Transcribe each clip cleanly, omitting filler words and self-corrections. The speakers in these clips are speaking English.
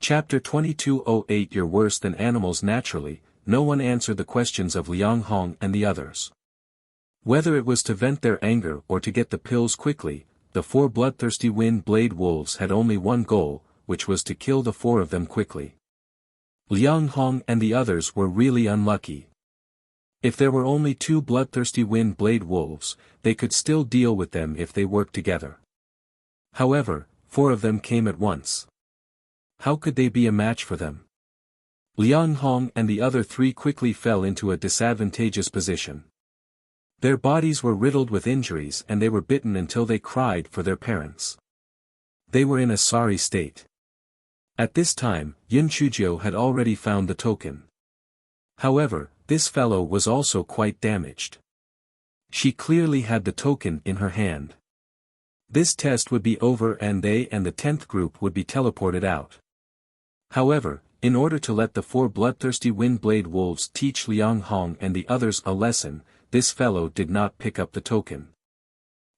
Chapter 2208 You're worse than animals. Naturally, no one answered the questions of Liang Hong and the others. Whether it was to vent their anger or to get the pills quickly, the four bloodthirsty wind-blade wolves had only one goal, which was to kill the four of them quickly. Liang Hong and the others were really unlucky. If there were only two bloodthirsty wind-blade wolves, they could still deal with them if they worked together. However, four of them came at once. How could they be a match for them? Liang Hong and the other three quickly fell into a disadvantageous position. Their bodies were riddled with injuries and they were bitten until they cried for their parents. They were in a sorry state. At this time, Yun Chuzhou had already found the token. However, this fellow was also quite damaged. She clearly had the token in her hand. This test would be over and they and the 10th group would be teleported out. However, in order to let the four bloodthirsty wind-blade wolves teach Liang Hong and the others a lesson, this fellow did not pick up the token.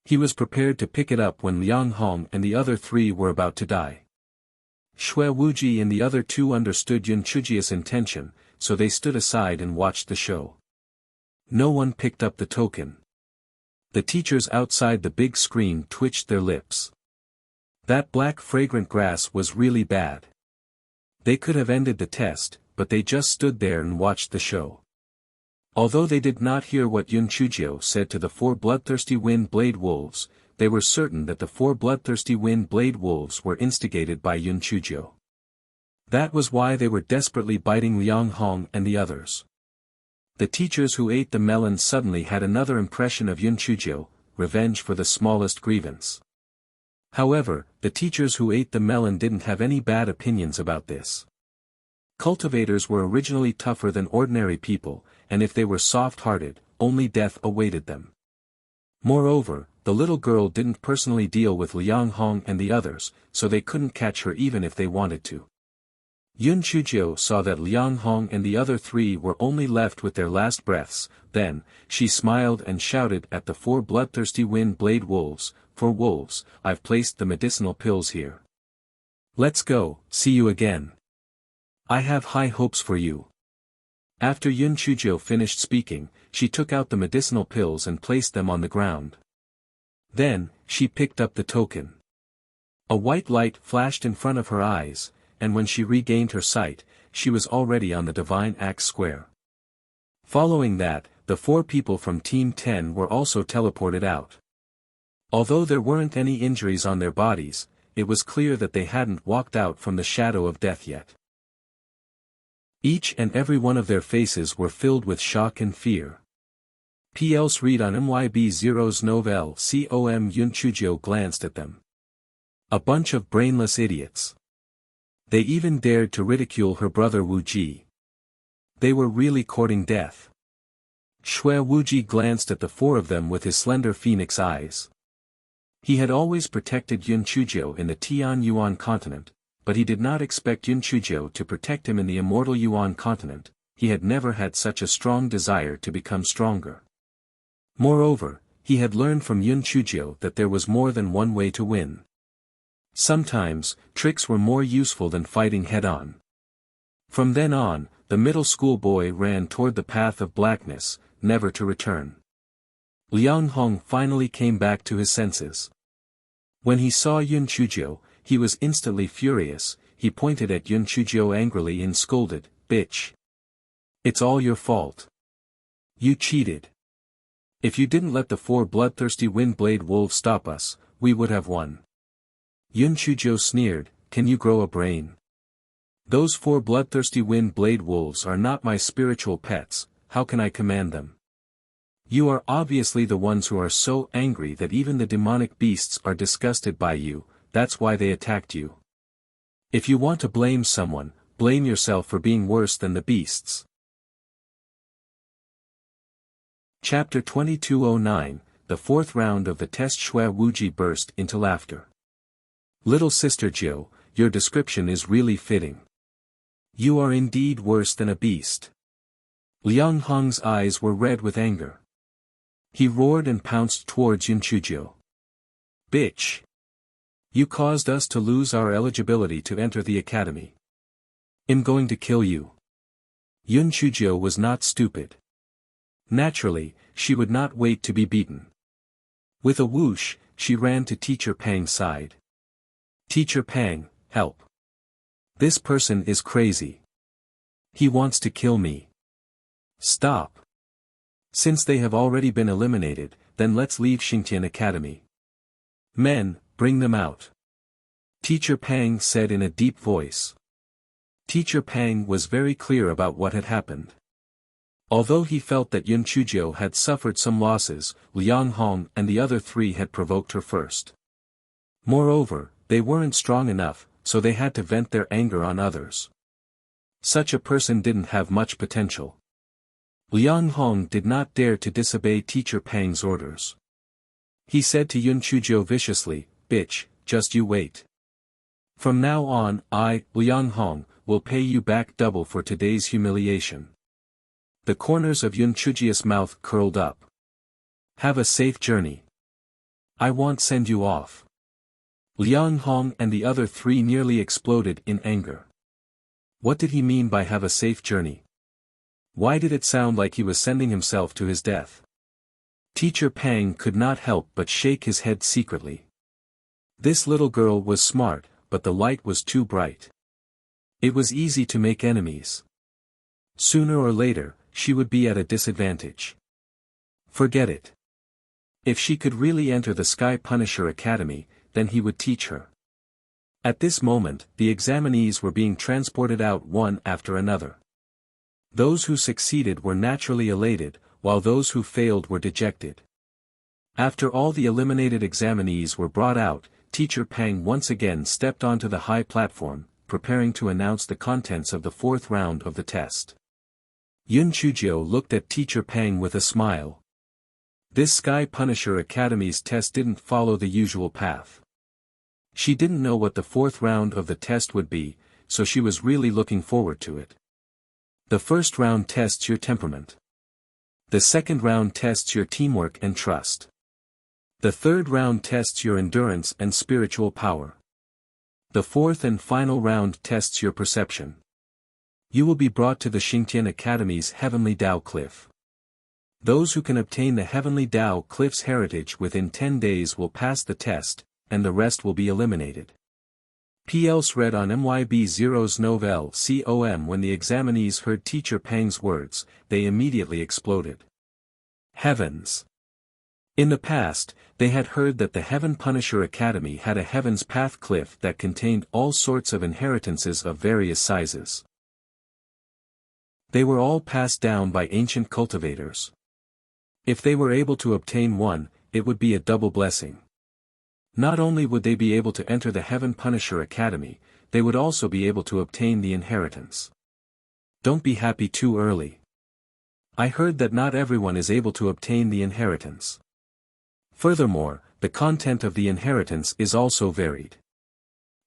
He was prepared to pick it up when Liang Hong and the other three were about to die. Xue Wuji and the other two understood Yun Chuzhou's intention, so they stood aside and watched the show. No one picked up the token. The teachers outside the big screen twitched their lips. That black fragrant grass was really bad. They could have ended the test, but they just stood there and watched the show. Although they did not hear what Yun Chuzhou said to the four bloodthirsty wind-blade wolves, they were certain that the four bloodthirsty wind-blade wolves were instigated by Yun Chuzhou. That was why they were desperately biting Liang Hong and the others. The teachers who ate the melon suddenly had another impression of Yun Chuzhou, revenge for the smallest grievance. However, the teachers who ate the melon didn't have any bad opinions about this. Cultivators were originally tougher than ordinary people, and if they were soft-hearted, only death awaited them. Moreover, the little girl didn't personally deal with Liang Hong and the others, so they couldn't catch her even if they wanted to. Yun Chuzhou saw that Liang Hong and the other three were only left with their last breaths. Then, she smiled and shouted at the four bloodthirsty wind-blade wolves, "For wolves, I've placed the medicinal pills here. Let's go, see you again. I have high hopes for you." After Yun Chuzhou finished speaking, she took out the medicinal pills and placed them on the ground. Then, she picked up the token. A white light flashed in front of her eyes, and when she regained her sight, she was already on the Divine Axe Square. Following that, the four people from Team 10 were also teleported out. Although there weren't any injuries on their bodies, it was clear that they hadn't walked out from the shadow of death yet. Each and every one of their faces were filled with shock and fear. P.L.'s read on MYB0's Novel com. Yun Chuzhou glanced at them. A bunch of brainless idiots. They even dared to ridicule her brother Wu Ji. They were really courting death. Xue Wuji glanced at the four of them with his slender phoenix eyes. He had always protected Yun Chuzhou in the Tian Yuan continent, but he did not expect Yun Chuzhou to protect him in the immortal Yuan continent. He had never had such a strong desire to become stronger. Moreover, he had learned from Yun Chuzhou that there was more than one way to win. Sometimes, tricks were more useful than fighting head-on. From then on, the middle school boy ran toward the path of blackness, never to return. Liang Hong finally came back to his senses. When he saw Yun Chuzhou, he was instantly furious. He pointed at Yun Chuzhou angrily and scolded, "Bitch! It's all your fault. You cheated. If you didn't let the four bloodthirsty wind-blade wolves stop us, we would have won." Yun Chuzhou sneered, "Can you grow a brain? Those four bloodthirsty wind-blade wolves are not my spiritual pets, how can I command them? You are obviously the ones who are so angry that even the demonic beasts are disgusted by you, that's why they attacked you. If you want to blame someone, blame yourself for being worse than the beasts." Chapter 2209, the fourth round of the test. Xue Wuji burst into laughter. "Little sister Jiu, your description is really fitting. You are indeed worse than a beast." Liang Hong's eyes were red with anger. He roared and pounced towards Yun Chuzhou. "Bitch! You caused us to lose our eligibility to enter the academy. I'm going to kill you. Yun Chujio was not stupid. Naturally, she would not wait to be beaten. With a whoosh, she ran to Teacher Pang's side. Teacher Pang, help. This person is crazy. He wants to kill me. Stop. Since they have already been eliminated, then let's leave Xingtian Academy. Men, bring them out. Teacher Pang said in a deep voice. Teacher Pang was very clear about what had happened. Although he felt that Yun Chujio had suffered some losses, Liang Hong and the other three had provoked her first. Moreover, they weren't strong enough, so they had to vent their anger on others. Such a person didn't have much potential. Liang Hong did not dare to disobey Teacher Pang's orders. He said to Yun Chujio viciously, "Bitch, just you wait. From now on, I, Liang Hong, will pay you back double for today's humiliation." The corners of Yun Chujio's mouth curled up. "Have a safe journey. I won't send you off." Liang Hong and the other three nearly exploded in anger. What did he mean by have a safe journey? Why did it sound like he was sending himself to his death? Teacher Pang could not help but shake his head secretly. This little girl was smart, but the light was too bright. It was easy to make enemies. Sooner or later, she would be at a disadvantage. Forget it. If she could really enter the Sky Punisher Academy, then he would teach her. At this moment, the examinees were being transported out one after another. Those who succeeded were naturally elated, while those who failed were dejected. After all the eliminated examinees were brought out, Teacher Pang once again stepped onto the high platform, preparing to announce the contents of the fourth round of the test. Yun Chujio looked at Teacher Pang with a smile. This Sky Punisher Academy's test didn't follow the usual path. She didn't know what the fourth round of the test would be, so she was really looking forward to it. The first round tests your temperament. The second round tests your teamwork and trust. The third round tests your endurance and spiritual power. The fourth and final round tests your perception. You will be brought to the Xingtian Academy's Heavenly Dao Cliff. Those who can obtain the Heavenly Dao Cliff's heritage within 10 days will pass the test, and the rest will be eliminated. P.L.S. read on MYB0's Novelle COM. When the examinees heard Teacher Pang's words, they immediately exploded. Heavens! In the past, they had heard that the Heaven Punisher Academy had a Heaven's Path cliff that contained all sorts of inheritances of various sizes. They were all passed down by ancient cultivators. If they were able to obtain one, it would be a double blessing. Not only would they be able to enter the Heaven Punisher Academy, they would also be able to obtain the inheritance. Don't be happy too early. I heard that not everyone is able to obtain the inheritance. Furthermore, the content of the inheritance is also varied.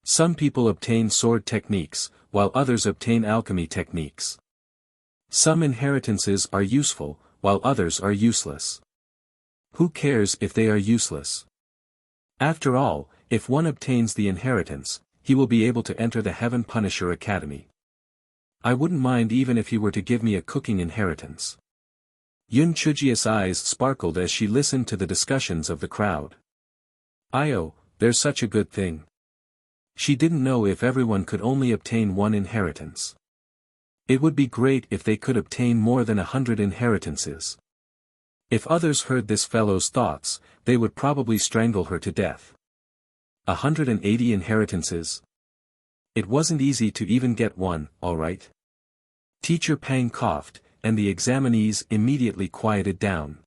Some people obtain sword techniques, while others obtain alchemy techniques. Some inheritances are useful, while others are useless. Who cares if they are useless? After all, if one obtains the inheritance, he will be able to enter the Heaven Punisher Academy. I wouldn't mind even if he were to give me a cooking inheritance. Yun Chujio's eyes sparkled as she listened to the discussions of the crowd. Io, there's such a good thing. She didn't know if everyone could only obtain one inheritance. It would be great if they could obtain more than 100 inheritances. If others heard this fellow's thoughts, they would probably strangle her to death. 180 inheritances? It wasn't easy to even get one, all right. Teacher Pang coughed, and the examinees immediately quieted down.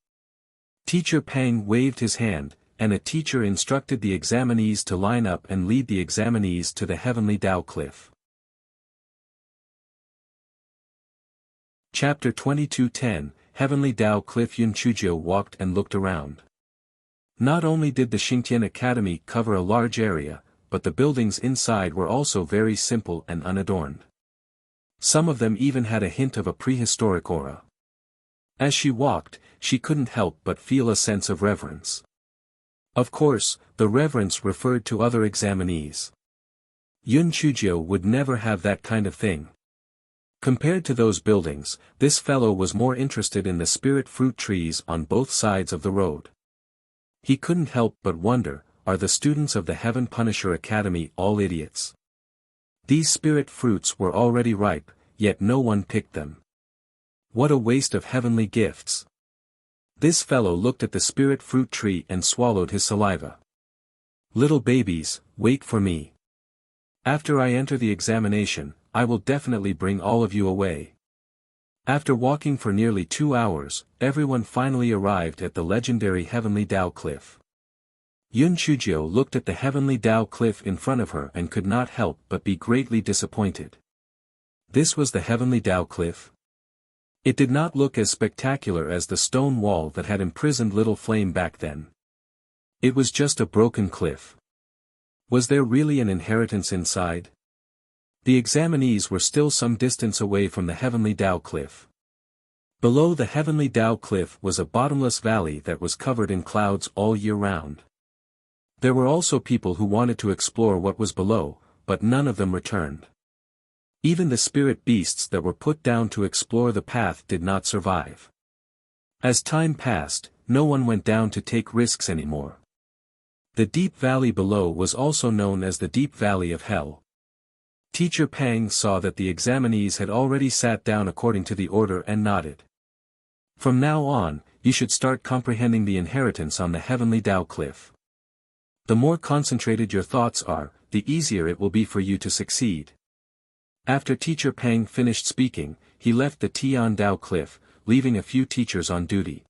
Teacher Pang waved his hand, and a teacher instructed the examinees to line up and lead the examinees to the Heavenly Dao Cliff. Chapter 22:10, Heavenly Dao Cliff. Yun Chujio walked and looked around. Not only did the Xingtian Academy cover a large area, but the buildings inside were also very simple and unadorned. Some of them even had a hint of a prehistoric aura. As she walked, she couldn't help but feel a sense of reverence. Of course, the reverence referred to other examinees. Yun Chujio would never have that kind of thing. Compared to those buildings, this fellow was more interested in the spirit fruit trees on both sides of the road. He couldn't help but wonder, are the students of the Heaven Punisher Academy all idiots? These spirit fruits were already ripe, yet no one picked them. What a waste of heavenly gifts. This fellow looked at the spirit fruit tree and swallowed his saliva. Little babies, wait for me. After I enter the examination, I will definitely bring all of you away. After walking for nearly 2 hours, everyone finally arrived at the legendary Heavenly Dao Cliff. Yun Chujio looked at the Heavenly Dao Cliff in front of her and could not help but be greatly disappointed. This was the Heavenly Dao Cliff? It did not look as spectacular as the stone wall that had imprisoned Little Flame back then. It was just a broken cliff. Was there really an inheritance inside? The examinees were still some distance away from the Heavenly Dao Cliff. Below the Heavenly Dao Cliff was a bottomless valley that was covered in clouds all year round. There were also people who wanted to explore what was below, but none of them returned. Even the spirit beasts that were put down to explore the path did not survive. As time passed, no one went down to take risks anymore. The deep valley below was also known as the Deep Valley of Hell. Teacher Pang saw that the examinees had already sat down according to the order and nodded. From now on, you should start comprehending the inheritance on the Heavenly Dao Cliff. The more concentrated your thoughts are, the easier it will be for you to succeed. After Teacher Pang finished speaking, he left the Tian Dao Cliff, leaving a few teachers on duty.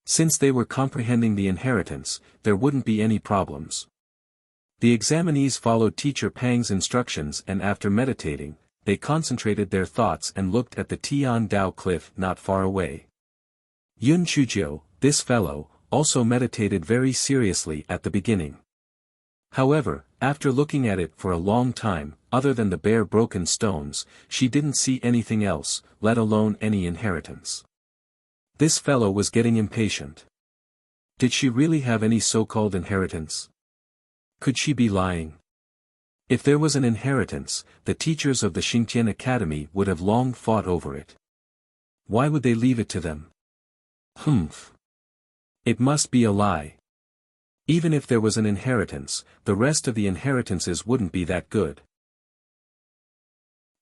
Since they were comprehending the inheritance, there wouldn't be any problems. The examinees followed Teacher Pang's instructions and after meditating, they concentrated their thoughts and looked at the Tian Dao Cliff not far away. Yun Chujio, this fellow, also meditated very seriously at the beginning. However, after looking at it for a long time, other than the bare broken stones, she didn't see anything else, let alone any inheritance. This fellow was getting impatient. Did she really have any so-called inheritance? Could she be lying? If there was an inheritance, the teachers of the Xingtian Academy would have long fought over it. Why would they leave it to them? Humph. It must be a lie. Even if there was an inheritance, the rest of the inheritances wouldn't be that good.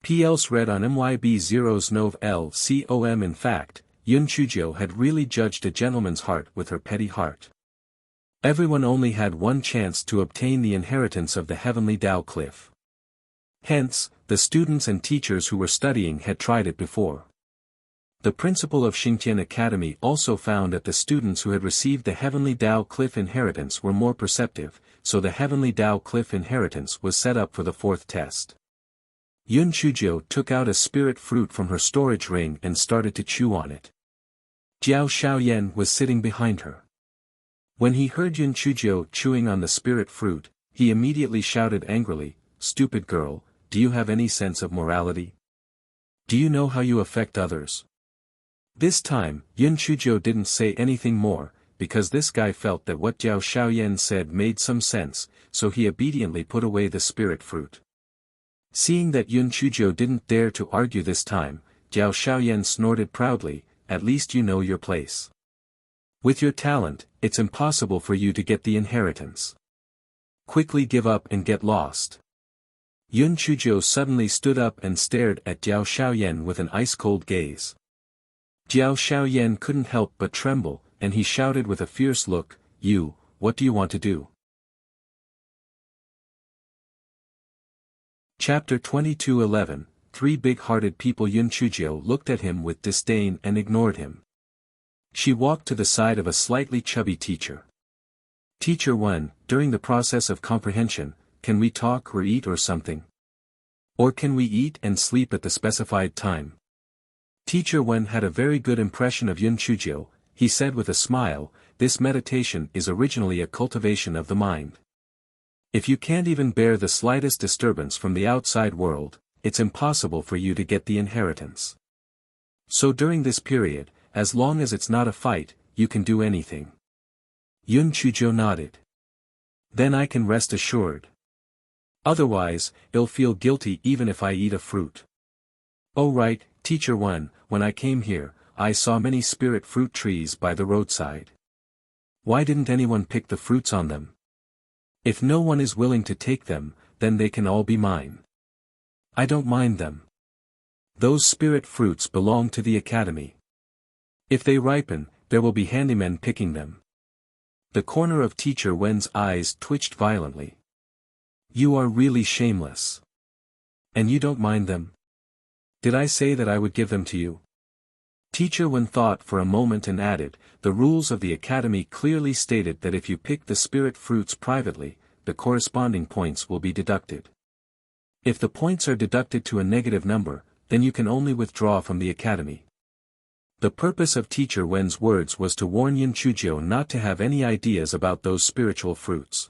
P.L.S. read on MYB0's Nov LCOM. In fact, Yun Chujio had really judged a gentleman's heart with her petty heart. Everyone only had one chance to obtain the inheritance of the Heavenly Dao Cliff. Hence, the students and teachers who were studying had tried it before. The principal of Xingtian Academy also found that the students who had received the Heavenly Dao Cliff inheritance were more perceptive, so the Heavenly Dao Cliff inheritance was set up for the 4th test. Yun Chujio took out a spirit fruit from her storage ring and started to chew on it. Jiao Xiaoyan was sitting behind her. When he heard Yun Chujio chewing on the spirit fruit, he immediately shouted angrily, "Stupid girl, do you have any sense of morality? Do you know how you affect others?" This time, Yun Chujio didn't say anything more, because this guy felt that what Jiao Xiaoyan said made some sense, so he obediently put away the spirit fruit. Seeing that Yun Chujio didn't dare to argue this time, Jiao Xiaoyan snorted proudly, "At least you know your place. With your talent, it's impossible for you to get the inheritance. Quickly give up and get lost." Yun Chujio suddenly stood up and stared at Jiao Xiaoyan with an ice-cold gaze. Jiao Xiaoyan couldn't help but tremble, and he shouted with a fierce look, "You, what do you want to do?" Chapter 22:11, 3 Big-Hearted People. Yun Chujio looked at him with disdain and ignored him. She walked to the side of a slightly chubby teacher. "Teacher Wen, during the process of comprehension, can we talk or eat or something? Or can we eat and sleep at the specified time?" Teacher Wen had a very good impression of Yun Chujio. He said with a smile, "This meditation is originally a cultivation of the mind. If you can't even bear the slightest disturbance from the outside world, it's impossible for you to get the inheritance. So during this period, as long as it's not a fight, you can do anything." Yun Chujio nodded. "Then I can rest assured. Otherwise, I'll feel guilty even if I eat a fruit." Oh right, Teacher Wen, when I came here, I saw many spirit fruit trees by the roadside. Why didn't anyone pick the fruits on them? If no one is willing to take them, then they can all be mine. I don't mind them. Those spirit fruits belong to the academy. If they ripen, there will be handymen picking them. The corner of Teacher Wen's eyes twitched violently. You are really shameless. And you don't mind them? Did I say that I would give them to you? Teacher Wen thought for a moment and added, the rules of the academy clearly stated that if you pick the spirit fruits privately, the corresponding points will be deducted. If the points are deducted to a negative number, then you can only withdraw from the academy. The purpose of Teacher Wen's words was to warn Yin Chujio not to have any ideas about those spiritual fruits.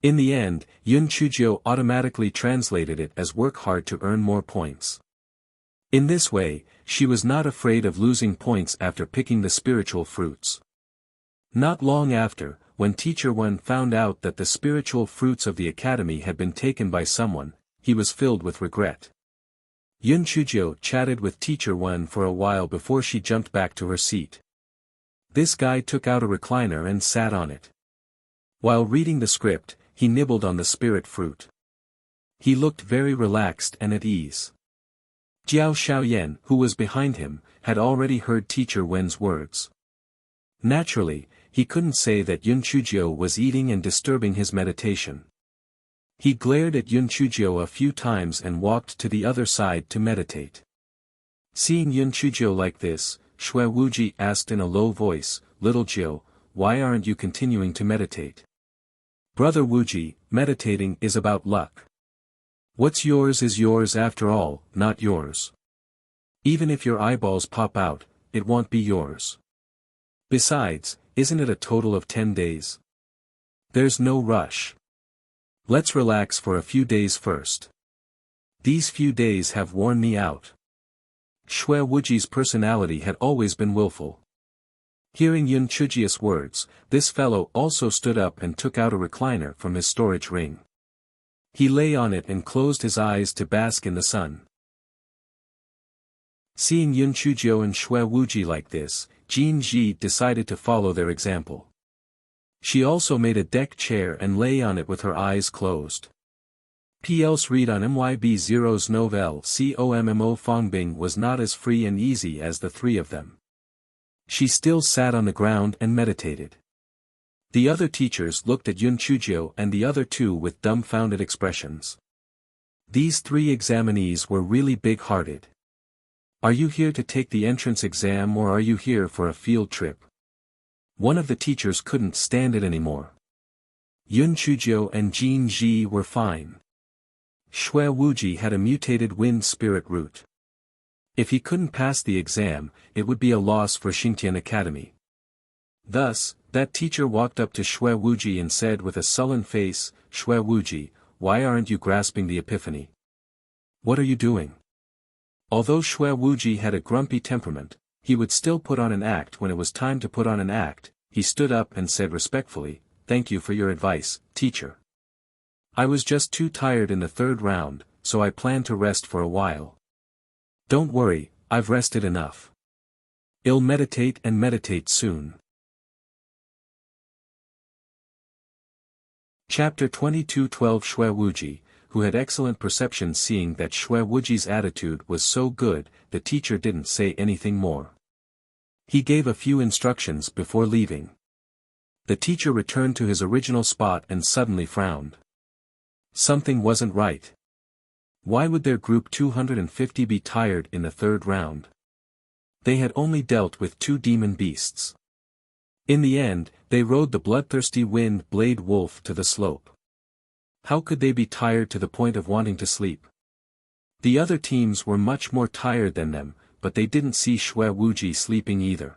In the end, Yun Chujio automatically translated it as work hard to earn more points. In this way, she was not afraid of losing points after picking the spiritual fruits. Not long after, when Teacher Wen found out that the spiritual fruits of the academy had been taken by someone, he was filled with regret. Yun Chujio chatted with Teacher Wen for a while before she jumped back to her seat. This guy took out a recliner and sat on it. While reading the script, he nibbled on the spirit fruit. He looked very relaxed and at ease. Jiao Xiaoyan, who was behind him, had already heard Teacher Wen's words. Naturally, he couldn't say that Yun Chujio was eating and disturbing his meditation. He glared at Yun Chujio a few times and walked to the other side to meditate. Seeing Yun Chujio like this, Shui Wuji asked in a low voice, Little Jiao, why aren't you continuing to meditate? Brother Wuji, meditating is about luck. What's yours is yours after all, not yours. Even if your eyeballs pop out, it won't be yours. Besides, isn't it a total of 10 days? There's no rush. Let's relax for a few days first. These few days have worn me out. Shui Wuji's personality had always been willful. Hearing Yun Chujio's words, this fellow also stood up and took out a recliner from his storage ring. He lay on it and closed his eyes to bask in the sun. Seeing Yun Chujio and Shui Wuji like this, Jin Ji decided to follow their example. She also made a deck chair and lay on it with her eyes closed. P.L.'s read on MYB0's novel COMMO Fongbing was not as free and easy as the three of them. She still sat on the ground and meditated. The other teachers looked at Yun Chujio and the other two with dumbfounded expressions. These three examinees were really big-hearted. Are you here to take the entrance exam or are you here for a field trip? One of the teachers couldn't stand it anymore. Yun Chujio and Jin Ji were fine. Shui Wuji had a mutated wind spirit root. If he couldn't pass the exam, it would be a loss for Xingtian Academy. Thus, that teacher walked up to Shui Wuji and said with a sullen face, Shui Wuji, why aren't you grasping the epiphany? What are you doing? Although Shui Wuji had a grumpy temperament, he would still put on an act when it was time to put on an act. He stood up and said respectfully, thank you for your advice, teacher. I was just too tired in the third round, so I plan to rest for a while. Don't worry, I've rested enough. I'll meditate and meditate soon. Chapter 22:12 Shui Wuji, who had excellent perception seeing that Shui Wuji's attitude was so good, the teacher didn't say anything more. He gave a few instructions before leaving. The teacher returned to his original spot and suddenly frowned. Something wasn't right. Why would their group 250 be tired in the third round? They had only dealt with 2 demon beasts. In the end, they rode the bloodthirsty wind blade wolf to the slope. How could they be tired to the point of wanting to sleep? The other teams were much more tired than them, but they didn't see Shui Wuji sleeping either.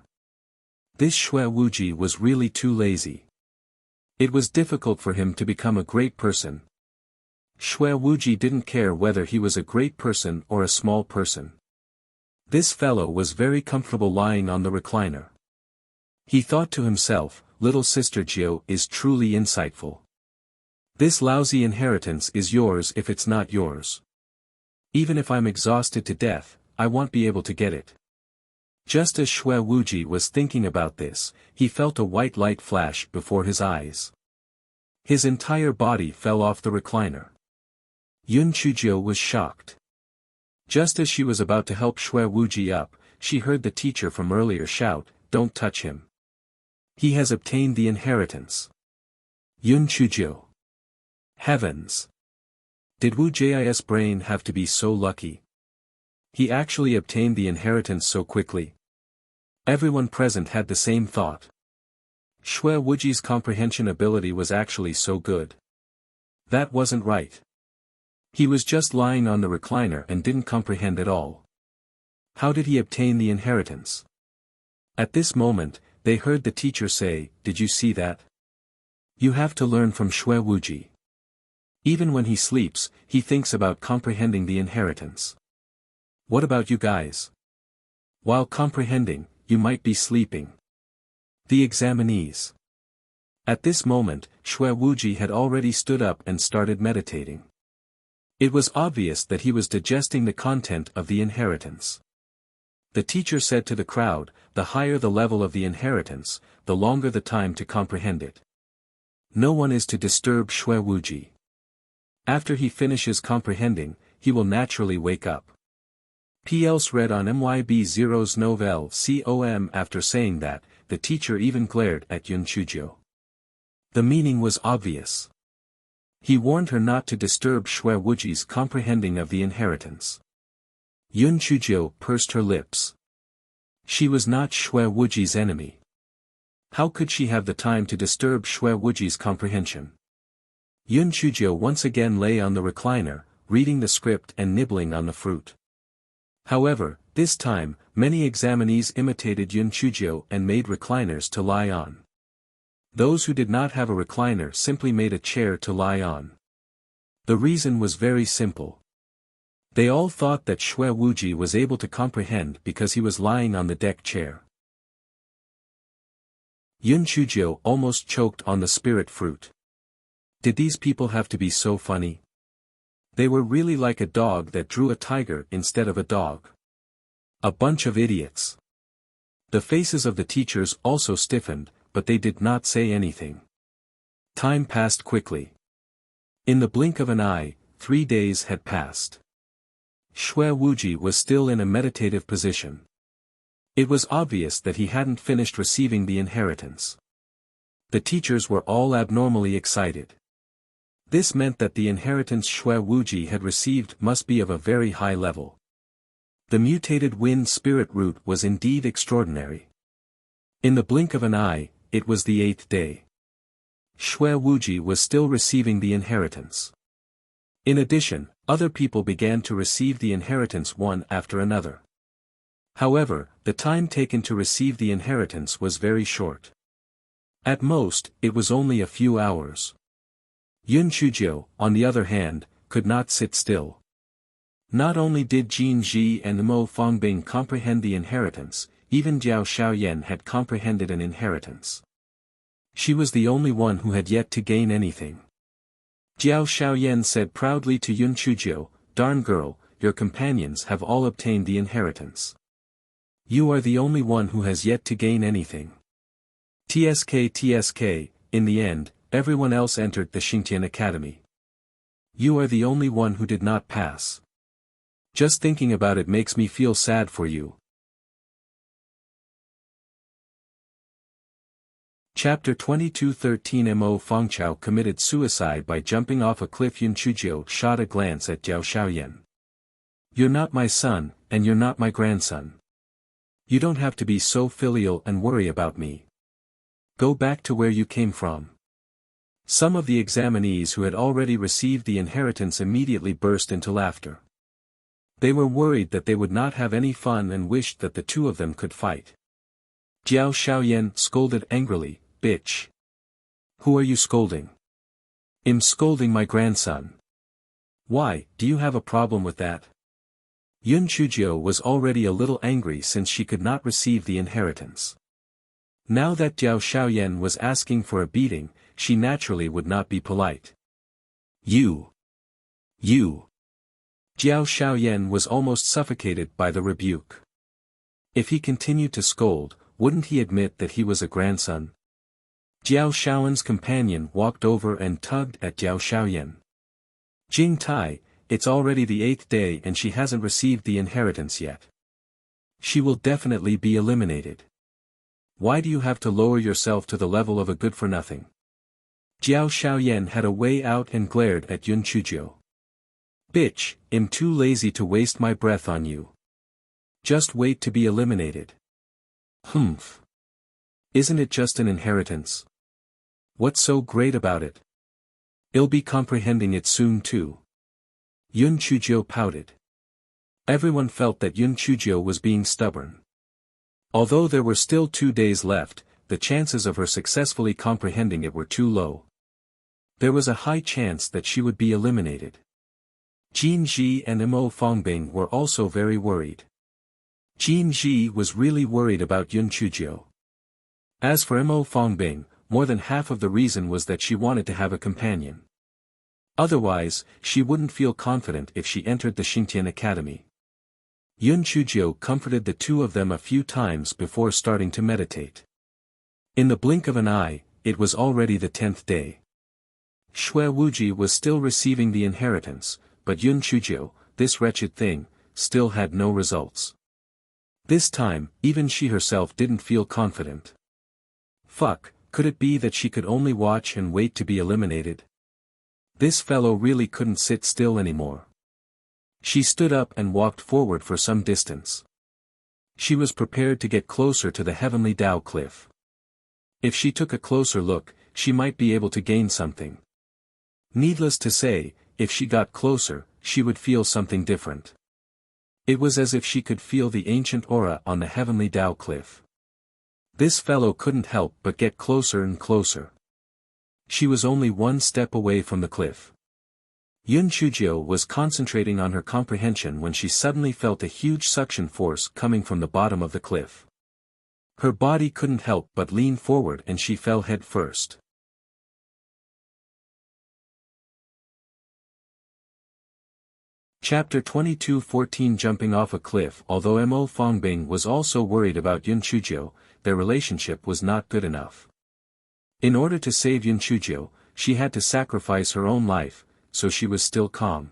This Shui Wuji was really too lazy. It was difficult for him to become a great person. Shui Wuji didn't care whether he was a great person or a small person. This fellow was very comfortable lying on the recliner. He thought to himself, little sister Jiao is truly insightful. This lousy inheritance is yours if it's not yours. Even if I'm exhausted to death, I won't be able to get it. Just as Xue Wuji was thinking about this, he felt a white light flash before his eyes. His entire body fell off the recliner. Yun Chuzhou was shocked. Just as she was about to help Xue Wuji up, she heard the teacher from earlier shout, "Don't touch him. He has obtained the inheritance." Yun Chuzhou. Heavens! Did Wu Ji's brain have to be so lucky? He actually obtained the inheritance so quickly. Everyone present had the same thought. Xue Wuji's comprehension ability was actually so good. That wasn't right. He was just lying on the recliner and didn't comprehend at all. How did he obtain the inheritance? At this moment, they heard the teacher say, "Did you see that? You have to learn from Xue Wuji. Even when he sleeps, he thinks about comprehending the inheritance. What about you guys? While comprehending, you might be sleeping." The examinees. At this moment, Xue Wuji had already stood up and started meditating. It was obvious that he was digesting the content of the inheritance. The teacher said to the crowd, "The higher the level of the inheritance, the longer the time to comprehend it. No one is to disturb Xue Wuji. After he finishes comprehending, he will naturally wake up." P.L.S. read on MYB0's novel COM. After saying that, the teacher even glared at Yun Chuzhou. The meaning was obvious. He warned her not to disturb Xue Wuji's comprehending of the inheritance. Yun Chuzhou pursed her lips. She was not Xue Wuji's enemy. How could she have the time to disturb Xue Wuji's comprehension? Yun Chuzhou once again lay on the recliner, reading the script and nibbling on the fruit. However, this time, many examinees imitated Yun Chuzhou and made recliners to lie on. Those who did not have a recliner simply made a chair to lie on. The reason was very simple. They all thought that Xue Wuji was able to comprehend because he was lying on the deck chair. Yun Chuzhou almost choked on the spirit fruit. Did these people have to be so funny? They were really like a dog that drew a tiger instead of a dog. A bunch of idiots. The faces of the teachers also stiffened, but they did not say anything. Time passed quickly. In the blink of an eye, 3 days had passed. Xue Wuji was still in a meditative position. It was obvious that he hadn't finished receiving the inheritance. The teachers were all abnormally excited. This meant that the inheritance Xue Wuji had received must be of a very high level. The mutated wind spirit root was indeed extraordinary. In the blink of an eye, it was the 8th day. Xue Wuji was still receiving the inheritance. In addition, other people began to receive the inheritance one after another. However, the time taken to receive the inheritance was very short. At most, it was only a few hours. Yun Chuzhou, on the other hand, could not sit still. Not only did Jin Ji and Mo Fongbing comprehend the inheritance, even Jiao Xiaoyan had comprehended an inheritance. She was the only one who had yet to gain anything. Jiao Xiaoyan said proudly to Yun Chuzhou, "Darn girl, your companions have all obtained the inheritance. You are the only one who has yet to gain anything." TSK, in the end, everyone else entered the Xingtian Academy. You are the only one who did not pass. Just thinking about it makes me feel sad for you. Chapter 22:13 Mo Fengchao committed suicide by jumping off a cliff. Yun Chuzhou shot a glance at Jiao Xiaoyan. You're not my son, and you're not my grandson. You don't have to be so filial and worry about me. Go back to where you came from. Some of the examinees who had already received the inheritance immediately burst into laughter. They were worried that they would not have any fun and wished that the two of them could fight. Jiao Xiaoyan scolded angrily, "Bitch! Who are you scolding?" "I'm scolding my grandson." "Why, do you have a problem with that?" Yun Chuzhou was already a little angry since she could not receive the inheritance. Now that Jiao Xiaoyan was asking for a beating, she naturally would not be polite. You! Jiao Shaoyan was almost suffocated by the rebuke. If he continued to scold, wouldn't he admit that he was a grandson? Jiao Shaoyan's companion walked over and tugged at Jiao Shaoyan. Jing Tai, it's already the 8th day and she hasn't received the inheritance yet. She will definitely be eliminated. Why do you have to lower yourself to the level of a good-for-nothing? Jiao Shaoyan had a way out and glared at Yun Chuzhou. Bitch, I'm too lazy to waste my breath on you. Just wait to be eliminated. Humph. Isn't it just an inheritance? What's so great about it? I'll be comprehending it soon too. Yun Chuzhou pouted. Everyone felt that Yun Chuzhou was being stubborn. Although there were still 2 days left, the chances of her successfully comprehending it were too low. There was a high chance that she would be eliminated. Jin Ji and Mo Fongbing were also very worried. Jin Ji was really worried about Yun Chuzhou. As for Mo Fongbing, more than half of the reason was that she wanted to have a companion. Otherwise, she wouldn't feel confident if she entered the Xingtian Academy. Yun Chuzhou comforted the two of them a few times before starting to meditate. In the blink of an eye, it was already the 10th day. Xue Wuji was still receiving the inheritance, but Yun Chuzhou, this wretched thing, still had no results. This time, even she herself didn't feel confident. Fuck, could it be that she could only watch and wait to be eliminated? This fellow really couldn't sit still anymore. She stood up and walked forward for some distance. She was prepared to get closer to the heavenly Tao cliff. If she took a closer look, she might be able to gain something. Needless to say, if she got closer, she would feel something different. It was as if she could feel the ancient aura on the heavenly Tao cliff. This fellow couldn't help but get closer and closer. She was only 1 step away from the cliff. Yun Chuzhou was concentrating on her comprehension when she suddenly felt a huge suction force coming from the bottom of the cliff. Her body couldn't help but lean forward and she fell head first. Chapter 22:14 Jumping off a cliff. Although Mo Fongbing was also worried about Yun Chuzhou, their relationship was not good enough. In order to save Yun Chuzhou, she had to sacrifice her own life, so she was still calm.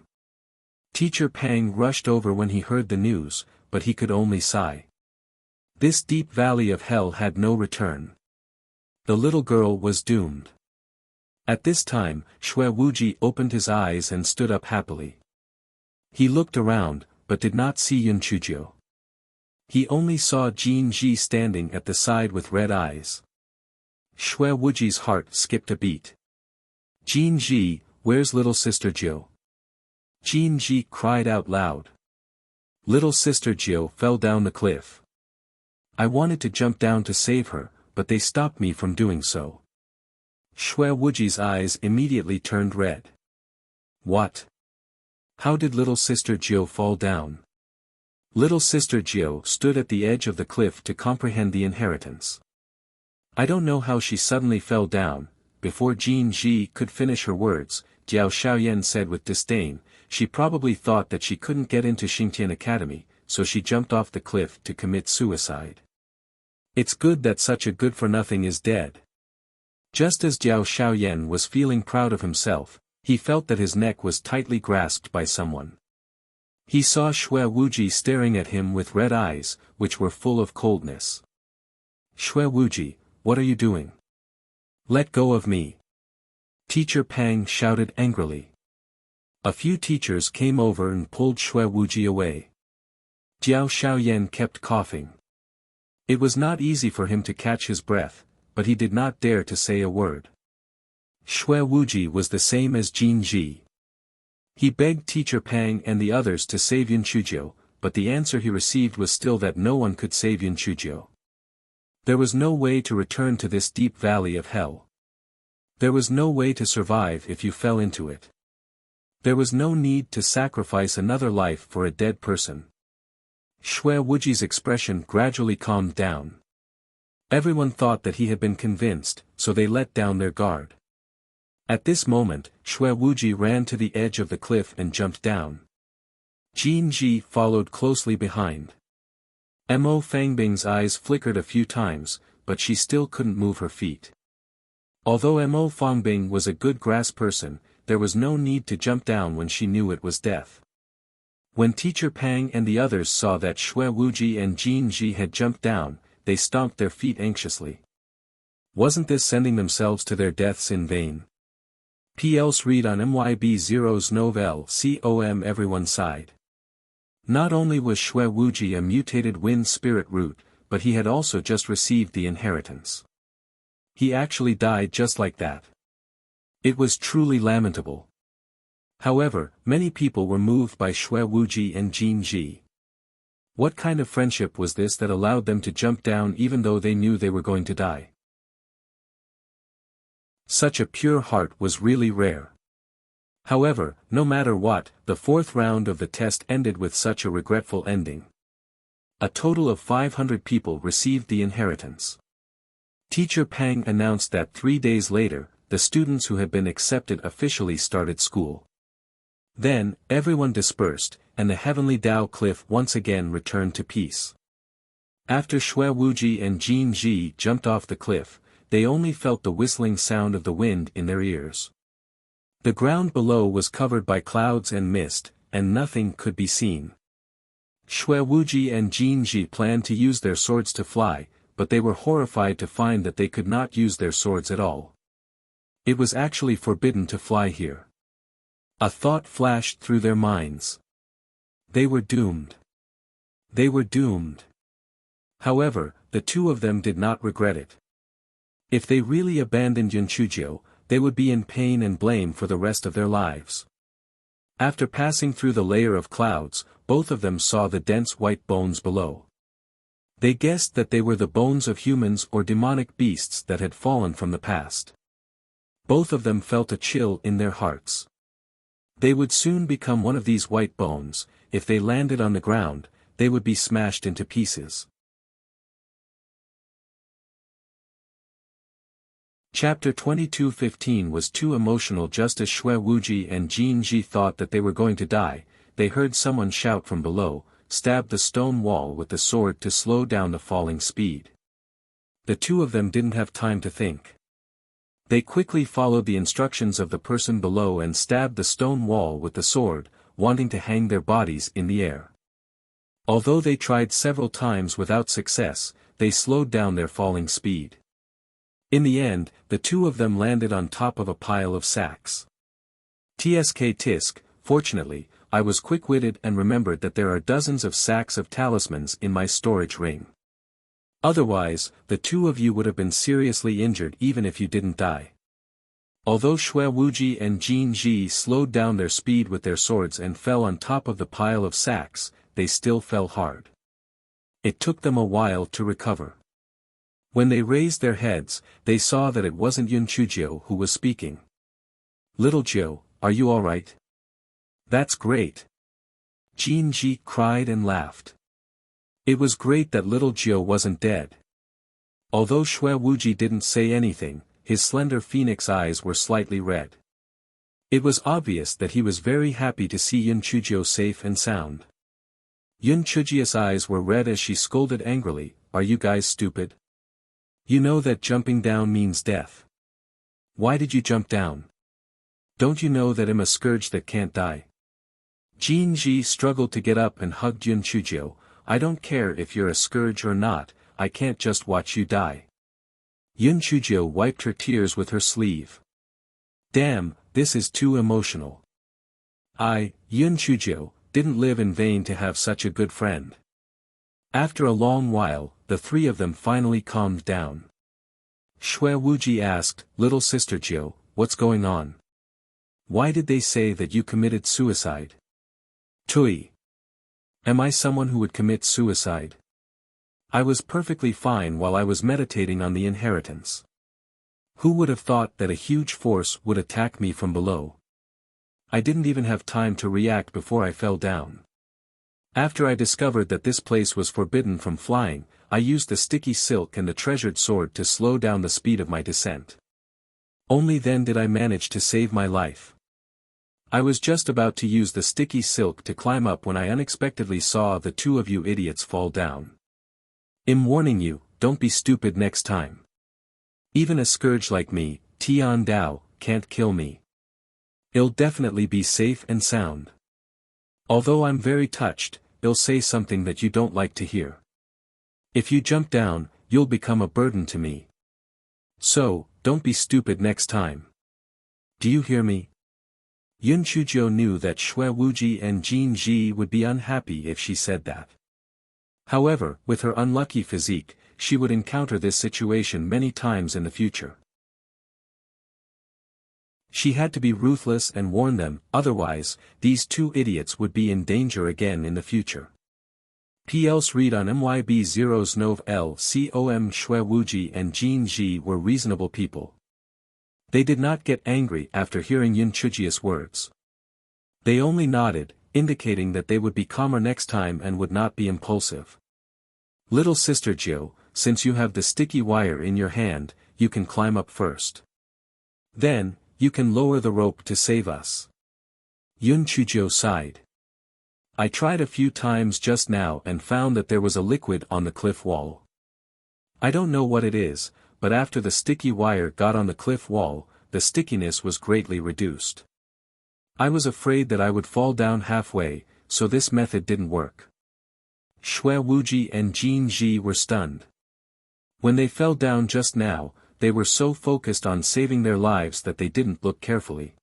Teacher Pang rushed over when he heard the news, but he could only sigh. This deep valley of hell had no return. The little girl was doomed. At this time, Xue Wuji opened his eyes and stood up happily. He looked around, but did not see Yun Chuzhou. He only saw Jin Ji standing at the side with red eyes. Xue Wuji's heart skipped a beat. Jin Ji, where's little sister Jiu? Jin Ji cried out loud. Little sister Jiu fell down the cliff. I wanted to jump down to save her, but they stopped me from doing so. Xue Wuji's eyes immediately turned red. What? How did little sister Jiu fall down? Little sister Jiu stood at the edge of the cliff to comprehend the inheritance. I don't know how she suddenly fell down. Before Jin Ji could finish her words, Jiao Shaoyan said with disdain, she probably thought that she couldn't get into Xingtian Academy, so she jumped off the cliff to commit suicide. It's good that such a good-for-nothing is dead. Just as Jiao Shaoyan was feeling proud of himself, he felt that his neck was tightly grasped by someone. He saw Xue Wuji staring at him with red eyes, which were full of coldness. Xue Wuji, what are you doing? Let go of me. Teacher Pang shouted angrily. A few teachers came over and pulled Xue Wuji away. Jiao Shaoyan kept coughing. It was not easy for him to catch his breath, but he did not dare to say a word. Xue Wuji was the same as Jin Ji. He begged Teacher Pang and the others to save Yun Chuzhou, but the answer he received was still that no one could save Yun Chuzhou. There was no way to return to this deep valley of hell. There was no way to survive if you fell into it. There was no need to sacrifice another life for a dead person. Xue Wuji's expression gradually calmed down. Everyone thought that he had been convinced, so they let down their guard. At this moment, Xue Wuji ran to the edge of the cliff and jumped down. Jin Ji followed closely behind. Mo Fangbing's eyes flickered a few times, but she still couldn't move her feet. Although Mo Fangbing was a good grass person, there was no need to jump down when she knew it was death. When Teacher Pang and the others saw that Xue Wuji and Jin Ji had jumped down, they stomped their feet anxiously. Wasn't this sending themselves to their deaths in vain? P.L.'s read on MYB Zero's novel COM. Everyone sighed. Not only was Xue Wuji a mutated wind spirit root, but he had also just received the inheritance. He actually died just like that. It was truly lamentable. However, many people were moved by Xue Wuji and Jin Ji. What kind of friendship was this that allowed them to jump down even though they knew they were going to die? Such a pure heart was really rare. However, no matter what, the fourth round of the test ended with such a regretful ending. A total of 500 people received the inheritance. Teacher Pang announced that 3 days later, the students who had been accepted officially started school. Then, everyone dispersed, and the heavenly Dao cliff once again returned to peace. After Xue Wuji and Jin Ji jumped off the cliff, they only felt the whistling sound of the wind in their ears. The ground below was covered by clouds and mist, and nothing could be seen. Xue Wuji and Jin Ji planned to use their swords to fly, but they were horrified to find that they could not use their swords at all. It was actually forbidden to fly here. A thought flashed through their minds. They were doomed. They were doomed. However, the two of them did not regret it. If they really abandoned Yunchujio, they would be in pain and blame for the rest of their lives. After passing through the layer of clouds, both of them saw the dense white bones below. They guessed that they were the bones of humans or demonic beasts that had fallen from the past. Both of them felt a chill in their hearts. They would soon become one of these white bones. If they landed on the ground, they would be smashed into pieces. Chapter 22:15 was too emotional. Just as Xue Wuji and Jin Ji thought that they were going to die, they heard someone shout from below, "Stab the stone wall with the sword to slow down the falling speed." The two of them didn't have time to think. They quickly followed the instructions of the person below and stabbed the stone wall with the sword, wanting to hang their bodies in the air. Although they tried several times without success, they slowed down their falling speed. In the end, the two of them landed on top of a pile of sacks. Tisk, fortunately, I was quick-witted and remembered that there are dozens of sacks of talismans in my storage ring. Otherwise, the two of you would have been seriously injured even if you didn't die. Although Xue Wuji and Jin Ji slowed down their speed with their swords and fell on top of the pile of sacks, they still fell hard. It took them a while to recover. When they raised their heads, they saw that it wasn't Yunchujio who was speaking. "Little Jiu, are you alright?" "That's great." Jin Ji cried and laughed. It was great that little Jiu wasn't dead. Although Xue Wuji didn't say anything, his slender phoenix eyes were slightly red. It was obvious that he was very happy to see Yunchujio safe and sound. Yunchujio's eyes were red as she scolded angrily, "Are you guys stupid? You know that jumping down means death. Why did you jump down? Don't you know that I'm a scourge that can't die?" Jin Ji struggled to get up and hugged Yunchujio. "I don't care if you're a scourge or not, I can't just watch you die." Yunchujio wiped her tears with her sleeve. "Damn, this is too emotional. Yunchujio, didn't live in vain to have such a good friend." After a long while, the three of them finally calmed down. Xue Wuji asked, "Little sister Jiu, what's going on? Why did they say that you committed suicide?" "Tui. Am I someone who would commit suicide? I was perfectly fine while I was meditating on the inheritance. Who would have thought that a huge force would attack me from below? I didn't even have time to react before I fell down. After I discovered that this place was forbidden from flying, I used the sticky silk and the treasured sword to slow down the speed of my descent. Only then did I manage to save my life." I was just about to use the sticky silk to climb up when I unexpectedly saw the two of you idiots fall down. I'm warning you, don't be stupid next time. Even a scourge like me, Tian Dao, can't kill me. I'll definitely be safe and sound. Although I'm very touched, I'll say something that you don't like to hear. If you jump down, you'll become a burden to me. So, don't be stupid next time. Do you hear me? Yun Chujiu knew that Xue Wuji and Jin Ji would be unhappy if she said that. However, with her unlucky physique, she would encounter this situation many times in the future. She had to be ruthless and warn them, otherwise, these two idiots would be in danger again in the future. Else read on MYB0's Nov LCOM Xue Wuji and Jin Ji were reasonable people. They did not get angry after hearing Yun Chujia's words. They only nodded, indicating that they would be calmer next time and would not be impulsive. Little sister Jiu, since you have the sticky wire in your hand, you can climb up first. Then, you can lower the rope to save us. Yun Chujiu sighed. I tried a few times just now and found that there was a liquid on the cliff wall. I don't know what it is, but after the sticky wire got on the cliff wall, the stickiness was greatly reduced. I was afraid that I would fall down halfway, so this method didn't work. Xue Wuji and Jin Ji were stunned. When they fell down just now, they were so focused on saving their lives that they didn't look carefully.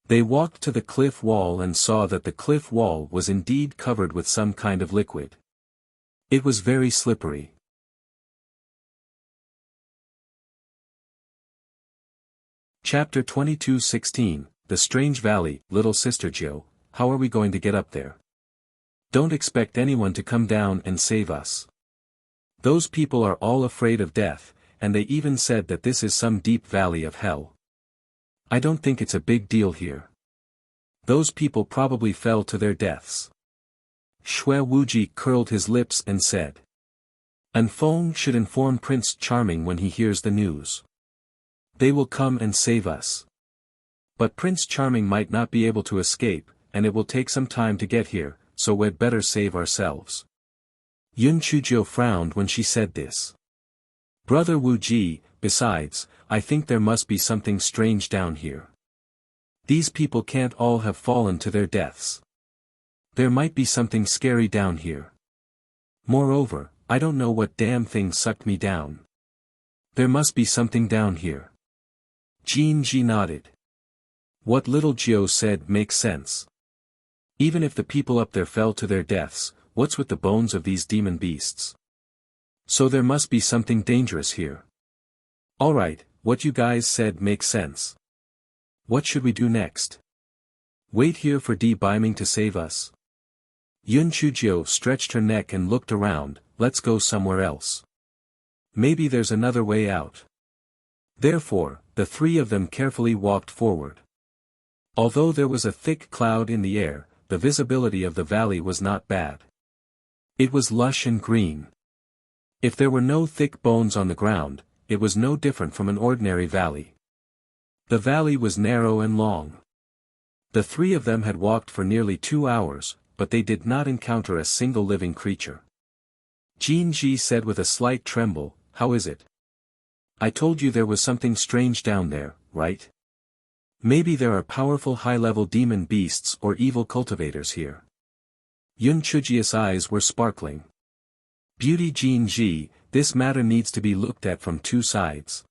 They walked to the cliff wall and saw that the cliff wall was indeed covered with some kind of liquid. It was very slippery. Chapter 22:16, The Strange Valley. Little Sister Jiu, how are we going to get up there? Don't expect anyone to come down and save us. Those people are all afraid of death, and they even said that this is some deep valley of hell. I don't think it's a big deal here. Those people probably fell to their deaths. Xue Wuji curled his lips and said. Anfeng should inform Prince Charming when he hears the news. They will come and save us. But Prince Charming might not be able to escape, and it will take some time to get here, so we'd better save ourselves. Yun Chujiu frowned when she said this. Brother Wuji, besides, I think there must be something strange down here. These people can't all have fallen to their deaths. There might be something scary down here. Moreover, I don't know what damn thing sucked me down. There must be something down here. Jin Ji nodded. What little Jiu said makes sense. Even if the people up there fell to their deaths, what's with the bones of these demon beasts? So there must be something dangerous here. Alright, what you guys said makes sense. What should we do next? Wait here for Beiming to save us? Yun Chujiu stretched her neck and looked around, let's go somewhere else. Maybe there's another way out. Therefore, the three of them carefully walked forward. Although there was a thick cloud in the air, the visibility of the valley was not bad. It was lush and green. If there were no thick bones on the ground, it was no different from an ordinary valley. The valley was narrow and long. The three of them had walked for nearly 2 hours, but they did not encounter a single living creature. Jin Ji said with a slight tremble, how is it? I told you there was something strange down there, right? Maybe there are powerful high-level demon beasts or evil cultivators here. Yun Chujia's eyes were sparkling. Beauty Jin Ji, this matter needs to be looked at from 2 sides.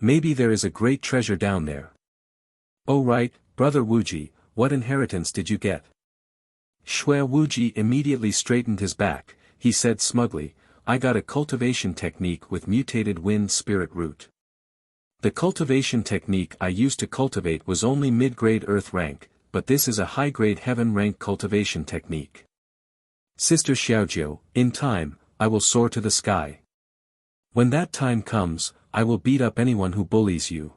Maybe there is a great treasure down there. Oh right, Brother Wuji, what inheritance did you get? Xue Wuji immediately straightened his back, he said smugly, I got a cultivation technique with mutated wind spirit root. The cultivation technique I used to cultivate was only mid-grade earth rank, but this is a high-grade heaven rank cultivation technique. Sister Xiaojiu, in time, I will soar to the sky. When that time comes, I will beat up anyone who bullies you.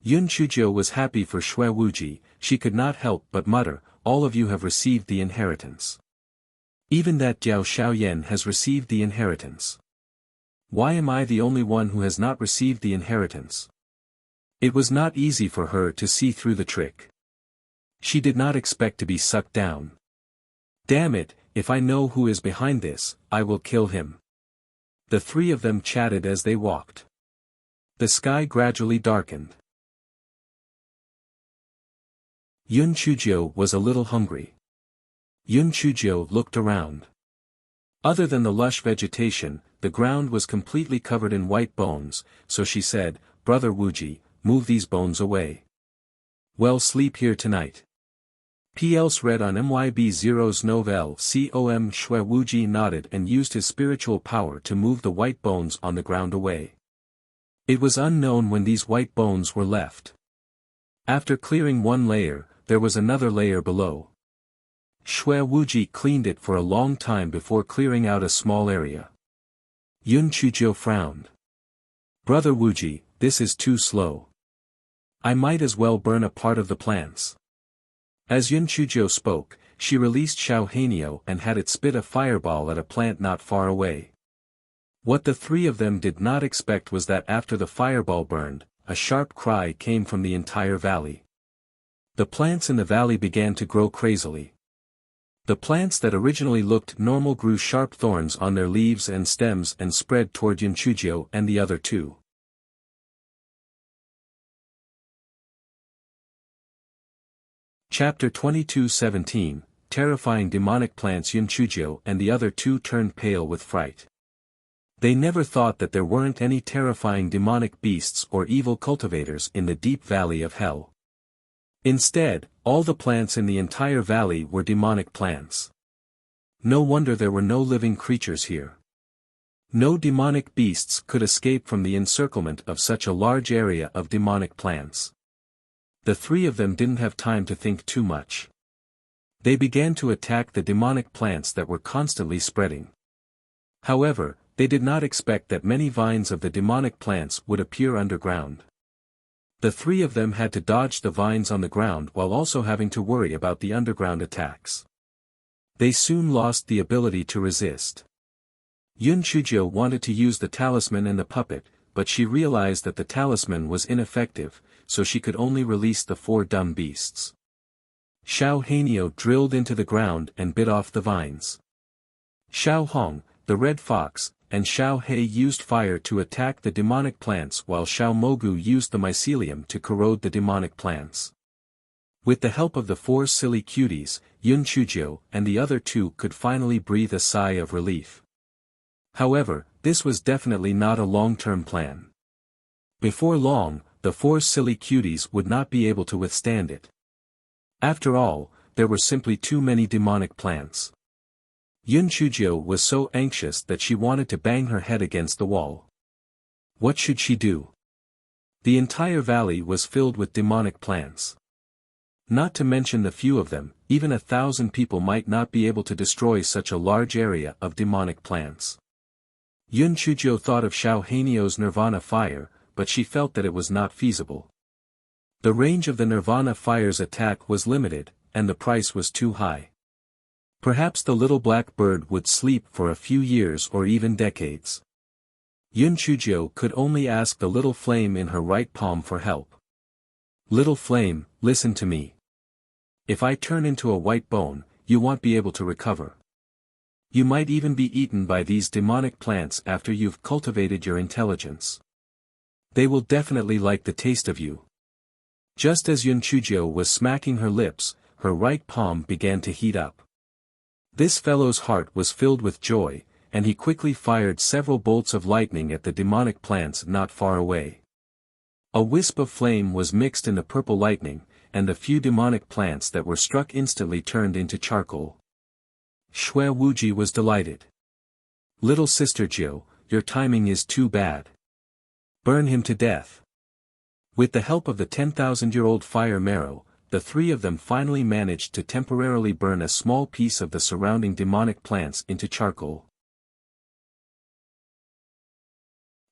Yun Chujiu was happy for Xue Wuji, she could not help but mutter, all of you have received the inheritance. Even that Jiao Xiaoyan has received the inheritance. Why am I the only one who has not received the inheritance? It was not easy for her to see through the trick. She did not expect to be sucked down. Damn it, if I know who is behind this, I will kill him. The three of them chatted as they walked. The sky gradually darkened. Yun Chujio was a little hungry. Yun Chujio looked around. Other than the lush vegetation, the ground was completely covered in white bones, so she said, "Brother Wuji, move these bones away. Well, sleep here tonight." P.L.S. read on MYB Zero's Novel Com Shui Wuji nodded and used his spiritual power to move the white bones on the ground away. It was unknown when these white bones were left. After clearing one layer, there was another layer below. Shui Wuji cleaned it for a long time before clearing out a small area. Yun Chujio frowned. "Brother Wuji, this is too slow. I might as well burn a part of the plants." As Yun Chujio spoke, she released Xiao Hanyo and had it spit a fireball at a plant not far away. What the three of them did not expect was that after the fireball burned, a sharp cry came from the entire valley. The plants in the valley began to grow crazily. The plants that originally looked normal grew sharp thorns on their leaves and stems and spread toward Yun Chujio and the other two. Chapter 22:17, Terrifying demonic plants. Yun Chujio and the other two turned pale with fright. They never thought that there weren't any terrifying demonic beasts or evil cultivators in the deep valley of hell. Instead, all the plants in the entire valley were demonic plants. No wonder there were no living creatures here. No demonic beasts could escape from the encirclement of such a large area of demonic plants. The three of them didn't have time to think too much. They began to attack the demonic plants that were constantly spreading. However, they did not expect that many vines of the demonic plants would appear underground. The three of them had to dodge the vines on the ground while also having to worry about the underground attacks. They soon lost the ability to resist. Yun Chujio wanted to use the talisman and the puppet, but she realized that the talisman was ineffective, so she could only release the four dumb beasts. Xiao Hanyo drilled into the ground and bit off the vines. Xiao Hong, the red fox, and Xiao He used fire to attack the demonic plants while Xiao Mogu used the mycelium to corrode the demonic plants. With the help of the four silly cuties, Yun Chujio and the other two could finally breathe a sigh of relief. However, this was definitely not a long-term plan. Before long, the four silly cuties would not be able to withstand it. After all, there were simply too many demonic plants. Yun Chujio was so anxious that she wanted to bang her head against the wall. What should she do? The entire valley was filled with demonic plants. Not to mention the few of them, even 1,000 people might not be able to destroy such a large area of demonic plants. Yun Chujio thought of Xiao Hanyo's Nirvana fire, but she felt that it was not feasible. The range of the Nirvana fire's attack was limited, and the price was too high. Perhaps the little black bird would sleep for a few years or even decades. Yun Chujio could only ask the little flame in her right palm for help. "Little flame, listen to me. If I turn into a white bone, you won't be able to recover. You might even be eaten by these demonic plants after you've cultivated your intelligence. They will definitely like the taste of you." Just as Yun Chujio was smacking her lips, her right palm began to heat up. This fellow's heart was filled with joy, and he quickly fired several bolts of lightning at the demonic plants not far away. A wisp of flame was mixed in the purple lightning, and the few demonic plants that were struck instantly turned into charcoal. Shui Wuji was delighted. "Little sister Jiu, your timing is too bad. Burn him to death." With the help of the 10,000-year-old fire marrow, the three of them finally managed to temporarily burn a small piece of the surrounding demonic plants into charcoal.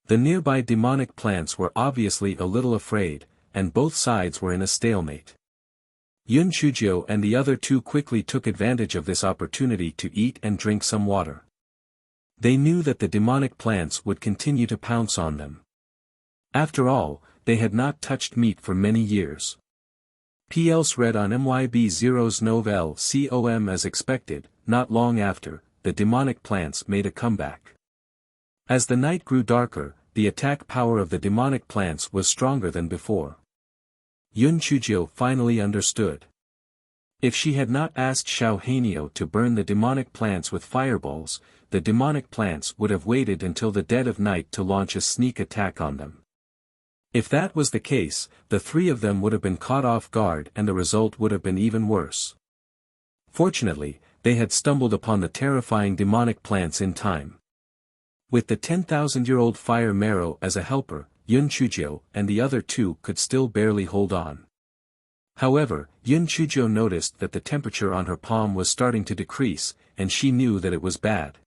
The nearby demonic plants were obviously a little afraid, and both sides were in a stalemate. Yun Chujio and the other two quickly took advantage of this opportunity to eat and drink some water. They knew that the demonic plants would continue to pounce on them. After all, they had not touched meat for many years. PLs read on MYB0's novel COM. As expected, not long after, the demonic plants made a comeback. As the night grew darker, the attack power of the demonic plants was stronger than before. Yun Chujio finally understood. If she had not asked Xiao Hanyo to burn the demonic plants with fireballs, the demonic plants would have waited until the dead of night to launch a sneak attack on them. If that was the case, the three of them would have been caught off guard and the result would have been even worse. Fortunately, they had stumbled upon the terrifying demonic plants in time. With the 10,000-year-old fire marrow as a helper, Yun Chujio and the other two could still barely hold on. However, Yun Chujio noticed that the temperature on her palm was starting to decrease, and she knew that it was bad.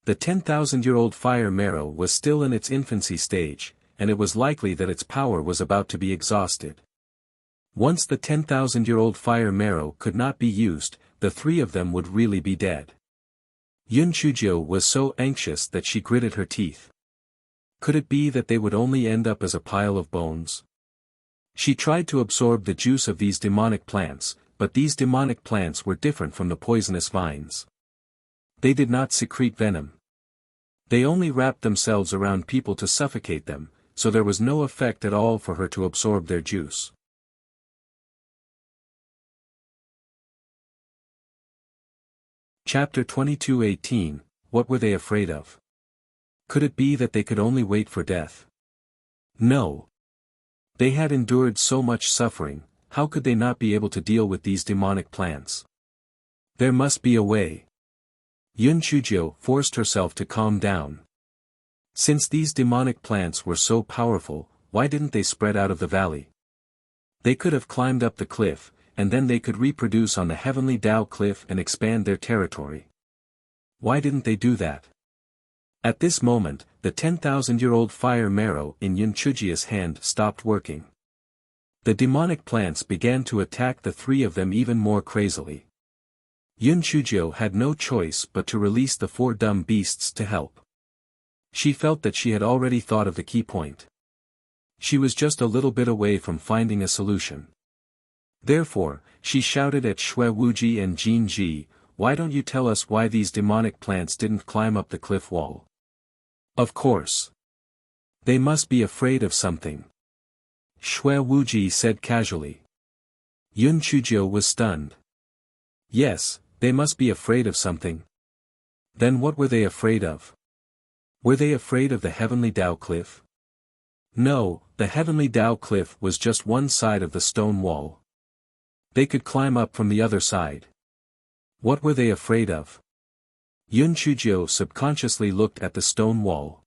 The 10,000-year-old fire marrow was still in its infancy stage, and it was likely that its power was about to be exhausted. Once the 10,000-year-old fire marrow could not be used, the three of them would really be dead. Yun Chujio was so anxious that she gritted her teeth. Could it be that they would only end up as a pile of bones? She tried to absorb the juice of these demonic plants, but these demonic plants were different from the poisonous vines. They did not secrete venom. They only wrapped themselves around people to suffocate them, so there was no effect at all for her to absorb their juice. Chapter 22:18, What were they afraid of? Could it be that they could only wait for death? No. They had endured so much suffering, how could they not be able to deal with these demonic plants? There must be a way. Yun Chujio forced herself to calm down. Since these demonic plants were so powerful, why didn't they spread out of the valley? They could have climbed up the cliff, and then they could reproduce on the Heavenly Tao Cliff and expand their territory. Why didn't they do that? At this moment, the 10,000-year-old fire marrow in Yun Chujio's hand stopped working. The demonic plants began to attack the three of them even more crazily. Yun Chujio had no choice but to release the four dumb beasts to help. She felt that she had already thought of the key point. She was just a little bit away from finding a solution. Therefore, she shouted at Shui Wuji and Jin Ji, "Why don't you tell us why these demonic plants didn't climb up the cliff wall?" Of course. They must be afraid of something. Shui Wuji said casually. Yun Chujio was stunned. Yes, they must be afraid of something. Then what were they afraid of? Were they afraid of the Heavenly Tao Cliff? No, the Heavenly Tao Cliff was just one side of the stone wall. They could climb up from the other side. What were they afraid of? Yun Chujio subconsciously looked at the stone wall.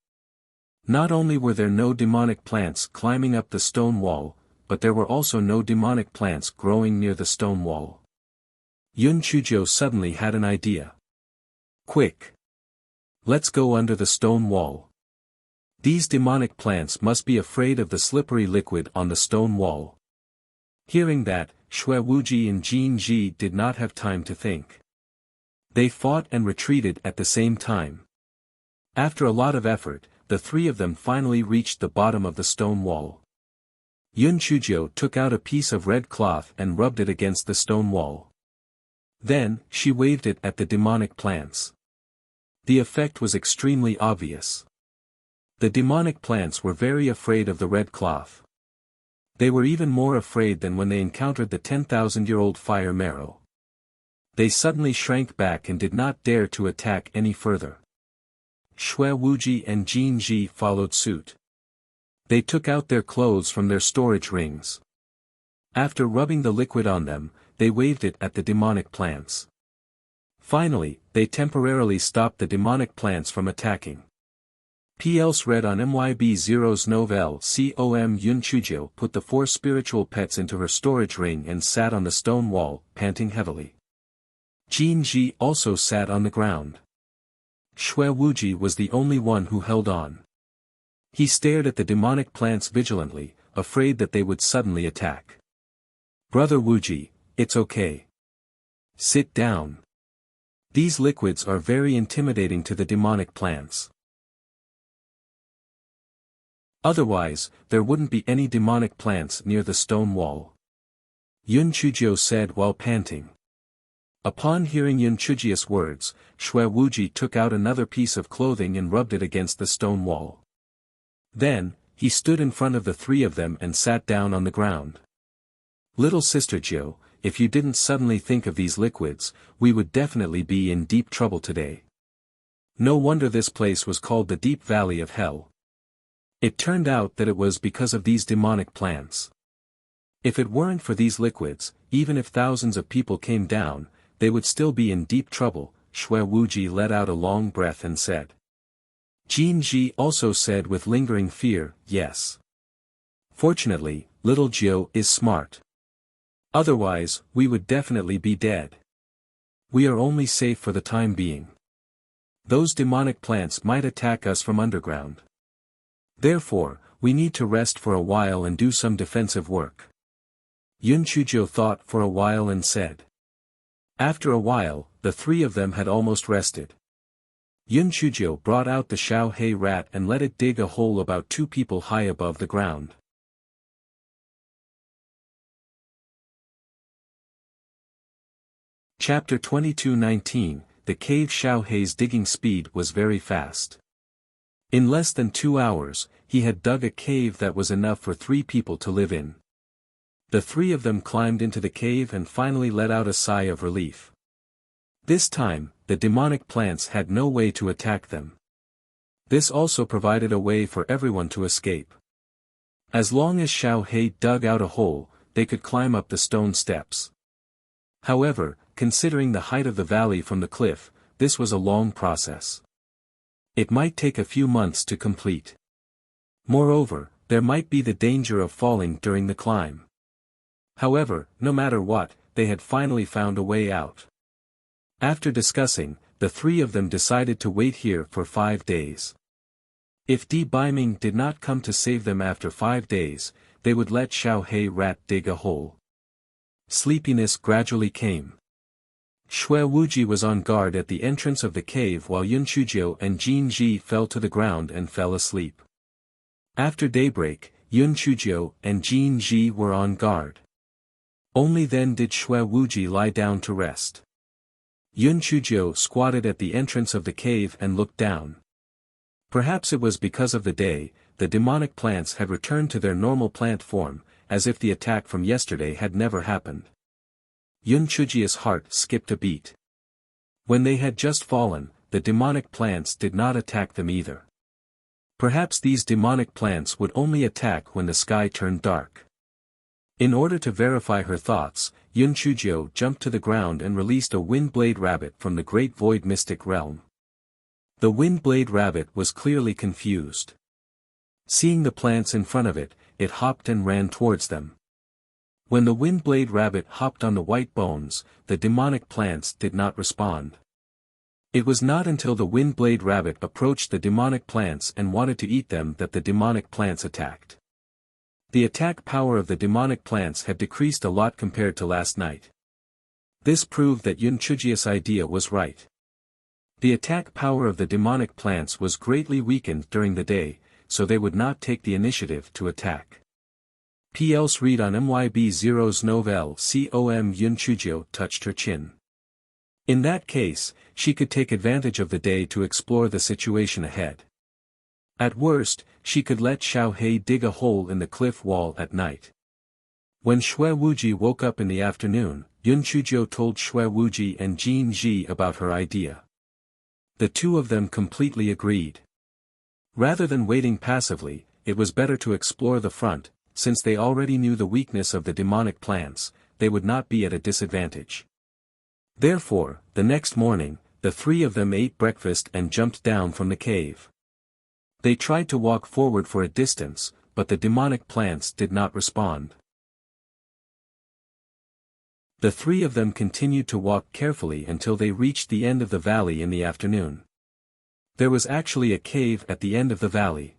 Not only were there no demonic plants climbing up the stone wall, but there were also no demonic plants growing near the stone wall. Yun Chujio suddenly had an idea. Quick! Let's go under the stone wall. These demonic plants must be afraid of the slippery liquid on the stone wall. Hearing that, Shui Wuji and Jin Ji did not have time to think. They fought and retreated at the same time. After a lot of effort, the three of them finally reached the bottom of the stone wall. Yun Chujio took out a piece of red cloth and rubbed it against the stone wall. Then, she waved it at the demonic plants. The effect was extremely obvious. The demonic plants were very afraid of the red cloth. They were even more afraid than when they encountered the 10,000-year-old fire marrow. They suddenly shrank back and did not dare to attack any further. Shui Wuji and Jin Ji followed suit. They took out their clothes from their storage rings. After rubbing the liquid on them, they waved it at the demonic plants. Finally, they temporarily stopped the demonic plants from attacking. PLs read on MYB0's novel COM. Yun Chujio put the four spiritual pets into her storage ring and sat on the stone wall, panting heavily. Jin Ji also sat on the ground. Shui Wuji was the only one who held on. He stared at the demonic plants vigilantly, afraid that they would suddenly attack. "Brother Wuji, it's okay. Sit down. These liquids are very intimidating to the demonic plants. Otherwise, there wouldn't be any demonic plants near the stone wall." Yun Chujio said while panting. Upon hearing Yun Chujia's words, Shui Wuji took out another piece of clothing and rubbed it against the stone wall. Then, he stood in front of the three of them and sat down on the ground. Little sister Jiu, if you didn't suddenly think of these liquids, we would definitely be in deep trouble today. No wonder this place was called the Deep Valley of Hell. It turned out that it was because of these demonic plants. If it weren't for these liquids, even if thousands of people came down, they would still be in deep trouble. Shui Wuji let out a long breath and said. Jin Ji also said with lingering fear, yes. Fortunately, little Jiu is smart. Otherwise, we would definitely be dead. We are only safe for the time being. Those demonic plants might attack us from underground. Therefore, we need to rest for a while and do some defensive work. Yun Chujio thought for a while and said. After a while, the three of them had almost rested. Yun Chujio brought out the Xiao Hei rat and let it dig a hole about 2 people high above the ground. Chapter 22:19 The cave Xiao Hei's digging speed was very fast. In less than 2 hours, he had dug a cave that was enough for 3 people to live in. The 3 of them climbed into the cave and finally let out a sigh of relief. This time, the demonic plants had no way to attack them. This also provided a way for everyone to escape. As long as Xiao Hei dug out a hole, they could climb up the stone steps. However, considering the height of the valley from the cliff, this was a long process. It might take a few months to complete. Moreover, there might be the danger of falling during the climb. However, no matter what, they had finally found a way out. After discussing, the 3 of them decided to wait here for 5 days. If Di Baiming did not come to save them after 5 days, they would let Xiao Hei rat dig a hole. Sleepiness gradually came. Shui Wuji was on guard at the entrance of the cave while Yun Chujio and Jin Ji fell to the ground and fell asleep. After daybreak, Yun Chujio and Jin Ji were on guard. Only then did Shui Wuji lie down to rest. Yun Chujio squatted at the entrance of the cave and looked down. Perhaps it was because of the day, the demonic plants had returned to their normal plant form, as if the attack from yesterday had never happened. Yun Chujio's heart skipped a beat. When they had just fallen, the demonic plants did not attack them either. Perhaps these demonic plants would only attack when the sky turned dark. In order to verify her thoughts, Yun Chujio jumped to the ground and released a wind-blade rabbit from the great void mystic realm. The wind-blade rabbit was clearly confused. Seeing the plants in front of it, it hopped and ran towards them. When the wind-blade rabbit hopped on the white bones, the demonic plants did not respond. It was not until the wind-blade rabbit approached the demonic plants and wanted to eat them that the demonic plants attacked. The attack power of the demonic plants had decreased a lot compared to last night. This proved that Yun Chujio's idea was right. The attack power of the demonic plants was greatly weakened during the day, so they would not take the initiative to attack. P.Else read on MYB0's novel COM. Yun Chujio touched her chin. In that case, she could take advantage of the day to explore the situation ahead. At worst, she could let Xiao Hei dig a hole in the cliff wall at night. When Shui Wuji woke up in the afternoon, Yun Chujio told Shui Wuji and Jin Ji about her idea. The 2 of them completely agreed. Rather than waiting passively, it was better to explore the front, since they already knew the weakness of the demonic plants, they would not be at a disadvantage. Therefore, the next morning, the 3 of them ate breakfast and jumped down from the cave. They tried to walk forward for a distance, but the demonic plants did not respond. The 3 of them continued to walk carefully until they reached the end of the valley in the afternoon. There was actually a cave at the end of the valley.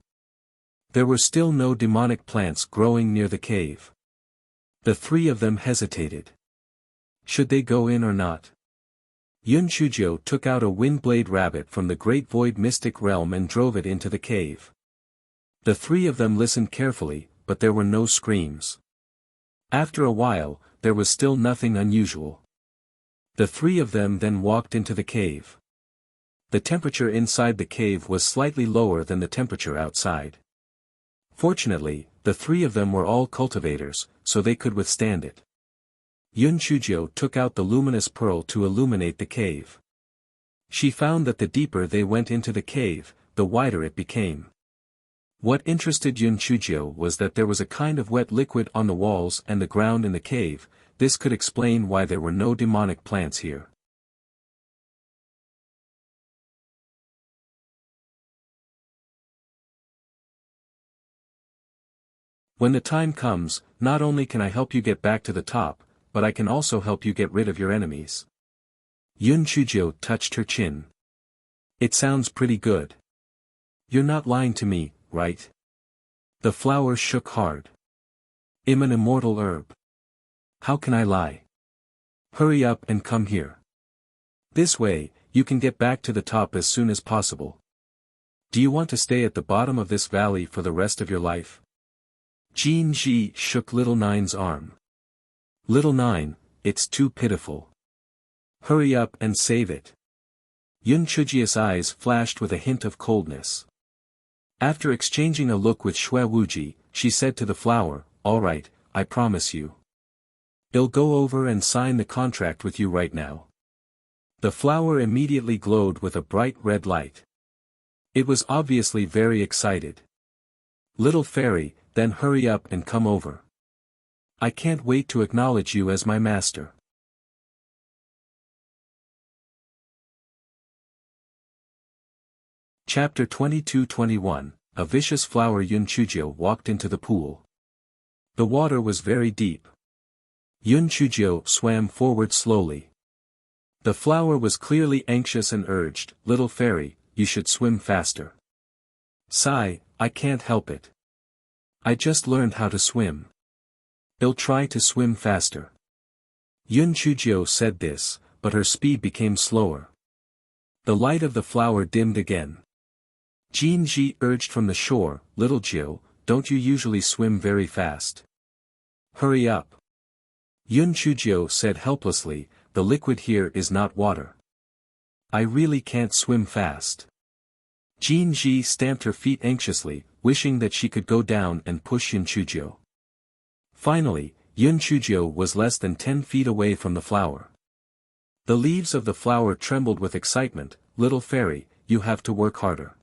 There were still no demonic plants growing near the cave. The 3 of them hesitated. Should they go in or not? Yun Chujio took out a wind-blade rabbit from the great void mystic realm and drove it into the cave. The 3 of them listened carefully, but there were no screams. After a while, there was still nothing unusual. The three of them then walked into the cave. The temperature inside the cave was slightly lower than the temperature outside. Fortunately, the three of them were all cultivators, so they could withstand it. Yun Chujio took out the luminous pearl to illuminate the cave. She found that the deeper they went into the cave, the wider it became. What interested Yun Chujio was that there was a kind of wet liquid on the walls and the ground in the cave. This could explain why there were no demonic plants here. When the time comes, not only can I help you get back to the top, but I can also help you get rid of your enemies. Yun Chujio touched her chin. It sounds pretty good. You're not lying to me, right? The flower shook hard. I'm an immortal herb. How can I lie? Hurry up and come here. This way, you can get back to the top as soon as possible. Do you want to stay at the bottom of this valley for the rest of your life? Jean Ji shook Little Nine's arm. Little Nine, it's too pitiful. Hurry up and save it. Yun Chujio's eyes flashed with a hint of coldness. After exchanging a look with Xue Wuji, she said to the flower, "All right, I promise you. I'll go over and sign the contract with you right now." The flower immediately glowed with a bright red light. It was obviously very excited. Little fairy, then hurry up and come over. I can't wait to acknowledge you as my master. Chapter 22-21, A vicious flower. Yun Chujio walked into the pool. The water was very deep. Yun Chujio swam forward slowly. The flower was clearly anxious and urged, "Little fairy, you should swim faster." "Sigh, I can't help it. I just learned how to swim. I'll try to swim faster." Yun Chujio said this, but her speed became slower. The light of the flower dimmed again. Jean Ji urged from the shore, "Little Jiu, don't you usually swim very fast? Hurry up." Yun Chujio said helplessly, "The liquid here is not water. I really can't swim fast." Jean Ji stamped her feet anxiously, wishing that she could go down and push Yun Chujio. Finally, Yun Chujio was less than 10 feet away from the flower. The leaves of the flower trembled with excitement. "Little fairy, you have to work harder.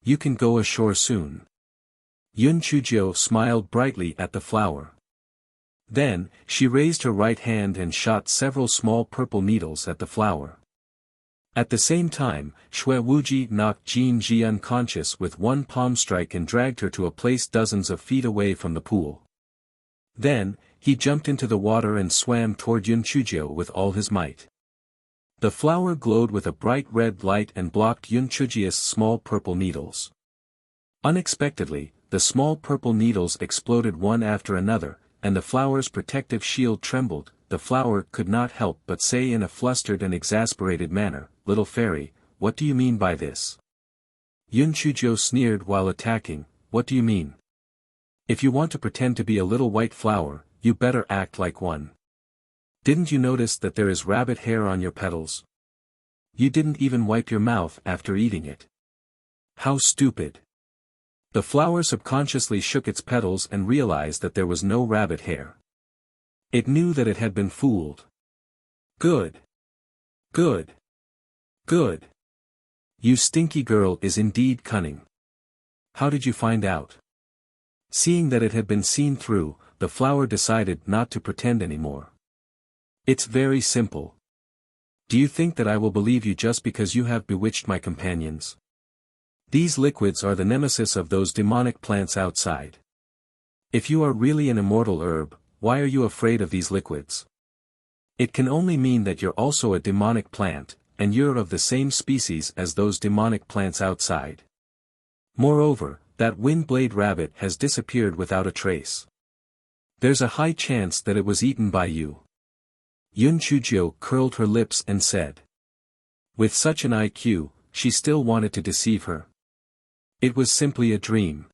You can go ashore soon." Yun Chujio smiled brightly at the flower. Then, she raised her right hand and shot several small purple needles at the flower. At the same time, Xue Wuji knocked Jean Ji unconscious with one palm strike and dragged her to a place dozens of feet away from the pool. Then, he jumped into the water and swam toward Yun Chujio with all his might. The flower glowed with a bright red light and blocked Yun Chujio's small purple needles. Unexpectedly, the small purple needles exploded one after another, and the flower's protective shield trembled. The flower could not help but say in a flustered and exasperated manner, "Little fairy, what do you mean by this?" Yun Chujio sneered while attacking, "What do you mean? If you want to pretend to be a little white flower, you better act like one. Didn't you notice that there is rabbit hair on your petals? You didn't even wipe your mouth after eating it. How stupid." The flower subconsciously shook its petals and realized that there was no rabbit hair. It knew that it had been fooled. "Good. Good. Good. You stinky girl is indeed cunning. How did you find out?" Seeing that it had been seen through, the flower decided not to pretend anymore. "It's very simple. Do you think that I will believe you just because you have bewitched my companions? These liquids are the nemesis of those demonic plants outside. If you are really an immortal herb, why are you afraid of these liquids? It can only mean that you're also a demonic plant, and you're of the same species as those demonic plants outside. Moreover, that wind-blade rabbit has disappeared without a trace. There's a high chance that it was eaten by you." Yun Chujio curled her lips and said. With such an IQ, she still wanted to deceive her. It was simply a dream.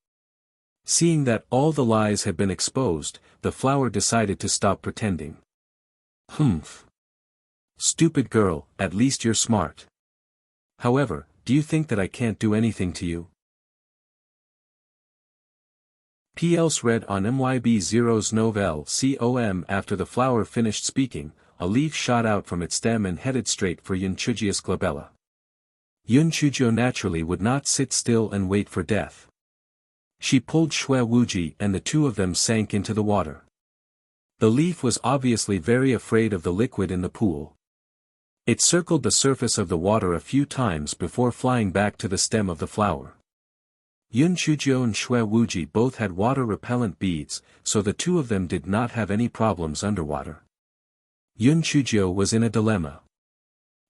Seeing that all the lies had been exposed, the flower decided to stop pretending. Humph. Stupid girl, at least you're smart. However, do you think that I can't do anything to you? P.L.S. read on MYB0's novel COM. After the flower finished speaking, a leaf shot out from its stem and headed straight for Yunchujia's glabella. Yunchujio naturally would not sit still and wait for death. She pulled Shui Wuji and the two of them sank into the water. The leaf was obviously very afraid of the liquid in the pool. It circled the surface of the water a few times before flying back to the stem of the flower. Yunchujio and Shui Wuji both had water-repellent beads, so the two of them did not have any problems underwater. Yunchujio was in a dilemma.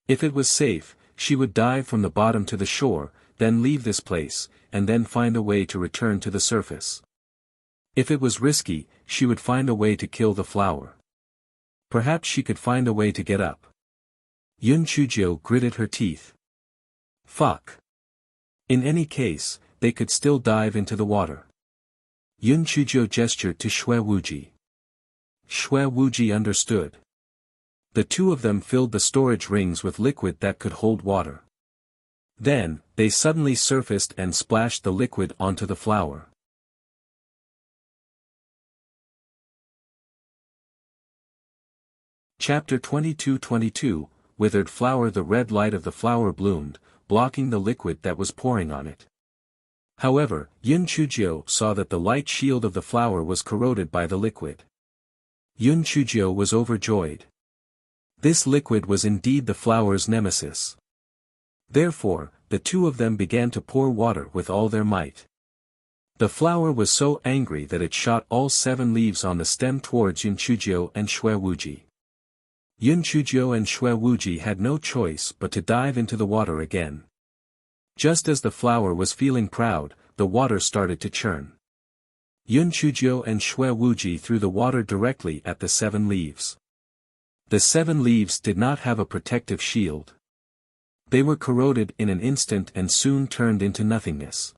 If it was safe, she would dive from the bottom to the shore, then leave this place, and then find a way to return to the surface. If it was risky, she would find a way to kill the flower. Perhaps she could find a way to get up. Yunchujio gritted her teeth. Fuck. In any case, they could still dive into the water. Yunchujio gestured to Shui Wuji. Shui Wuji understood. The two of them filled the storage rings with liquid that could hold water. Then, they suddenly surfaced and splashed the liquid onto the flower. Chapter 22:22, Withered Flower. The red light of the flower bloomed, blocking the liquid that was pouring on it. However, Yunchujio saw that the light shield of the flower was corroded by the liquid. Yunchujio was overjoyed. This liquid was indeed the flower's nemesis. Therefore, the two of them began to pour water with all their might. The flower was so angry that it shot all 7 leaves on the stem towards Yunchujio and Shui Wuji. Yunchujio and Shui Wuji had no choice but to dive into the water again. Just as the flower was feeling proud, the water started to churn. Yunchujio and Shui Wuji threw the water directly at the 7 leaves. The 7 leaves did not have a protective shield. They were corroded in an instant and soon turned into nothingness.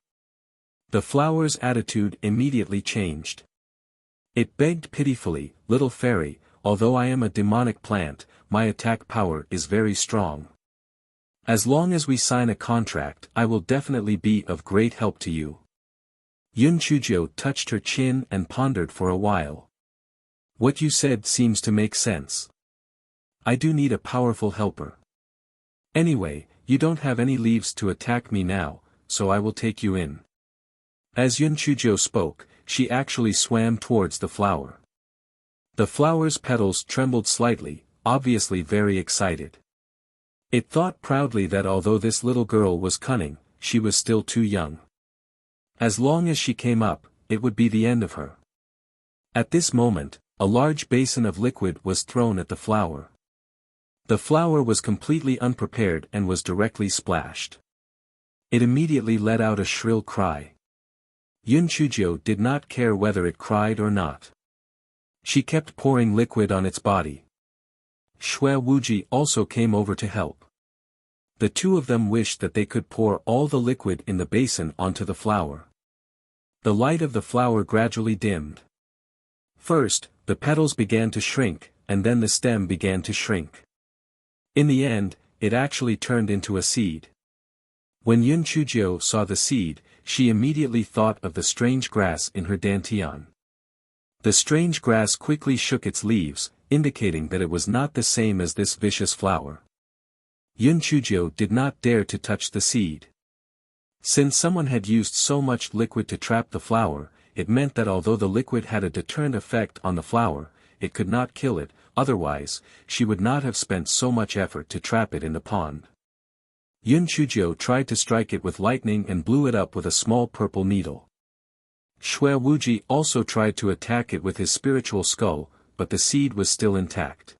The flower's attitude immediately changed. It begged pitifully, "Little fairy, although I am a demonic plant, my attack power is very strong. As long as we sign a contract, I will definitely be of great help to you." Yunchujio touched her chin and pondered for a while. "What you said seems to make sense. I do need a powerful helper. Anyway, you don't have any leaves to attack me now, so I will take you in." As Yunchujio spoke, she actually swam towards the flower. The flower's petals trembled slightly, obviously very excited. It thought proudly that although this little girl was cunning, she was still too young. As long as she came up, it would be the end of her. At this moment, a large basin of liquid was thrown at the flower. The flower was completely unprepared and was directly splashed. It immediately let out a shrill cry. Yunchujio did not care whether it cried or not. She kept pouring liquid on its body. Shui Wuji also came over to help. The two of them wished that they could pour all the liquid in the basin onto the flower. The light of the flower gradually dimmed. First, the petals began to shrink, and then the stem began to shrink. In the end, it actually turned into a seed. When Yunchujio saw the seed, she immediately thought of the strange grass in her dantian. The strange grass quickly shook its leaves, indicating that it was not the same as this vicious flower. Yunchujio did not dare to touch the seed. Since someone had used so much liquid to trap the flower, it meant that although the liquid had a deterrent effect on the flower, it could not kill it, otherwise, she would not have spent so much effort to trap it in the pond. Yunchujio tried to strike it with lightning and blew it up with a small purple needle. Shui Wuji also tried to attack it with his spiritual skull, but the seed was still intact.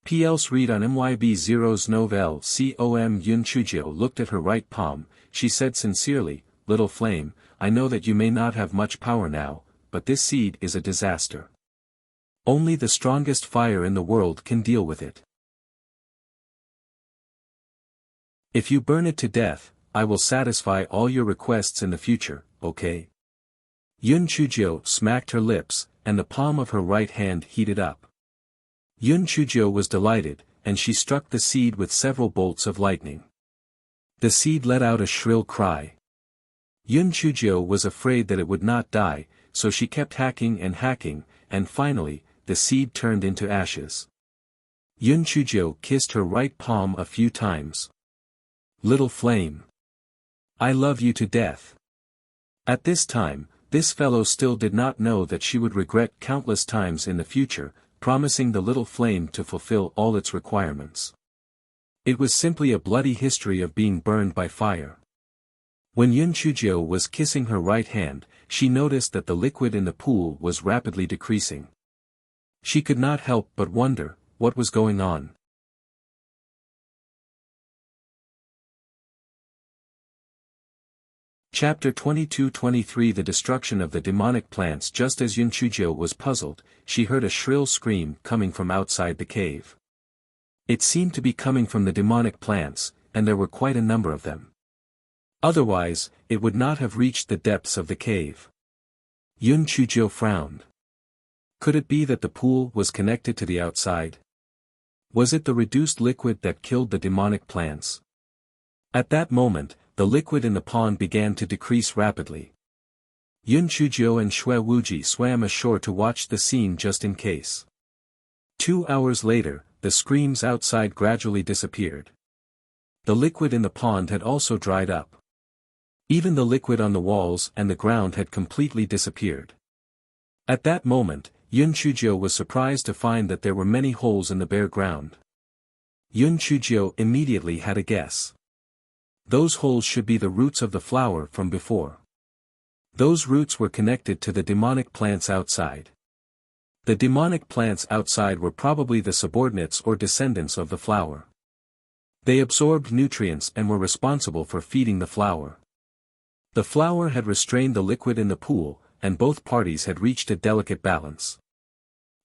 P.L.S. read on MYB0's novel COM. Yunchujio looked at her right palm, she said sincerely, "Little flame, I know that you may not have much power now, but this seed is a disaster. Only the strongest fire in the world can deal with it. If you burn it to death, I will satisfy all your requests in the future, okay?" Yun Chuzhou smacked her lips, and the palm of her right hand heated up. Yun Chuzhou was delighted, and she struck the seed with several bolts of lightning. The seed let out a shrill cry. Yun Chuzhou was afraid that it would not die, so she kept hacking, and finally, the seed turned into ashes. Yun Chuzhou kissed her right palm a few times. "Little flame. I love you to death." At this time, this fellow still did not know that she would regret countless times in the future, promising the little flame to fulfill all its requirements. It was simply a bloody history of being burned by fire. When Yun Chuzhou was kissing her right hand, she noticed that the liquid in the pool was rapidly decreasing. She could not help but wonder, what was going on? Chapter 22-23 The destruction of the demonic plants. Just as Yun Chuzhou was puzzled, she heard a shrill scream coming from outside the cave. It seemed to be coming from the demonic plants, and there were quite a number of them. Otherwise, it would not have reached the depths of the cave. Yun Chuzhou frowned. Could it be that the pool was connected to the outside? Was it the reduced liquid that killed the demonic plants? At that moment, the liquid in the pond began to decrease rapidly. Yun Chuzhou and Xue Wuji swam ashore to watch the scene just in case. 2 hours later, the screams outside gradually disappeared. The liquid in the pond had also dried up. Even the liquid on the walls and the ground had completely disappeared. At that moment, Yun Chuzhou was surprised to find that there were many holes in the bare ground. Yun Chuzhou immediately had a guess. Those holes should be the roots of the flower from before. Those roots were connected to the demonic plants outside. The demonic plants outside were probably the subordinates or descendants of the flower. They absorbed nutrients and were responsible for feeding the flower. The flower had restrained the liquid in the pool, and both parties had reached a delicate balance.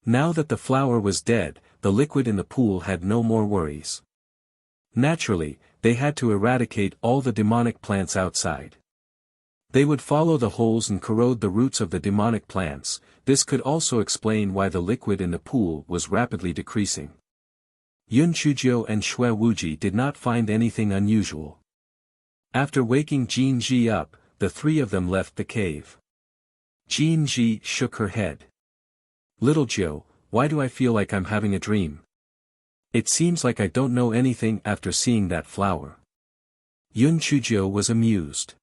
Now that the flower was dead, the liquid in the pool had no more worries. Naturally, they had to eradicate all the demonic plants outside. They would follow the holes and corrode the roots of the demonic plants. This could also explain why the liquid in the pool was rapidly decreasing. Yun Chuzhou and Xue Wuji did not find anything unusual. After waking Jin Ji up, the three of them left the cave. Jin Ji shook her head. "Little Joe, why do I feel like I'm having a dream? It seems like I don't know anything after seeing that flower." Yun Chuzhou was amused.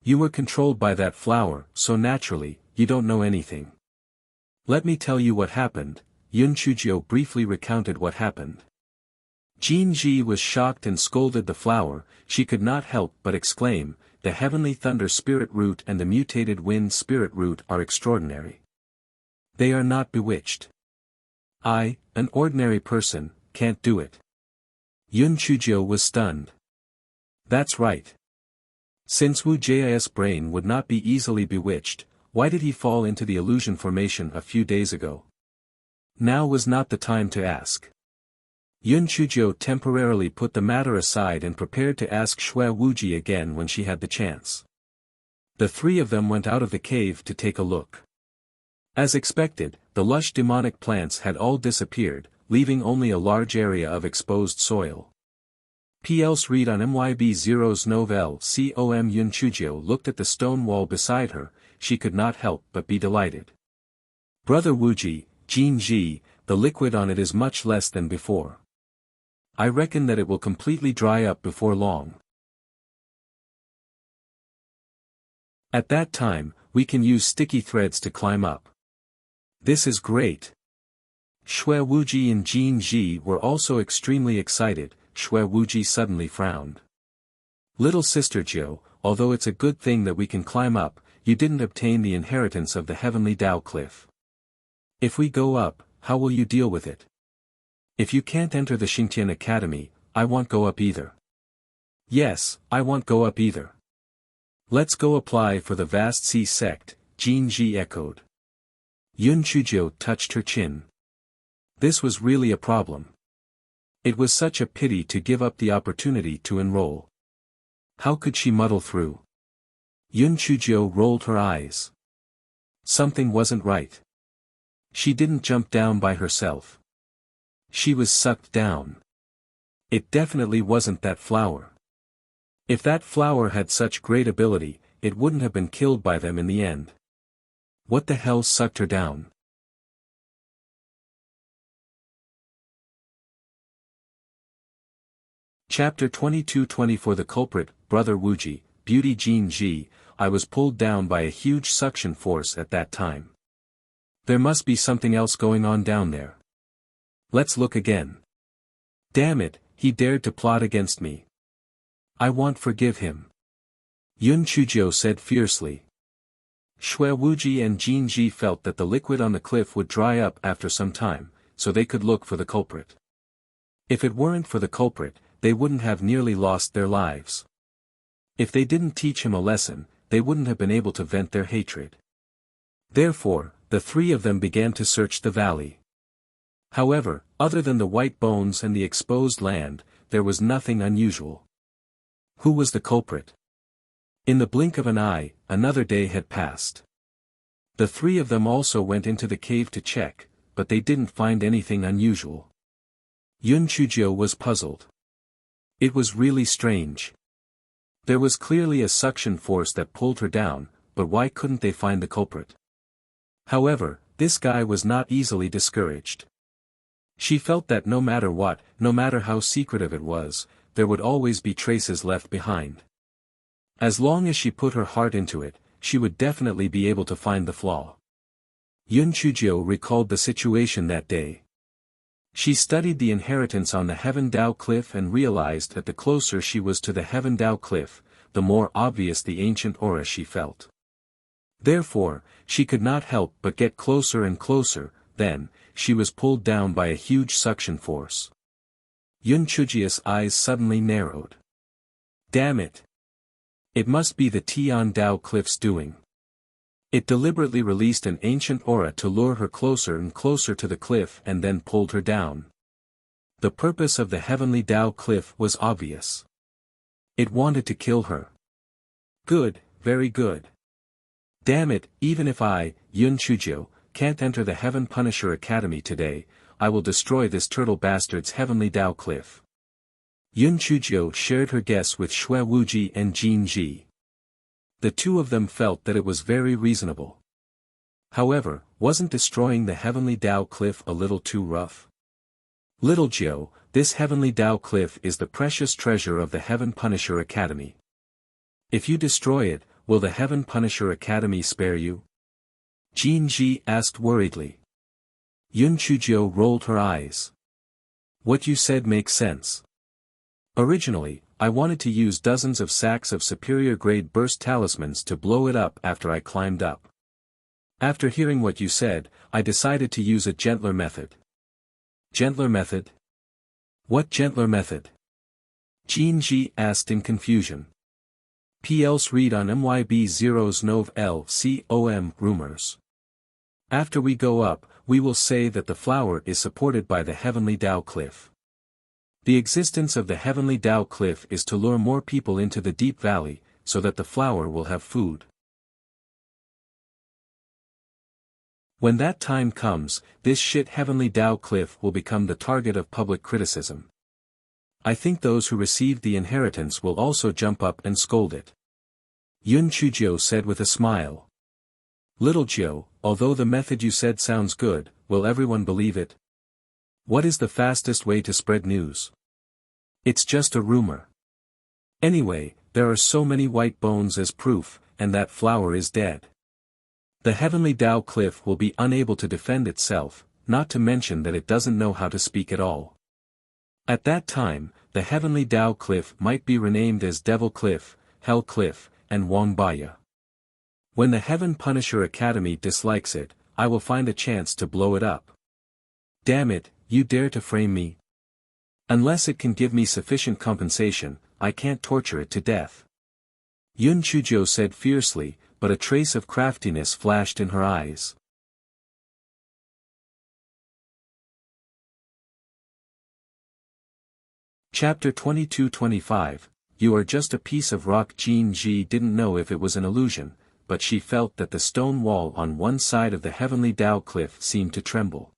"You were controlled by that flower, so naturally, you don't know anything. Let me tell you what happened." Yun Chuzhou briefly recounted what happened. Jin Ji was shocked and scolded the flower. She could not help but exclaim, "The heavenly thunder spirit root and the mutated wind spirit root are extraordinary. They are not bewitched. I, an ordinary person, can't do it." Yun Chuzhou was stunned. That's right. Since Wu Jia's brain would not be easily bewitched, why did he fall into the illusion formation a few days ago? Now was not the time to ask. Yun Chuzhou temporarily put the matter aside and prepared to ask Xue Wuji again when she had the chance. The three of them went out of the cave to take a look. As expected, the lush demonic plants had all disappeared, leaving only a large area of exposed soil. P.L.S. read on MYB0's novel com. Yun Chuzhou looked at the stone wall beside her. She could not help but be delighted. "Brother Wuji, Jin Ji, the liquid on it is much less than before. I reckon that it will completely dry up before long. At that time, we can use sticky threads to climb up. This is great." Xue Wuji and Jin Ji were also extremely excited. Xue Wuji suddenly frowned. "Little sister Jiu, although it's a good thing that we can climb up, you didn't obtain the inheritance of the heavenly Tao cliff. If we go up, how will you deal with it? If you can't enter the Xingtian Academy, I won't go up either." "Yes, I won't go up either. Let's go apply for the vast sea sect," Jin Ji echoed. Yun Chuzhou touched her chin. This was really a problem. It was such a pity to give up the opportunity to enroll. How could she muddle through? Yun Chuzhou rolled her eyes. Something wasn't right. She didn't jump down by herself. She was sucked down. It definitely wasn't that flower. If that flower had such great ability, it wouldn't have been killed by them in the end. What the hell sucked her down? Chapter 22-24 The culprit, Brother Wuji, Beauty Jean Ji, I was pulled down by a huge suction force at that time. There must be something else going on down there. Let's look again. Damn it, he dared to plot against me. I won't forgive him. Yun Chujio said fiercely. Shui Wuji and Jin Ji felt that the liquid on the cliff would dry up after some time, so they could look for the culprit. If it weren't for the culprit, they wouldn't have nearly lost their lives. If they didn't teach him a lesson, they wouldn't have been able to vent their hatred. Therefore, the three of them began to search the valley. However, other than the white bones and the exposed land, there was nothing unusual. Who was the culprit? In the blink of an eye, another day had passed. The three of them also went into the cave to check, but they didn't find anything unusual. Yun Chujio was puzzled. It was really strange. There was clearly a suction force that pulled her down, but why couldn't they find the culprit? However, this guy was not easily discouraged. She felt that no matter what, no matter how secretive it was, there would always be traces left behind. As long as she put her heart into it, she would definitely be able to find the flaw. Yun Chujio recalled the situation that day. She studied the inheritance on the Heaven Dao Cliff and realized that the closer she was to the Heaven Dao Cliff, the more obvious the ancient aura she felt. Therefore, she could not help but get closer and closer. Then, she was pulled down by a huge suction force. Yun Chujio's eyes suddenly narrowed. Damn it! It must be the Tian Dao Cliff's doing. It deliberately released an ancient aura to lure her closer and closer to the cliff and then pulled her down. The purpose of the Heavenly Dao Cliff was obvious. It wanted to kill her. Good, very good. Damn it, even if I, Yun Chujio, can't enter the Heaven Punisher Academy today, I will destroy this turtle bastard's Heavenly Dao Cliff. Yun Chujio shared her guess with Shui Wuji and Jin Ji. The two of them felt that it was very reasonable. However, wasn't destroying the Heavenly Dao Cliff a little too rough? Little Joe, this Heavenly Dao Cliff is the precious treasure of the Heaven Punisher Academy. If you destroy it, will the Heaven Punisher Academy spare you? Jin Ji asked worriedly. Yun Chujio rolled her eyes. What you said makes sense. Originally, I wanted to use dozens of sacks of superior-grade burst talismans to blow it up after I climbed up. After hearing what you said, I decided to use a gentler method. Gentler method? What gentler method? Jin Ji asked in confusion. P.L.'s read on MYB0's Nov LCOM rumors. After we go up, we will say that the flower is supported by the Heavenly Dao Cliff. The existence of the Heavenly Dao Cliff is to lure more people into the deep valley, so that the flower will have food. When that time comes, this shit Heavenly Dao Cliff will become the target of public criticism. I think those who received the inheritance will also jump up and scold it. Yun Chujio said with a smile. Little Joe, although the method you said sounds good, will everyone believe it? What is the fastest way to spread news? It's just a rumor. Anyway, there are so many white bones as proof, and that flower is dead. The Heavenly Dao Cliff will be unable to defend itself, not to mention that it doesn't know how to speak at all. At that time, the Heavenly Dao Cliff might be renamed as Devil Cliff, Hell Cliff, and Wangbaya. When the Heaven Punisher Academy dislikes it, I will find a chance to blow it up. Damn it, you dare to frame me? Unless it can give me sufficient compensation, I can't torture it to death. Yun Chujio said fiercely, but a trace of craftiness flashed in her eyes. Chapter 22-25, You are just a piece of rock. Jin Ji didn't know if it was an illusion, but she felt that the stone wall on one side of the heavenly Dao cliff seemed to tremble.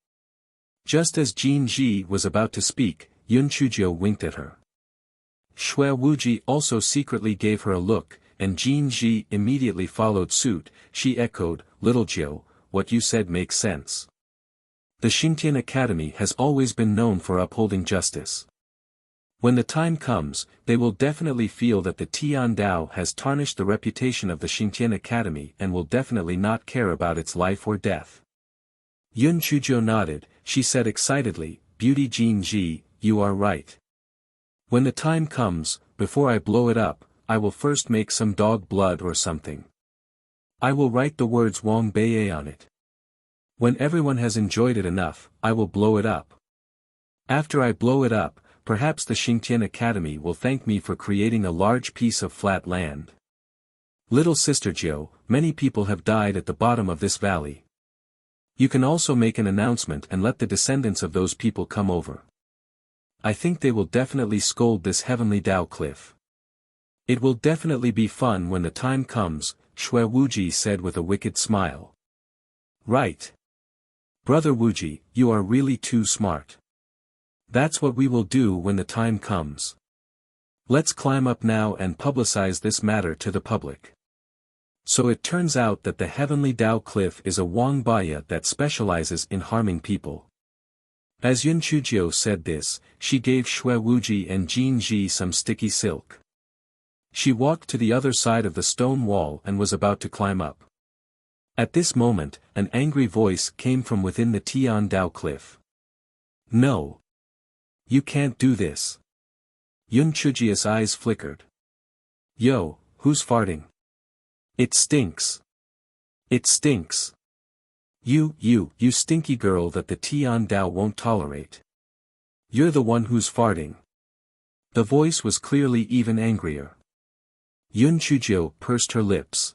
Just as Jin Ji was about to speak, Yun Chuzhou winked at her. Shui Wuji also secretly gave her a look, and Jin Ji immediately followed suit. She echoed, "Little Jiu, what you said makes sense. The Xingtian Academy has always been known for upholding justice. When the time comes, they will definitely feel that the Tian Dao has tarnished the reputation of the Xingtian Academy and will definitely not care about its life or death." Yun Chuzhou nodded. She said excitedly, "Beauty Jin Ji, you are right. When the time comes, before I blow it up, I will first make some dog blood or something. I will write the words Wang Bei on it. When everyone has enjoyed it enough, I will blow it up. After I blow it up, perhaps the Xingtian Academy will thank me for creating a large piece of flat land. Little Sister Jiu, many people have died at the bottom of this valley. You can also make an announcement and let the descendants of those people come over. I think they will definitely scold this heavenly Dao cliff. It will definitely be fun when the time comes," Shui Wuji said with a wicked smile. "Right. Brother Wuji, you are really too smart. That's what we will do when the time comes. Let's climb up now and publicize this matter to the public." So it turns out that the heavenly Dao cliff is a Wang Baya that specializes in harming people. As Yun Chuzhou said this, she gave Shui Wuji and Jin Ji some sticky silk. She walked to the other side of the stone wall and was about to climb up. At this moment, an angry voice came from within the Tian Dao cliff. "No. You can't do this." Yun Chuzhou's eyes flickered. "Yo, who's farting? It stinks. It stinks. You stinky girl that the Tian Dao won't tolerate. You're the one who's farting." The voice was clearly even angrier. Yun Chuzhou pursed her lips.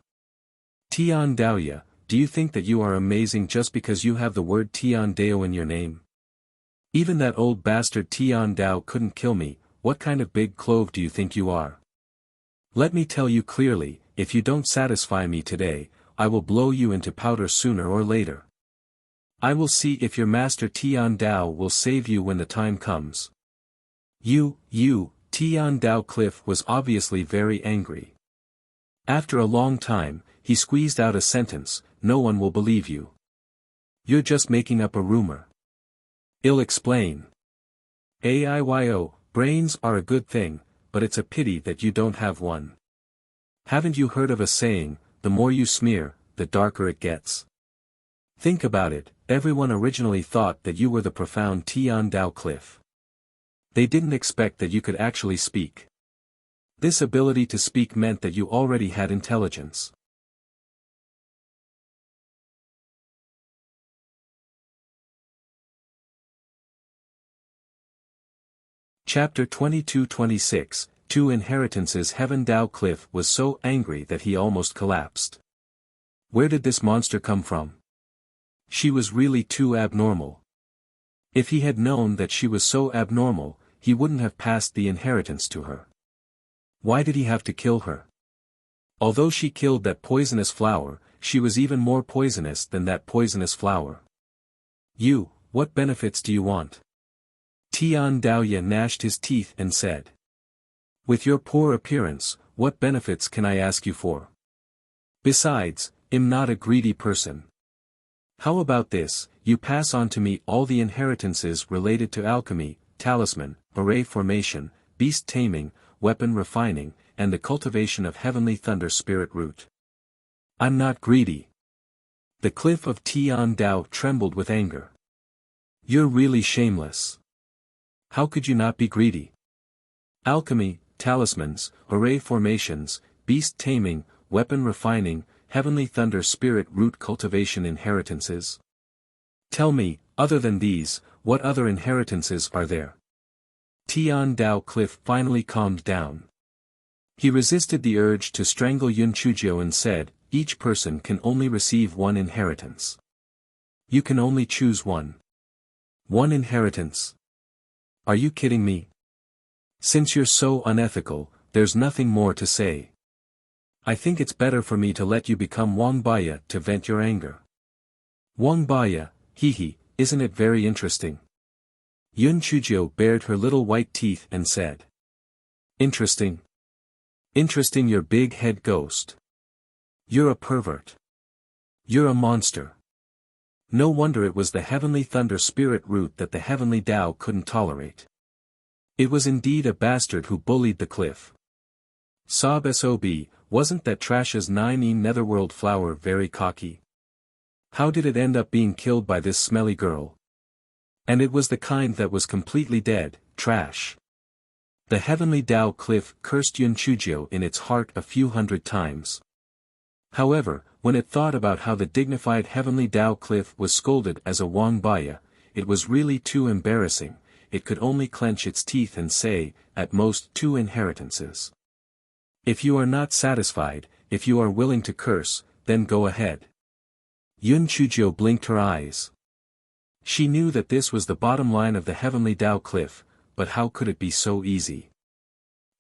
"Tian Daoya, do you think that you are amazing just because you have the word Tian Dao in your name? Even that old bastard Tian Dao couldn't kill me. What kind of big clove do you think you are? Let me tell you clearly, if you don't satisfy me today, I will blow you into powder sooner or later. I will see if your master Tian Dao will save you when the time comes." Tian Dao Cliff was obviously very angry. After a long time, he squeezed out a sentence, "No one will believe you. You're just making up a rumor. I'll explain. Aiyo, brains are a good thing, but it's a pity that you don't have one. Haven't you heard of a saying, the more you smear, the darker it gets? Think about it, everyone originally thought that you were the profound Tian Dao Cliff. They didn't expect that you could actually speak. This ability to speak meant that you already had intelligence." Chapter 22-26, Two Inheritances. Heaven Dao Cliff was so angry that he almost collapsed. Where did this monster come from? She was really too abnormal. If he had known that she was so abnormal, he wouldn't have passed the inheritance to her. Why did he have to kill her? Although she killed that poisonous flower, she was even more poisonous than that poisonous flower. What benefits do you want? Tian Daoya gnashed his teeth and said. With your poor appearance, what benefits can I ask you for? Besides, I'm not a greedy person. How about this, you pass on to me all the inheritances related to alchemy, talisman, array formation, beast taming, weapon refining, and the cultivation of heavenly thunder spirit root. I'm not greedy. The cliff of Tian Dao trembled with anger. You're really shameless. How could you not be greedy? Alchemy, talismans, array formations, beast taming, weapon refining, heavenly thunder spirit root cultivation inheritances. Tell me, other than these, what other inheritances are there? Tian Dao Cliff finally calmed down. He resisted the urge to strangle Yun Chuzhou and said, each person can only receive one inheritance. You can only choose one. One inheritance. Are you kidding me? Since you're so unethical, there's nothing more to say. I think it's better for me to let you become Wangbaya to vent your anger. Wangbaya, hee, isn't it very interesting? Yun Chujio bared her little white teeth and said. Interesting. Interesting, your big head ghost. You're a pervert. You're a monster. No wonder it was the heavenly thunder spirit root that the heavenly Tao couldn't tolerate. It was indeed a bastard who bullied the cliff. Sob sob, wasn't that Trash's 9e netherworld flower very cocky? How did it end up being killed by this smelly girl? And it was the kind that was completely dead, Trash. The heavenly Tao cliff cursed Yun Chujio in its heart a few hundred times. However, when it thought about how the dignified heavenly Tao cliff was scolded as a Wangbaya, it was really too embarrassing. It could only clench its teeth and say, at most 2 inheritances. If you are not satisfied, if you are willing to curse, then go ahead. Yun Chujio blinked her eyes. She knew that this was the bottom line of the heavenly Tao cliff, but how could it be so easy?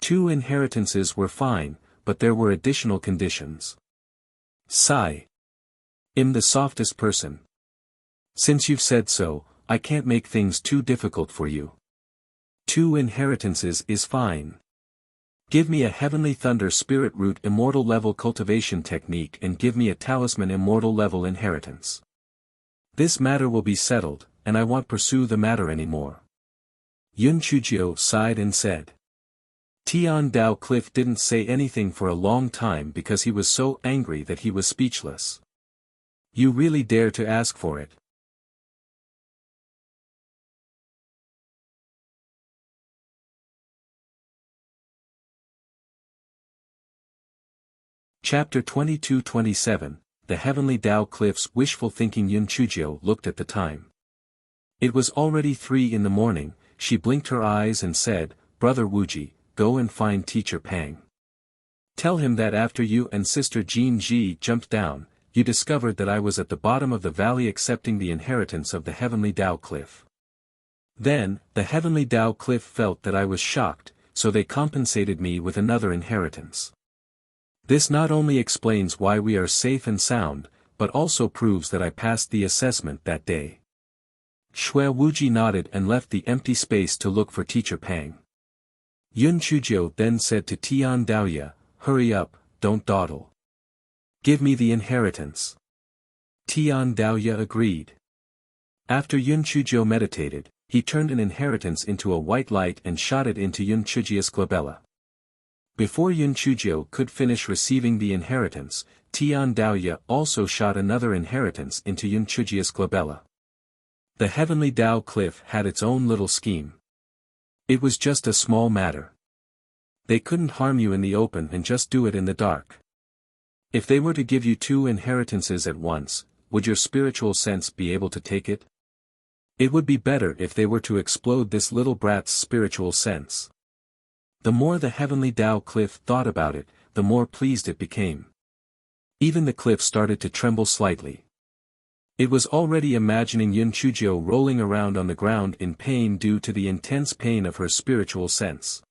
2 inheritances were fine, but there were additional conditions. Sigh. I'm the softest person. Since you've said so, I can't make things too difficult for you. 2 inheritances is fine. Give me a heavenly thunder spirit root immortal level cultivation technique and give me a talisman immortal level inheritance. This matter will be settled, and I won't pursue the matter anymore. Yun Chujio sighed and said. Tian Dao Cliff didn't say anything for a long time because he was so angry that he was speechless. You really dare to ask for it? Chapter 22-27, The Heavenly Tao Cliffs. Wishful thinking. Yun Chujio looked at the time. It was already 3 in the morning. She blinked her eyes and said, Brother Wuji, go and find Teacher Pang. Tell him that after you and Sister Jean Ji jumped down, you discovered that I was at the bottom of the valley accepting the inheritance of the Heavenly Tao Cliff. Then, the Heavenly Tao Cliff felt that I was shocked, so they compensated me with another inheritance. This not only explains why we are safe and sound, but also proves that I passed the assessment that day. Shui Wuji nodded and left the empty space to look for Teacher Pang. Yun Chujio then said to Tian Daoya, hurry up, don't dawdle. Give me the inheritance. Tian Daoya agreed. After Yun Chujio meditated, he turned an inheritance into a white light and shot it into Yun Chujio's glabella. Before Yun Chujio could finish receiving the inheritance, Tian Daoya also shot another inheritance into Yun Chujio's glabella. The Heavenly Tao Cliff had its own little scheme. It was just a small matter. They couldn't harm you in the open and just do it in the dark. If they were to give you 2 inheritances at once, would your spiritual sense be able to take it? It would be better if they were to explode this little brat's spiritual sense. The more the Heavenly Tao Cliff thought about it, the more pleased it became. Even the cliff started to tremble slightly. It was already imagining Yun Chujio rolling around on the ground in pain due to the intense pain of her spiritual sense.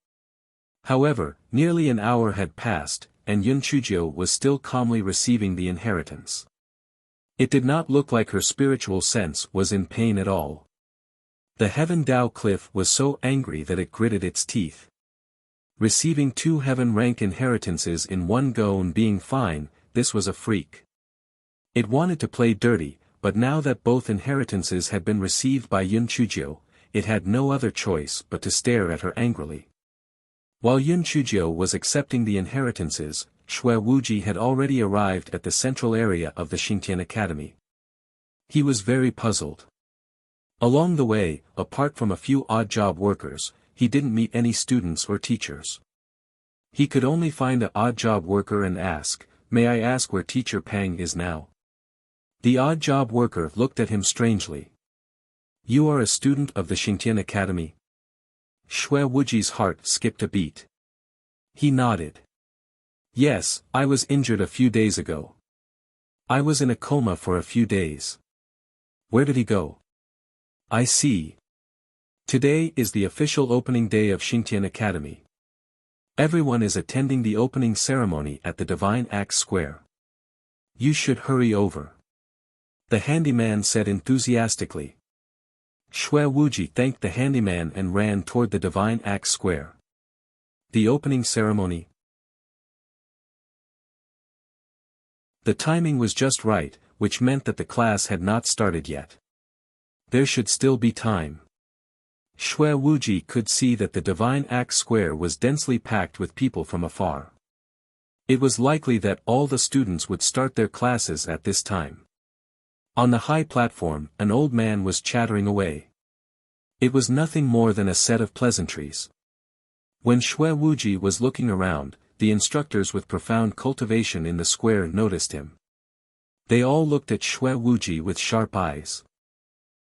However, nearly an hour had passed, and Yun Chujio was still calmly receiving the inheritance. It did not look like her spiritual sense was in pain at all. The Heaven Tao Cliff was so angry that it gritted its teeth. Receiving 2 heaven rank inheritances in one go and being fine, this was a freak. It wanted to play dirty, but now that both inheritances had been received by Yun Chujio, it had no other choice but to stare at her angrily. While Yun Chujio was accepting the inheritances, Shui Wuji had already arrived at the central area of the Xingtian Academy. He was very puzzled. Along the way, apart from a few odd-job workers, he didn't meet any students or teachers. He could only find an odd-job worker and ask, "May I ask where Teacher Pang is now?" The odd-job worker looked at him strangely. "You are a student of the Xingtian Academy?" Shui Wuji's heart skipped a beat. He nodded. "Yes, I was injured a few days ago. I was in a coma for a few days." "Where did he go?" "I see. Today is the official opening day of Xingtian Academy. Everyone is attending the opening ceremony at the Divine Axe Square. You should hurry over. The handyman said enthusiastically. Xue Wuji thanked the handyman and ran toward the Divine Axe Square. The opening ceremony. The timing was just right, which meant that the class had not started yet. There should still be time. Xue Wuji could see that the Divine Axe Square was densely packed with people from afar. It was likely that all the students would start their classes at this time. On the high platform, an old man was chattering away. It was nothing more than a set of pleasantries. When Xue Wuji was looking around, the instructors with profound cultivation in the square noticed him. They all looked at Xue Wuji with sharp eyes.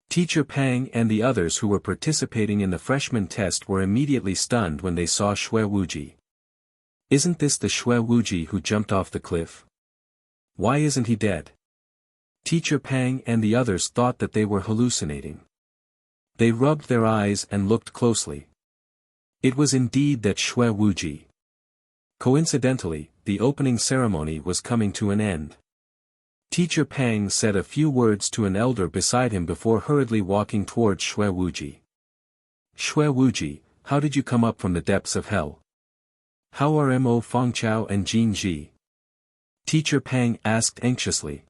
Teacher Pang and the others who were participating in the freshman test were immediately stunned when they saw Xue Wuji. Isn't this the Xue Wuji who jumped off the cliff? Why isn't he dead? Teacher Pang and the others thought that they were hallucinating. They rubbed their eyes and looked closely. It was indeed that Xue Wuji. Coincidentally, the opening ceremony was coming to an end. Teacher Pang said a few words to an elder beside him before hurriedly walking towards Xue Wuji. Xue Wuji, how did you come up from the depths of hell? How are Mo Fangchao and Jin Ji? Teacher Pang asked anxiously.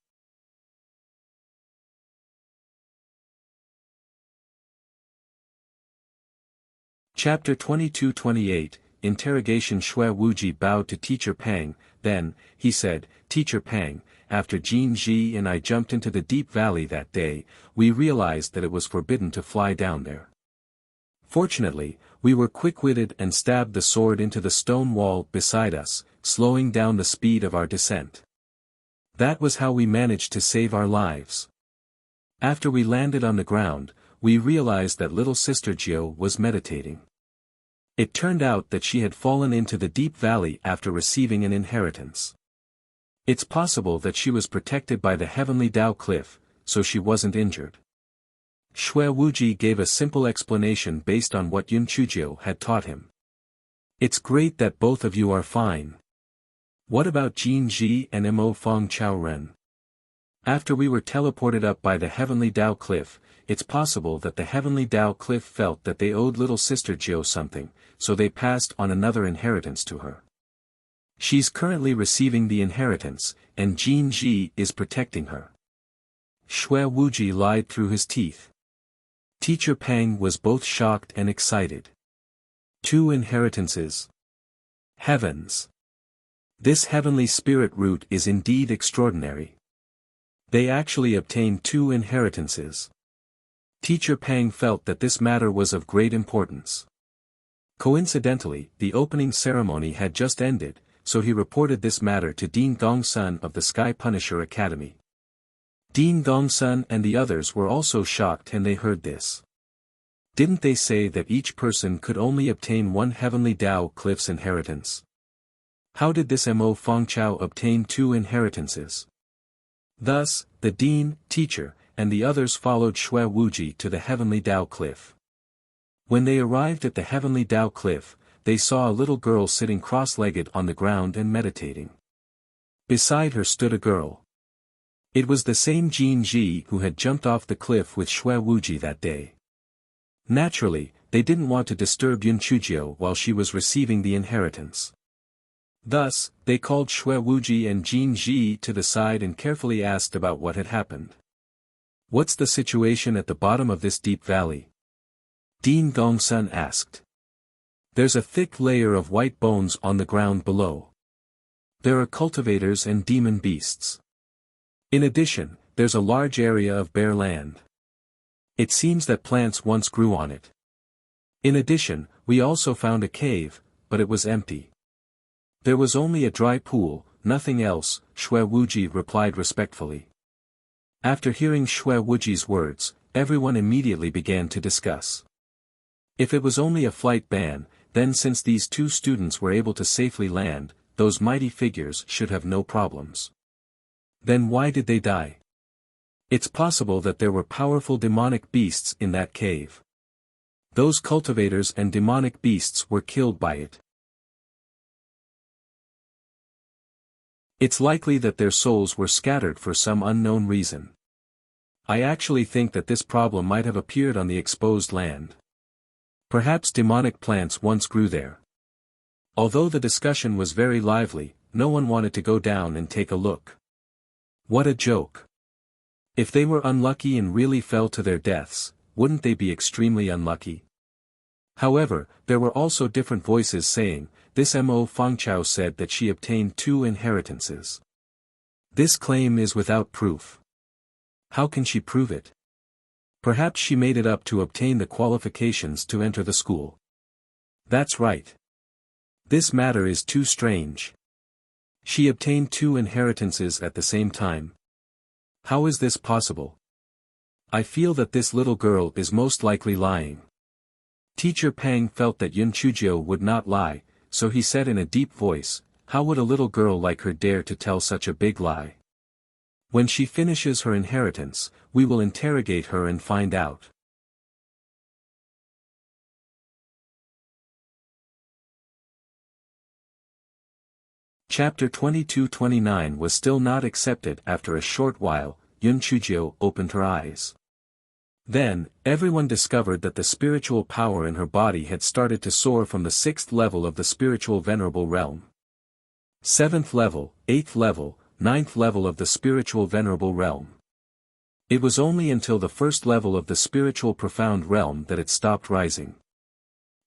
Chapter 22-28, Interrogation. Xue Wuji bowed to Teacher Pang, then, he said, Teacher Pang, after Jin Ji and I jumped into the deep valley that day, we realized that it was forbidden to fly down there. Fortunately, we were quick-witted and stabbed the sword into the stone wall beside us, slowing down the speed of our descent. That was how we managed to save our lives. After we landed on the ground, we realized that little sister Jiu was meditating. It turned out that she had fallen into the deep valley after receiving an inheritance. It's possible that she was protected by the heavenly Tao cliff, so she wasn't injured. Xue Wuji gave a simple explanation based on what Yun Chujio had taught him. It's great that both of you are fine. What about Jin Ji and Mo Fangchao Ren? After we were teleported up by the heavenly Tao cliff, it's possible that the heavenly Tao cliff felt that they owed little sister Jiu something, so they passed on another inheritance to her. She's currently receiving the inheritance, and Jin Ji is protecting her. Xue Wuji lied through his teeth. Teacher Pang was both shocked and excited. 2 inheritances. Heavens! This heavenly spirit root is indeed extraordinary. They actually obtained 2 inheritances. Teacher Pang felt that this matter was of great importance. Coincidentally, the opening ceremony had just ended, so he reported this matter to Dean Gongsun of the Sky Punisher Academy. Dean Gongsun and the others were also shocked when they heard this. Didn't they say that each person could only obtain 1 heavenly Tao cliff's inheritance? How did this Mo Fangchao obtain 2 inheritances? Thus, the dean, teacher, and the others followed Xue Wuji to the heavenly Tao cliff. When they arrived at the heavenly Tao cliff, they saw a little girl sitting cross-legged on the ground and meditating. Beside her stood a girl. It was the same Jin Ji who had jumped off the cliff with Xue Wuji that day. Naturally, they didn't want to disturb Yun Chujio while she was receiving the inheritance. Thus, they called Xue Wuji and Jin Ji to the side and carefully asked about what had happened. What's the situation at the bottom of this deep valley? Dean Gongsun asked. There's a thick layer of white bones on the ground below. There are cultivators and demon beasts. In addition, there's a large area of bare land. It seems that plants once grew on it. In addition, we also found a cave, but it was empty. There was only a dry pool, nothing else, Xue Wuji replied respectfully. After hearing Xue Wuji's words, everyone immediately began to discuss. If it was only a flight ban, then since these 2 students were able to safely land, those mighty figures should have no problems. Then why did they die? It's possible that there were powerful demonic beasts in that cave. Those cultivators and demonic beasts were killed by it. It's likely that their souls were scattered for some unknown reason. I actually think that this problem might have appeared on the exposed land. Perhaps demonic plants once grew there. Although the discussion was very lively, no one wanted to go down and take a look. What a joke. If they were unlucky and really fell to their deaths, wouldn't they be extremely unlucky? However, there were also different voices saying, this Mo Fangchao said that she obtained 2 inheritances. This claim is without proof. How can she prove it? Perhaps she made it up to obtain the qualifications to enter the school. That's right. This matter is too strange. She obtained 2 inheritances at the same time. How is this possible? I feel that this little girl is most likely lying. Teacher Pang felt that Yun Chujio would not lie, so he said in a deep voice, how would a little girl like her dare to tell such a big lie? When she finishes her inheritance, we will interrogate her and find out. Chapter 22-29 was still not accepted. After a short while, Yun Chujio opened her eyes. Then, everyone discovered that the spiritual power in her body had started to soar from the 6th level of the spiritual venerable realm. 7th level, 8th level, 9th level of the spiritual venerable realm. It was only until the 1st level of the spiritual profound realm that it stopped rising.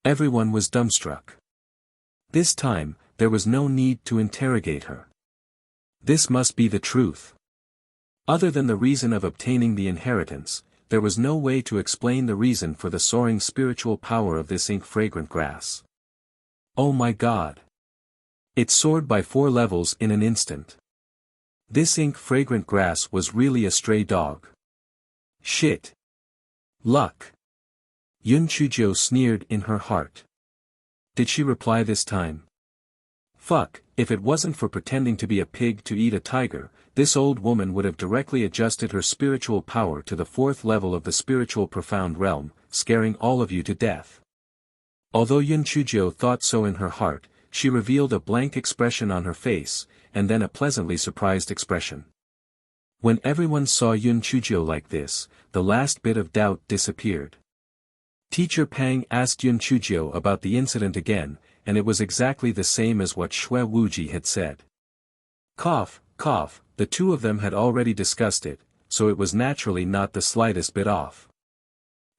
Everyone was dumbstruck. This time, there was no need to interrogate her. This must be the truth. Other than the reason of obtaining the inheritance, there was no way to explain the reason for the soaring spiritual power of this ink-fragrant grass. Oh my God! It soared by 4 levels in an instant. This ink-fragrant grass was really a stray dog. Shit! Luck! Yun Chujio sneered in her heart. Did she reply this time? Fuck, if it wasn't for pretending to be a pig to eat a tiger, this old woman would have directly adjusted her spiritual power to the 4th level of the spiritual profound realm, scaring all of you to death. Although Yun Chujio thought so in her heart, she revealed a blank expression on her face, and then a pleasantly surprised expression. When everyone saw Yun Chujio like this, the last bit of doubt disappeared. Teacher Pang asked Yun Chujio about the incident again, and it was exactly the same as what Xue Wuji had said. Cough, cough, the 2 of them had already discussed it, so it was naturally not the slightest bit off.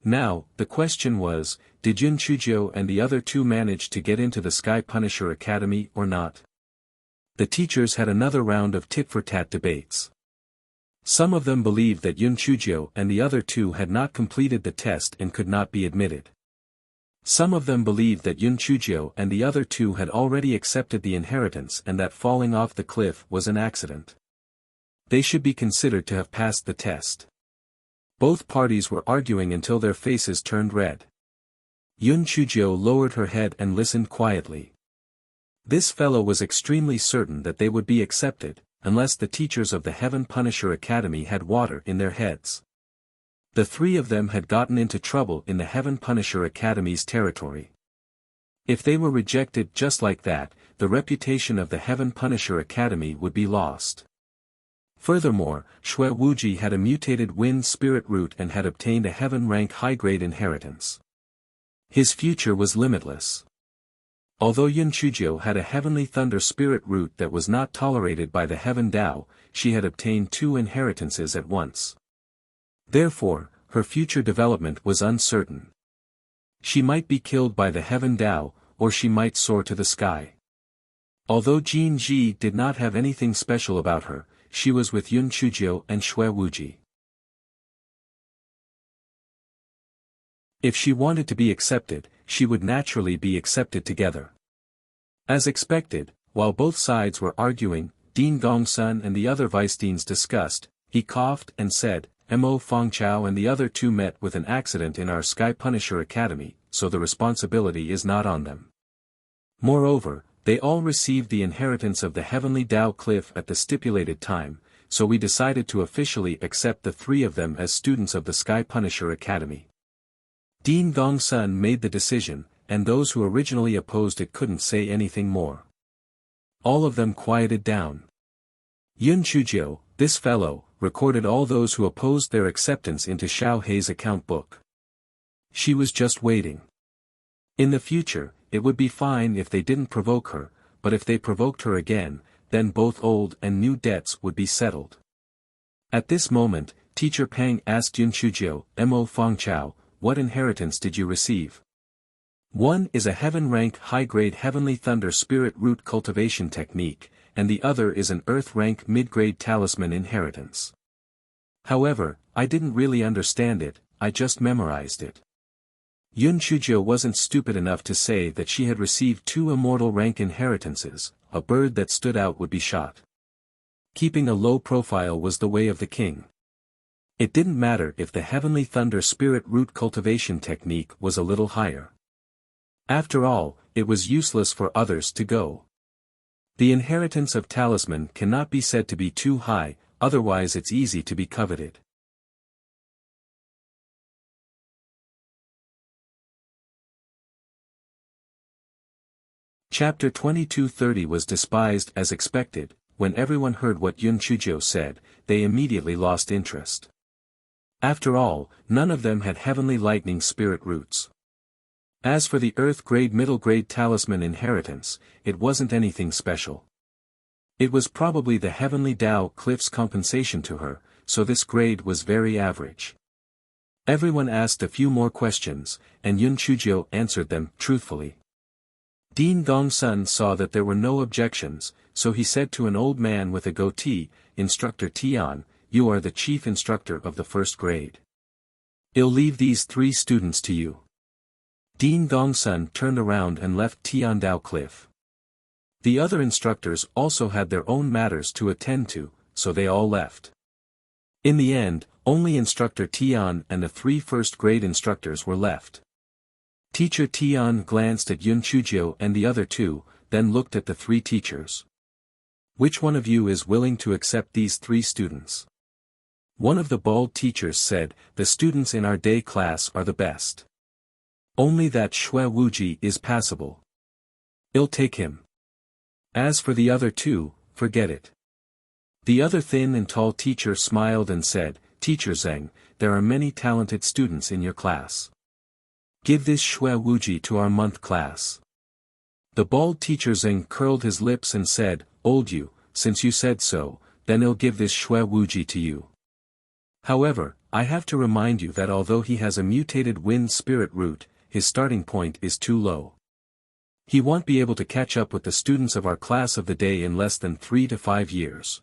Now, the question was, did Yun Chujio and the other 2 manage to get into the Sky Punisher Academy or not? The teachers had another round of tit-for-tat debates. Some of them believed that Yun Chujio and the other 2 had not completed the test and could not be admitted. Some of them believed that Yun Chujio and the other 2 had already accepted the inheritance and that falling off the cliff was an accident. They should be considered to have passed the test. Both parties were arguing until their faces turned red. Yun Chujio lowered her head and listened quietly. This fellow was extremely certain that they would be accepted, unless the teachers of the Heaven Punisher Academy had water in their heads. The 3 of them had gotten into trouble in the Heaven Punisher Academy's territory. If they were rejected just like that, the reputation of the Heaven Punisher Academy would be lost. Furthermore, Xue Wuji had a mutated wind spirit root and had obtained a heaven rank high-grade inheritance. His future was limitless. Although Yun Chujio had a heavenly thunder spirit root that was not tolerated by the Heaven Tao, she had obtained 2 inheritances at once. Therefore, her future development was uncertain. She might be killed by the Heaven Tao, or she might soar to the sky. Although Jin Ji did not have anything special about her, she was with Yun Chujio and Xue Wuji. If she wanted to be accepted, she would naturally be accepted together. As expected, while both sides were arguing, Dean Gongsun and the other vice-deans discussed, he coughed and said, Mo Fangchao and the other 2 met with an accident in our Sky Punisher Academy, so the responsibility is not on them. Moreover, they all received the inheritance of the Heavenly Tao Cliff at the stipulated time, so we decided to officially accept the 3 of them as students of the Sky Punisher Academy. Dean Gongsun made the decision, and those who originally opposed it couldn't say anything more. All of them quieted down. Yun Chujiu, this fellow, recorded all those who opposed their acceptance into Xiao Hei's account book. She was just waiting. In the future, it would be fine if they didn't provoke her, but if they provoked her again, then both old and new debts would be settled. At this moment, Teacher Pang asked Yun Chujiu, Mo Fangchao, what inheritance did you receive? One is a heaven-rank high-grade heavenly thunder spirit root cultivation technique, and the other is an earth-rank mid-grade talisman inheritance. However, I didn't really understand it, I just memorized it. Yun Chujiu wasn't stupid enough to say that she had received 2 immortal rank inheritances. A bird that stood out would be shot. Keeping a low profile was the way of the king. It didn't matter if the heavenly thunder spirit root cultivation technique was a little higher. After all, it was useless for others to go. The inheritance of talisman cannot be said to be too high, otherwise it's easy to be coveted. Chapter 2230 was despised as expected. When everyone heard what Yun Chujiu said, they immediately lost interest. After all, none of them had heavenly lightning spirit roots. As for the earth-grade middle-grade talisman inheritance, it wasn't anything special. It was probably the heavenly Tao cliff's compensation to her, so this grade was very average. Everyone asked a few more questions, and Yun Chujiu answered them truthfully. Dean Gongsun saw that there were no objections, so he said to an old man with a goatee, Instructor Tian, you are the chief instructor of the first grade. I'll leave these 3 students to you. Dean Gongsun turned around and left Tiandao Cliff. The other instructors also had their own matters to attend to, so they all left. In the end, only Instructor Tian and the 3 first-grade instructors were left. Teacher Tian glanced at Yun Chujiu and the other 2, then looked at the 3 teachers. Which one of you is willing to accept these 3 students? One of the bald teachers said, the students in our day class are the best. Only that Xue Wuji is passable. I'll take him. As for the other 2, forget it. The other thin and tall teacher smiled and said, Teacher Zheng, there are many talented students in your class. Give this Xue Wuji to our month class. The bald teacher Zheng curled his lips and said, Old you, since you said so, then I'll give this Xue Wuji to you. However, I have to remind you that although he has a mutated wind spirit root, his starting point is too low. He won't be able to catch up with the students of our class of the day in less than 3 to 5 years.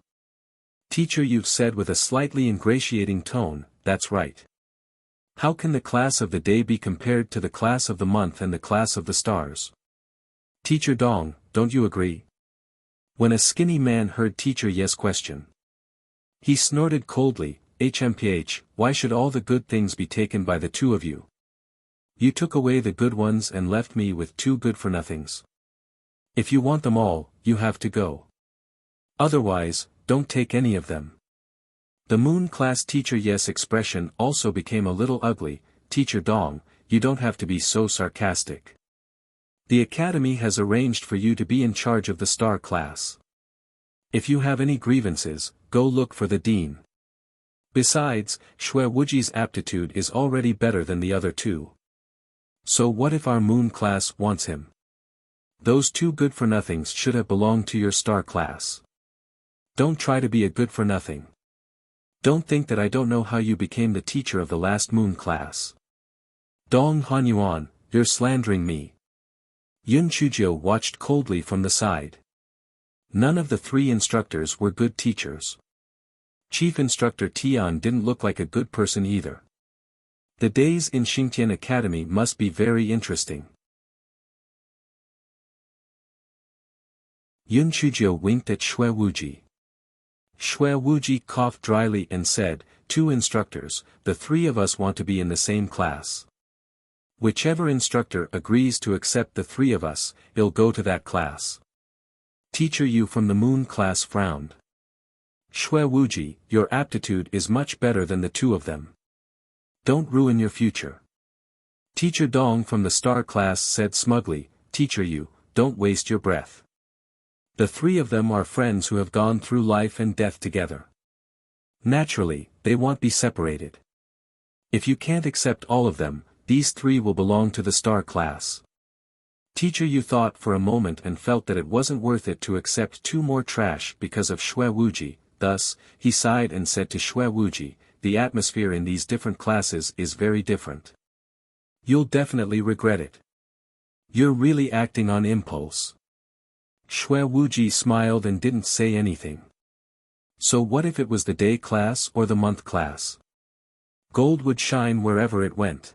Teacher Yu said with a slightly ingratiating tone, that's right. How can the class of the day be compared to the class of the month and the class of the stars? Teacher Dong, don't you agree? When a skinny man heard Teacher Ye's question, he snorted coldly, HMPH, why should all the good things be taken by the 2 of you? You took away the good ones and left me with 2 good-for-nothings. If you want them all, you have to go. Otherwise, don't take any of them. The moon class Teacher Yes expression also became a little ugly. Teacher Dong, you don't have to be so sarcastic. The academy has arranged for you to be in charge of the star class. If you have any grievances, go look for the dean. Besides, Xue Wuji's aptitude is already better than the other 2. So what if our moon class wants him? Those 2 good-for-nothings should have belonged to your star class. Don't try to be a good-for-nothing. Don't think that I don't know how you became the teacher of the last moon class. Dong Hanyuan, you're slandering me. Yun Chujiu watched coldly from the side. None of the 3 instructors were good teachers. Chief Instructor Tian didn't look like a good person either. The days in Xingtian Academy must be very interesting. Yun Chujiu winked at Xue Wuji. Xue Wuji coughed dryly and said, 2 instructors, the 3 of us want to be in the same class. Whichever instructor agrees to accept the 3 of us, he'll go to that class. Teacher Yu from the moon class frowned. Xue Wuji, your aptitude is much better than the 2 of them. Don't ruin your future. Teacher Dong from the star class said smugly, Teacher Yu, don't waste your breath. The three of them are friends who have gone through life and death together. Naturally, they won't be separated. If you can't accept all of them, these three will belong to the star class. Teacher Yu thought for a moment and felt that it wasn't worth it to accept two more trash because of Xue Wuji. Thus, he sighed and said to Xue Wuji, the atmosphere in these different classes is very different. You'll definitely regret it. You're really acting on impulse. Xue Wuji smiled and didn't say anything. So what if it was the day class or the month class? Gold would shine wherever it went.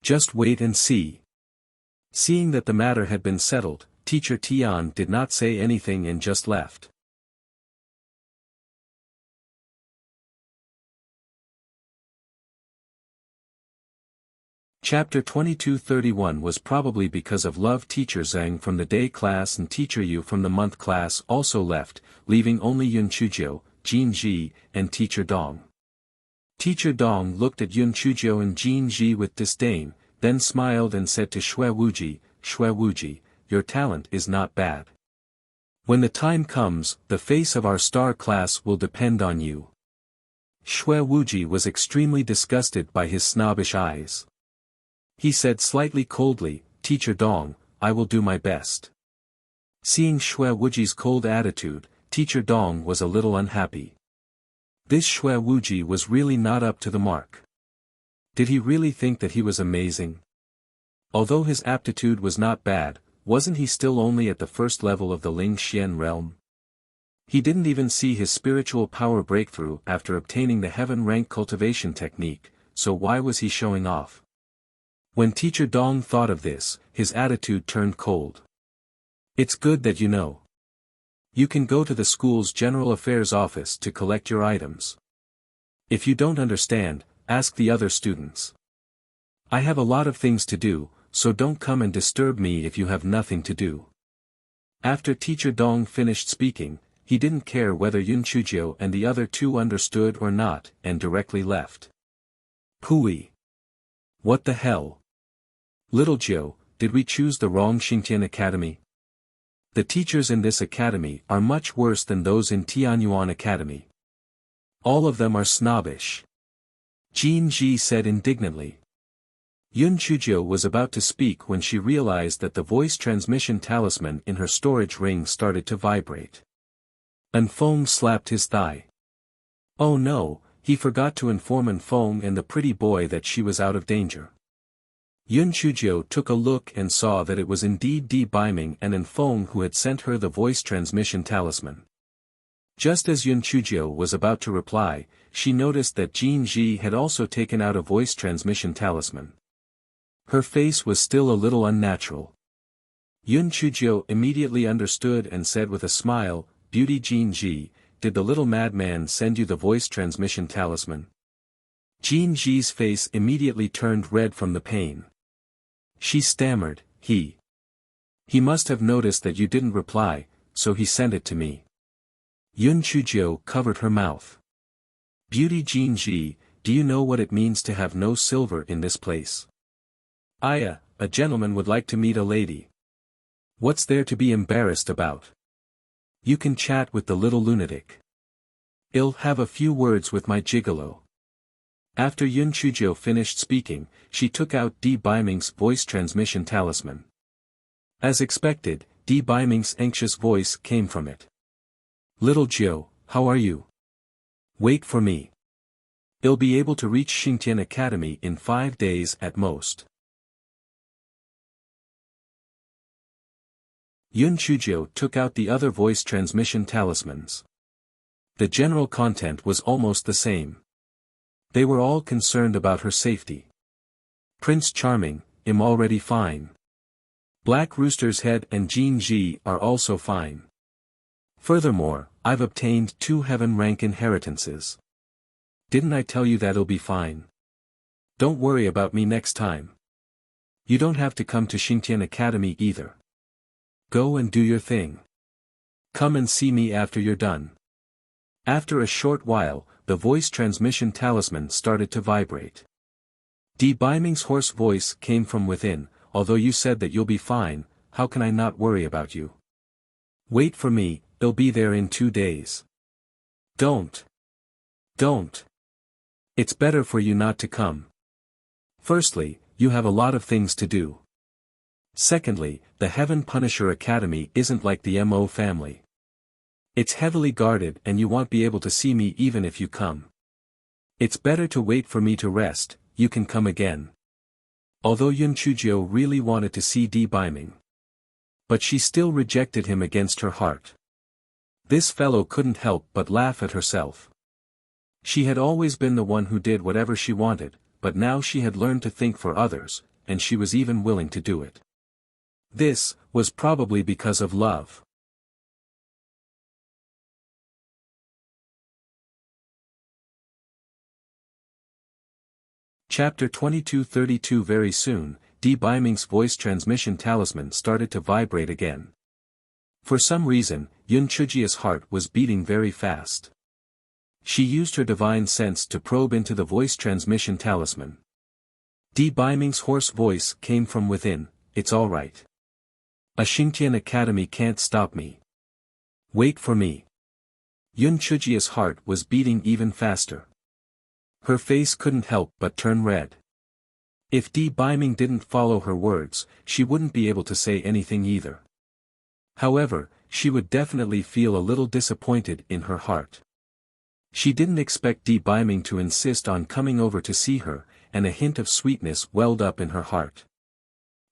Just wait and see. Seeing that the matter had been settled, Teacher Tian did not say anything and just left. Chapter 2231 was probably because of love. Teacher Zhang from the day class and Teacher Yu from the month class also left, leaving only Yun Chuzhou, Jin Ji, and Teacher Dong. Teacher Dong looked at Yun Chuzhou and Jin Ji with disdain, then smiled and said to Xue Wuji, your talent is not bad. When the time comes, the face of our star class will depend on you. Xue Wuji was extremely disgusted by his snobbish eyes. He said slightly coldly, Teacher Dong, I will do my best. Seeing Xue Wuji's cold attitude, Teacher Dong was a little unhappy. This Xue Wuji was really not up to the mark. Did he really think that he was amazing? Although his aptitude was not bad, wasn't he still only at the first level of the Ling Xian realm? He didn't even see his spiritual power breakthrough after obtaining the heaven rank cultivation technique, so why was he showing off? When Teacher Dong thought of this, his attitude turned cold. It's good that you know. You can go to the school's general affairs office to collect your items. If you don't understand, ask the other students. I have a lot of things to do, so don't come and disturb me if you have nothing to do. After Teacher Dong finished speaking, he didn't care whether Yun Chuzhou and the other two understood or not, and directly left. Pooey. What the hell? Little Jiu, did we choose the wrong Xingtian Academy? The teachers in this academy are much worse than those in Tianyuan Academy. All of them are snobbish. Jin Ji said indignantly. Yun Chuzhou was about to speak when she realized that the voice transmission talisman in her storage ring started to vibrate. Anfeng slapped his thigh. Oh no, he forgot to inform Anfeng and the pretty boy that she was out of danger. Yun Chuzhou took a look and saw that it was indeed Di Biming and Anfeng who had sent her the voice transmission talisman. Just as Yun Chuzhou was about to reply, she noticed that Jin Ji had also taken out a voice transmission talisman. Her face was still a little unnatural. Yun Chuzhou immediately understood and said with a smile, Beauty Jin Ji, did the little madman send you the voice transmission talisman? Jin Ji's face immediately turned red from the pain. She stammered, He must have noticed that you didn't reply, so he sent it to me. Yun Chuzhou covered her mouth. Beauty Jin Ji, do you know what it means to have no silver in this place? A gentleman would like to meet a lady. What's there to be embarrassed about? You can chat with the little lunatic. I'll have a few words with my gigolo. After Yun Chuzhou finished speaking, she took out Di Biming's voice transmission talisman. As expected, Di Biming's anxious voice came from it. Little Jiu, how are you? Wait for me. I'll be able to reach Xingtian Academy in 5 days at most. Yun Chuzhou took out the other voice transmission talismans. The general content was almost the same. They were all concerned about her safety. Prince Charming, I'm already fine. Black Rooster's Head and Jin Ji are also fine. Furthermore, I've obtained 2 heaven rank inheritances. Didn't I tell you that'll be fine? Don't worry about me next time. You don't have to come to Xingtian Academy either. Go and do your thing. Come and see me after you're done. After a short while, the voice transmission talisman started to vibrate. Di Biming's hoarse voice came from within, although you said that you'll be fine, how can I not worry about you? Wait for me, they'll be there in 2 days. Don't. Don't. It's better for you not to come. Firstly, you have a lot of things to do. Secondly, the Heaven Punisher Academy isn't like the Mo family. It's heavily guarded and you won't be able to see me even if you come. It's better to wait for me to rest, you can come again. Although Yun Chujio really wanted to see Di Baiming. But she still rejected him against her heart. This fellow couldn't help but laugh at herself. She had always been the one who did whatever she wanted, but now she had learned to think for others, and she was even willing to do it. This was probably because of love. Chapter 2232. Very soon, Di Baiming's voice transmission talisman started to vibrate again. For some reason, Yun Chujia's heart was beating very fast. She used her divine sense to probe into the voice transmission talisman. Di Baiming's hoarse voice came from within, "It's all right. A Xingtian Academy can't stop me. Wait for me." Yun Chujia's heart was beating even faster. Her face couldn't help but turn red. If Di Baiming didn't follow her words, she wouldn't be able to say anything either. However, she would definitely feel a little disappointed in her heart. She didn't expect Di Baiming to insist on coming over to see her, and a hint of sweetness welled up in her heart.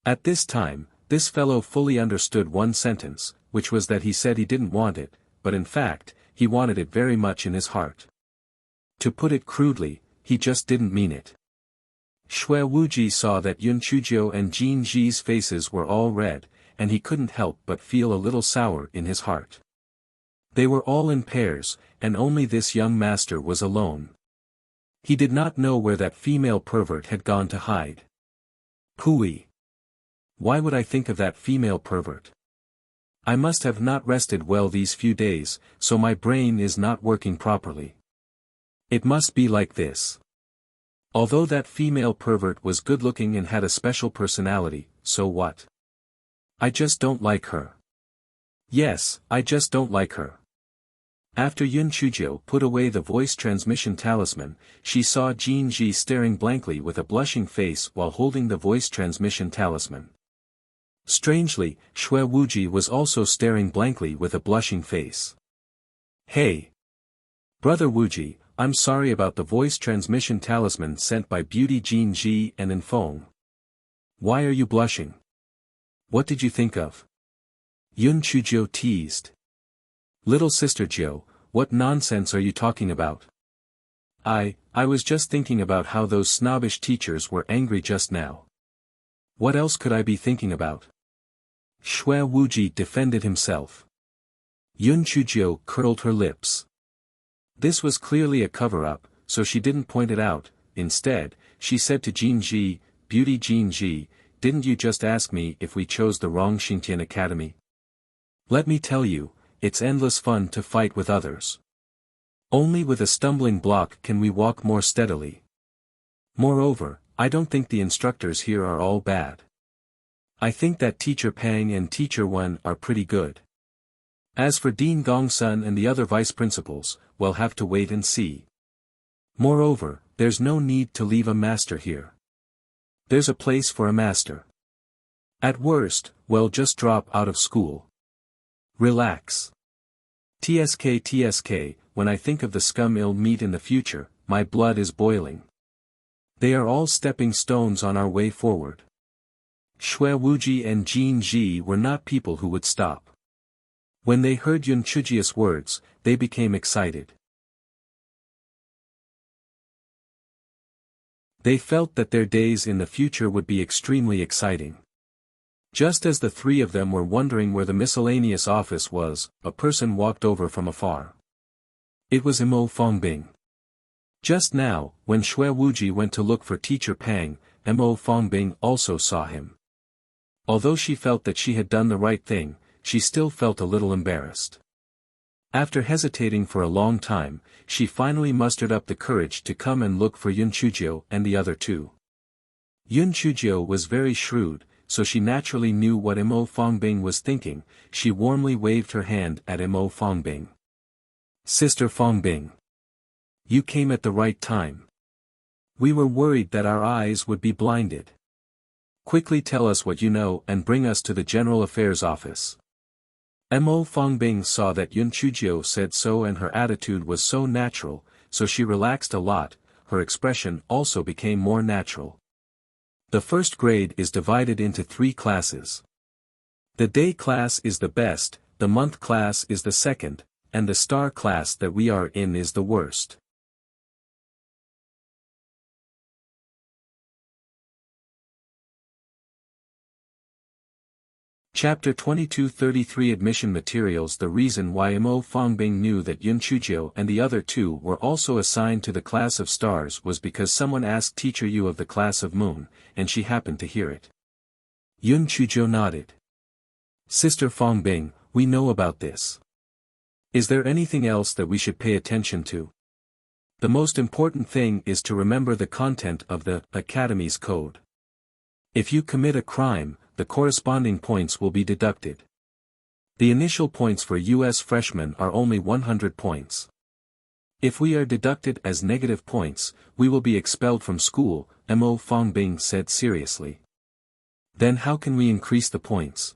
At this time, this fellow fully understood one sentence, which was that he said he didn't want it, but in fact, he wanted it very much in his heart. To put it crudely, he just didn't mean it. Shui Wuji saw that Yun Chujio and Jin Ji's faces were all red, and he couldn't help but feel a little sour in his heart. They were all in pairs, and only this young master was alone. He did not know where that female pervert had gone to hide. Pooey. Why would I think of that female pervert? I must have not rested well these few days, so my brain is not working properly. It must be like this. Although that female pervert was good-looking and had a special personality, so what? I just don't like her. Yes, I just don't like her. After Yun Chujio put away the voice transmission talisman, she saw Jin Ji staring blankly with a blushing face while holding the voice transmission talisman. Strangely, Shui Wuji was also staring blankly with a blushing face. Hey! Brother Wuji, I'm sorry about the voice transmission talisman sent by Beauty Jin Ji and Infeng. Why are you blushing? What did you think of? Yun Chujio teased. Little sister Jiu, what nonsense are you talking about? I was just thinking about how those snobbish teachers were angry just now. What else could I be thinking about? Shui Wuji defended himself. Yun Chujio curled her lips. This was clearly a cover-up, so she didn't point it out. Instead, she said to Jin Ji, Beauty Jin Ji, didn't you just ask me if we chose the wrong Xingtian Academy? Let me tell you, it's endless fun to fight with others. Only with a stumbling block can we walk more steadily. Moreover, I don't think the instructors here are all bad. I think that Teacher Pang and Teacher Wen are pretty good. As for Dean Gongsun and the other vice principals, we'll have to wait and see. Moreover, there's no need to leave a master here. There's a place for a master. At worst, we'll just drop out of school. Relax. TSK, when I think of the scum I'll meet in the future, my blood is boiling. They are all stepping stones on our way forward. Shui Wuji and Jin Ji were not people who would stop. When they heard Yun Chujia's words, they became excited. They felt that their days in the future would be extremely exciting. Just as the three of them were wondering where the miscellaneous office was, a person walked over from afar. It was Mo Fongbing. Just now, when Shui Wuji went to look for Teacher Pang, Mo Fongbing also saw him. Although she felt that she had done the right thing, she still felt a little embarrassed. After hesitating for a long time, she finally mustered up the courage to come and look for Yun Chujio and the other two. Yun Chujio was very shrewd, so she naturally knew what Mo Fongbing was thinking. She warmly waved her hand at Mo Fongbing. "Sister Fongbing. You came at the right time. We were worried that our eyes would be blinded. Quickly tell us what you know and bring us to the General Affairs Office." Mo Fongbing saw that Yun Chujio said so and her attitude was so natural, so she relaxed a lot. Her expression also became more natural. The first grade is divided into 3 classes. The day class is the best, the month class is the second, and the star class that we are in is the worst. Chapter 22-33 Admission Materials. The reason why Mo Fongbing knew that Yun Chujio and the other 2 were also assigned to the class of stars was because someone asked Teacher Yu of the class of moon, and she happened to hear it. Yun Chujio nodded. "Sister Fongbing, we know about this. Is there anything else that we should pay attention to?" "The most important thing is to remember the content of the Academy's code. If you commit a crime, the corresponding points will be deducted. The initial points for U.S. freshmen are only 100 points. If we are deducted as negative points, we will be expelled from school," Mo Fongbing said seriously. "Then how can we increase the points?"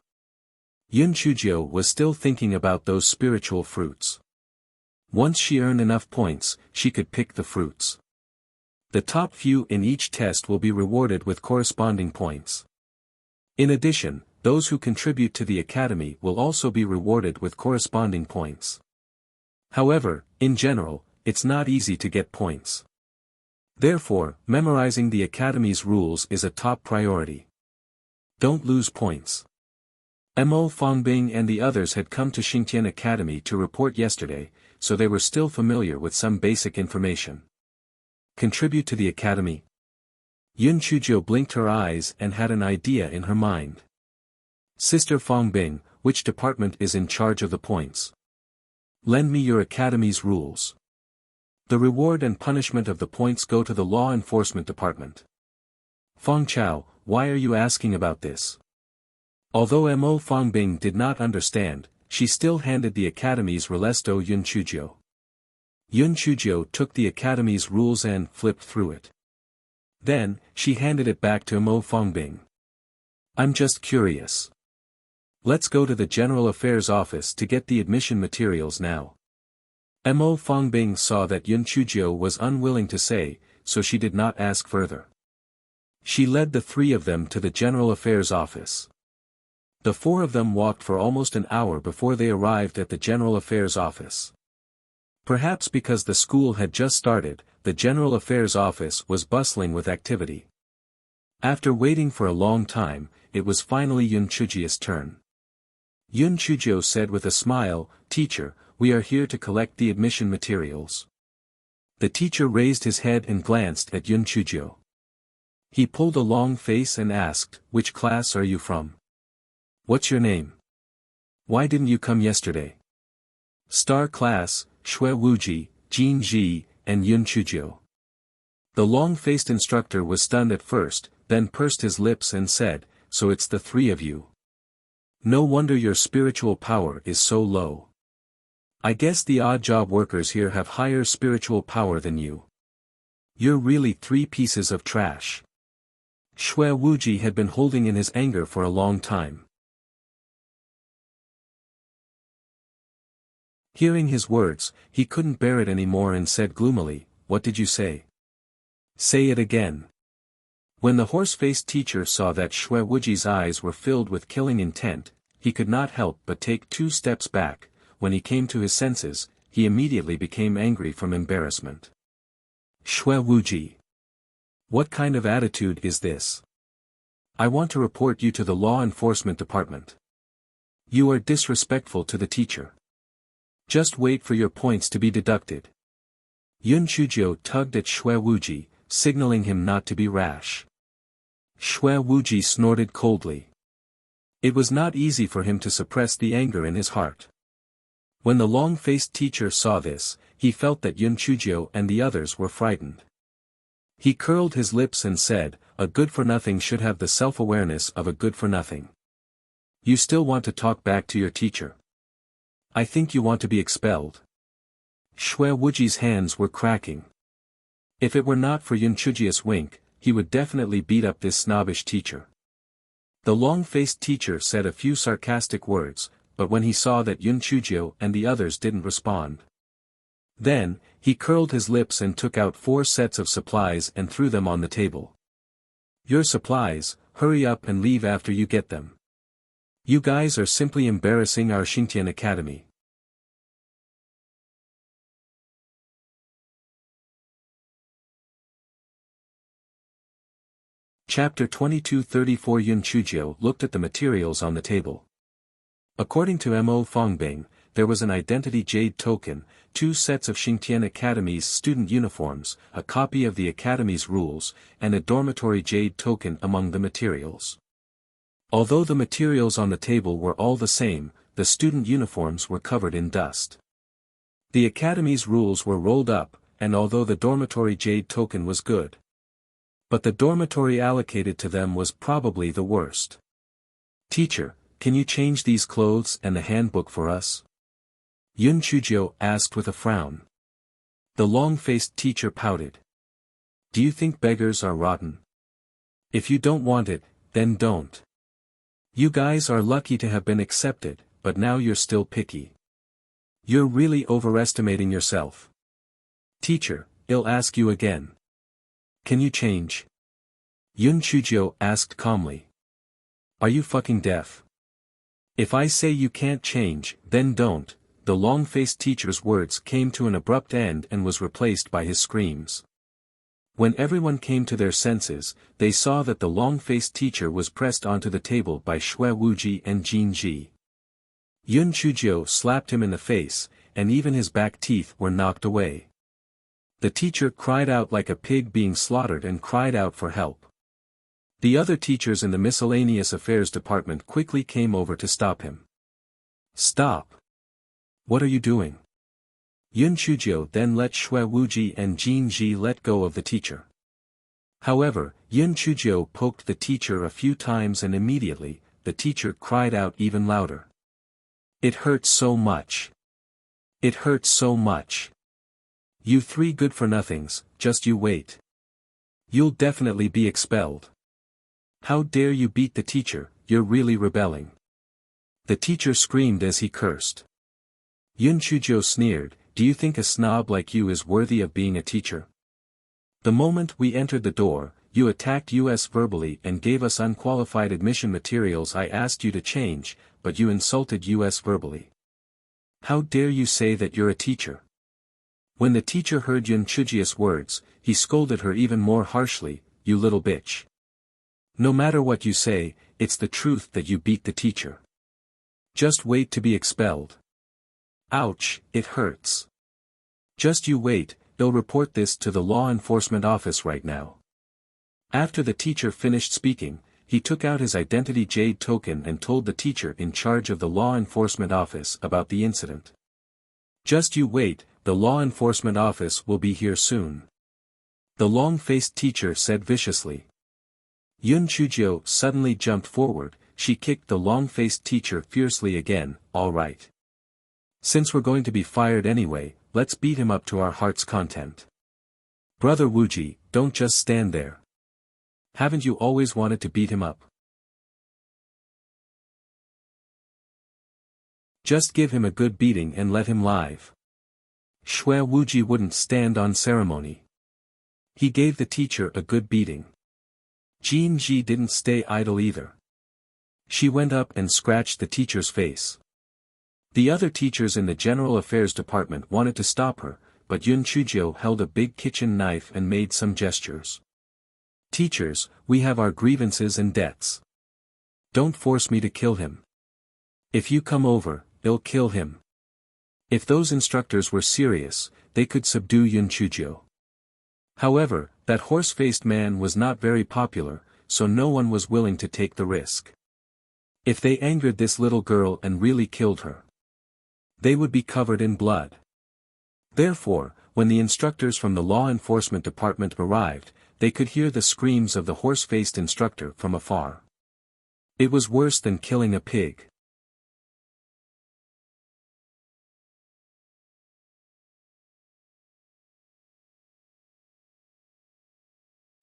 Yun Chujio was still thinking about those spiritual fruits. Once she earned enough points, she could pick the fruits. The top few in each test will be rewarded with corresponding points. In addition, those who contribute to the academy will also be rewarded with corresponding points. However, in general, it's not easy to get points. Therefore, memorizing the academy's rules is a top priority. Don't lose points. Mo Fongbing and the others had come to Xingtian Academy to report yesterday, so they were still familiar with some basic information. Contribute to the academy? Yun Chujio blinked her eyes and had an idea in her mind. "Sister Fongbing, which department is in charge of the points? Lend me your academy's rules. The reward and punishment of the points go to the law enforcement department." "Fong Chao, why are you asking about this?" Although Mo Fongbing did not understand, she still handed the academy's rules to Yun Chujio. Yun Chujio took the academy's rules and flipped through it. Then, she handed it back to Mo Fongbing. "I'm just curious. Let's go to the General Affairs Office to get the admission materials now." Mo Fongbing saw that Yun Chujio was unwilling to say, so she did not ask further. She led the 3 of them to the General Affairs Office. The 4 of them walked for almost an hour before they arrived at the General Affairs Office. Perhaps because the school had just started, the General Affairs Office was bustling with activity. After waiting for a long time, it was finally Yun Chujio's turn. Yun Chujio said with a smile, "Teacher, we are here to collect the admission materials." The teacher raised his head and glanced at Yun Chujio. He pulled a long face and asked, "Which class are you from? What's your name? Why didn't you come yesterday?" "Star class, Shui Wuji, Jin Ji, and Yun Chujio." The long-faced instructor was stunned at first, then pursed his lips and said, "So it's the 3 of you. No wonder your spiritual power is so low. I guess the odd job workers here have higher spiritual power than you. You're really 3 pieces of trash." Shui Wuji had been holding in his anger for a long time. Hearing his words, he couldn't bear it anymore and said gloomily, "What did you say? Say it again." When the horse-faced teacher saw that Shui Wuji's eyes were filled with killing intent, he could not help but take 2 steps back. When he came to his senses, he immediately became angry from embarrassment. "Shui Wuji. What kind of attitude is this? I want to report you to the law enforcement department. You are disrespectful to the teacher. Just wait for your points to be deducted." Yun Chujio tugged at Shui Wuji, signaling him not to be rash. Shui Wuji snorted coldly. It was not easy for him to suppress the anger in his heart. When the long-faced teacher saw this, he felt that Yun Chujio and the others were frightened. He curled his lips and said, a good-for-nothing should have the self-awareness of a good-for-nothing. You still want to talk back to your teacher. I think you want to be expelled. Shui Wuji's hands were cracking. If it were not for Yun Chujia's wink, he would definitely beat up this snobbish teacher. The long-faced teacher said a few sarcastic words, but when he saw that Yun Chujio and the others didn't respond. Then, he curled his lips and took out 4 sets of supplies and threw them on the table. Your supplies, hurry up and leave after you get them. You guys are simply embarrassing our Xingtian Academy. Chapter 2234 Yun Chujio looked at the materials on the table. According to Mo Fongbing, there was an identity jade token, 2 sets of Xingtian Academy's student uniforms, a copy of the Academy's rules, and a dormitory jade token among the materials. Although the materials on the table were all the same, the student uniforms were covered in dust. The Academy's rules were rolled up, and although the dormitory jade token was good, but the dormitory allocated to them was probably the worst. Teacher, can you change these clothes and the handbook for us? Yun Chujio asked with a frown. The long-faced teacher pouted. Do you think beggars are rotten? If you don't want it, then don't. You guys are lucky to have been accepted, but now you're still picky. You're really overestimating yourself. Teacher, I'll ask you again. Can you change? Yun Chujio asked calmly. Are you fucking deaf? If I say you can't change, then don't. The long-faced teacher's words came to an abrupt end and was replaced by his screams. When everyone came to their senses, they saw that the long-faced teacher was pressed onto the table by Shui Wuji and Jin Ji. Yun Chujio slapped him in the face, and even his back teeth were knocked away. The teacher cried out like a pig being slaughtered and cried out for help. The other teachers in the miscellaneous affairs department quickly came over to stop him. Stop! What are you doing? Yun Chujio then let Shui Wuji and Jin Ji let go of the teacher. However, Yun Chujio poked the teacher a few times and immediately, the teacher cried out even louder. It hurts so much. It hurts so much. You 3 good-for-nothings, just you wait. You'll definitely be expelled. How dare you beat the teacher, you're really rebelling. The teacher screamed as he cursed. Yun Chujio sneered, do you think a snob like you is worthy of being a teacher? The moment we entered the door, you attacked us verbally and gave us unqualified admission materials I asked you to change, but you insulted us verbally. How dare you say that you're a teacher? When the teacher heard Yun Chujio's words, he scolded her even more harshly, you little bitch. No matter what you say, it's the truth that you beat the teacher. Just wait to be expelled. Ouch, it hurts. Just you wait, they'll report this to the law enforcement office right now. After the teacher finished speaking, he took out his identity jade token and told the teacher in charge of the law enforcement office about the incident. Just you wait, the law enforcement office will be here soon. The long-faced teacher said viciously. Yun Chujio suddenly jumped forward, she kicked the long-faced teacher fiercely again, all right. Since we're going to be fired anyway, let's beat him up to our heart's content. Brother Wuji, don't just stand there. Haven't you always wanted to beat him up? Just give him a good beating and let him live. Shui Wuji wouldn't stand on ceremony. He gave the teacher a good beating. Jin Ji didn't stay idle either. She went up and scratched the teacher's face. The other teachers in the General Affairs Department wanted to stop her, but Yun Chujio held a big kitchen knife and made some gestures. Teachers, we have our grievances and debts. Don't force me to kill him. If you come over, I'll kill him. If those instructors were serious, they could subdue Yun Chujio. However, that horse-faced man was not very popular, so no one was willing to take the risk. If they angered this little girl and really killed her, they would be covered in blood. Therefore, when the instructors from the law enforcement department arrived, they could hear the screams of the horse-faced instructor from afar. It was worse than killing a pig.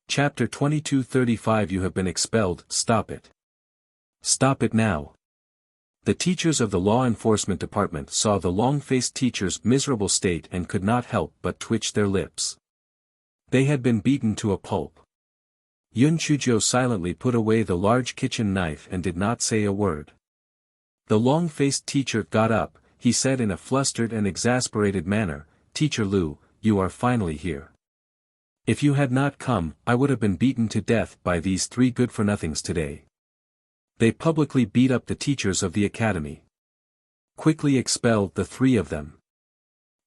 Chapter 22:35 You have been expelled, stop it. Stop it now. The teachers of the law enforcement department saw the long-faced teacher's miserable state and could not help but twitch their lips. They had been beaten to a pulp. Yun Chujio silently put away the large kitchen knife and did not say a word. The long-faced teacher got up, he said in a flustered and exasperated manner, "Teacher Lu, you are finally here. If you had not come, I would have been beaten to death by these three good-for-nothings today." They publicly beat up the teachers of the academy. Quickly expelled the three of them.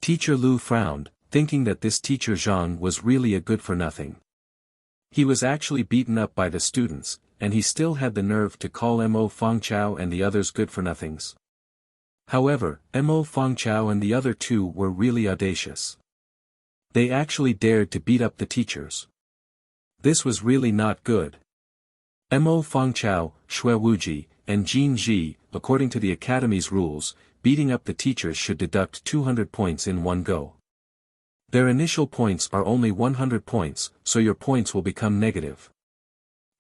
Teacher Lu frowned, thinking that this teacher Zhang was really a good-for-nothing. He was actually beaten up by the students, and he still had the nerve to call Mo Fangchao and the others good-for-nothings. However, Mo Fangchao and the other two were really audacious. They actually dared to beat up the teachers. This was really not good. Mo Fangchao, Xue Wuji, and Jin Ji, according to the academy's rules, beating up the teachers should deduct 200 points in one go. Their initial points are only 100 points, so your points will become negative.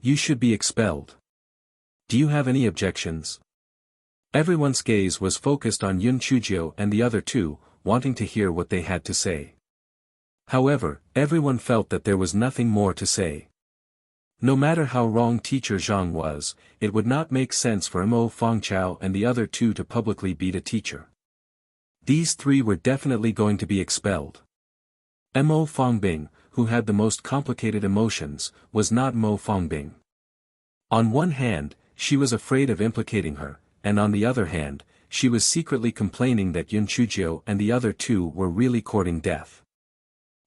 You should be expelled. Do you have any objections? Everyone's gaze was focused on Yun Chujio and the other two, wanting to hear what they had to say. However, everyone felt that there was nothing more to say. No matter how wrong teacher Zhang was, it would not make sense for Mo Fangchao and the other two to publicly beat a teacher. These three were definitely going to be expelled. Mo Fangbing, who had the most complicated emotions, was not Mo Fangbing. On one hand, she was afraid of implicating her, and on the other hand, she was secretly complaining that Yun Chujio and the other two were really courting death.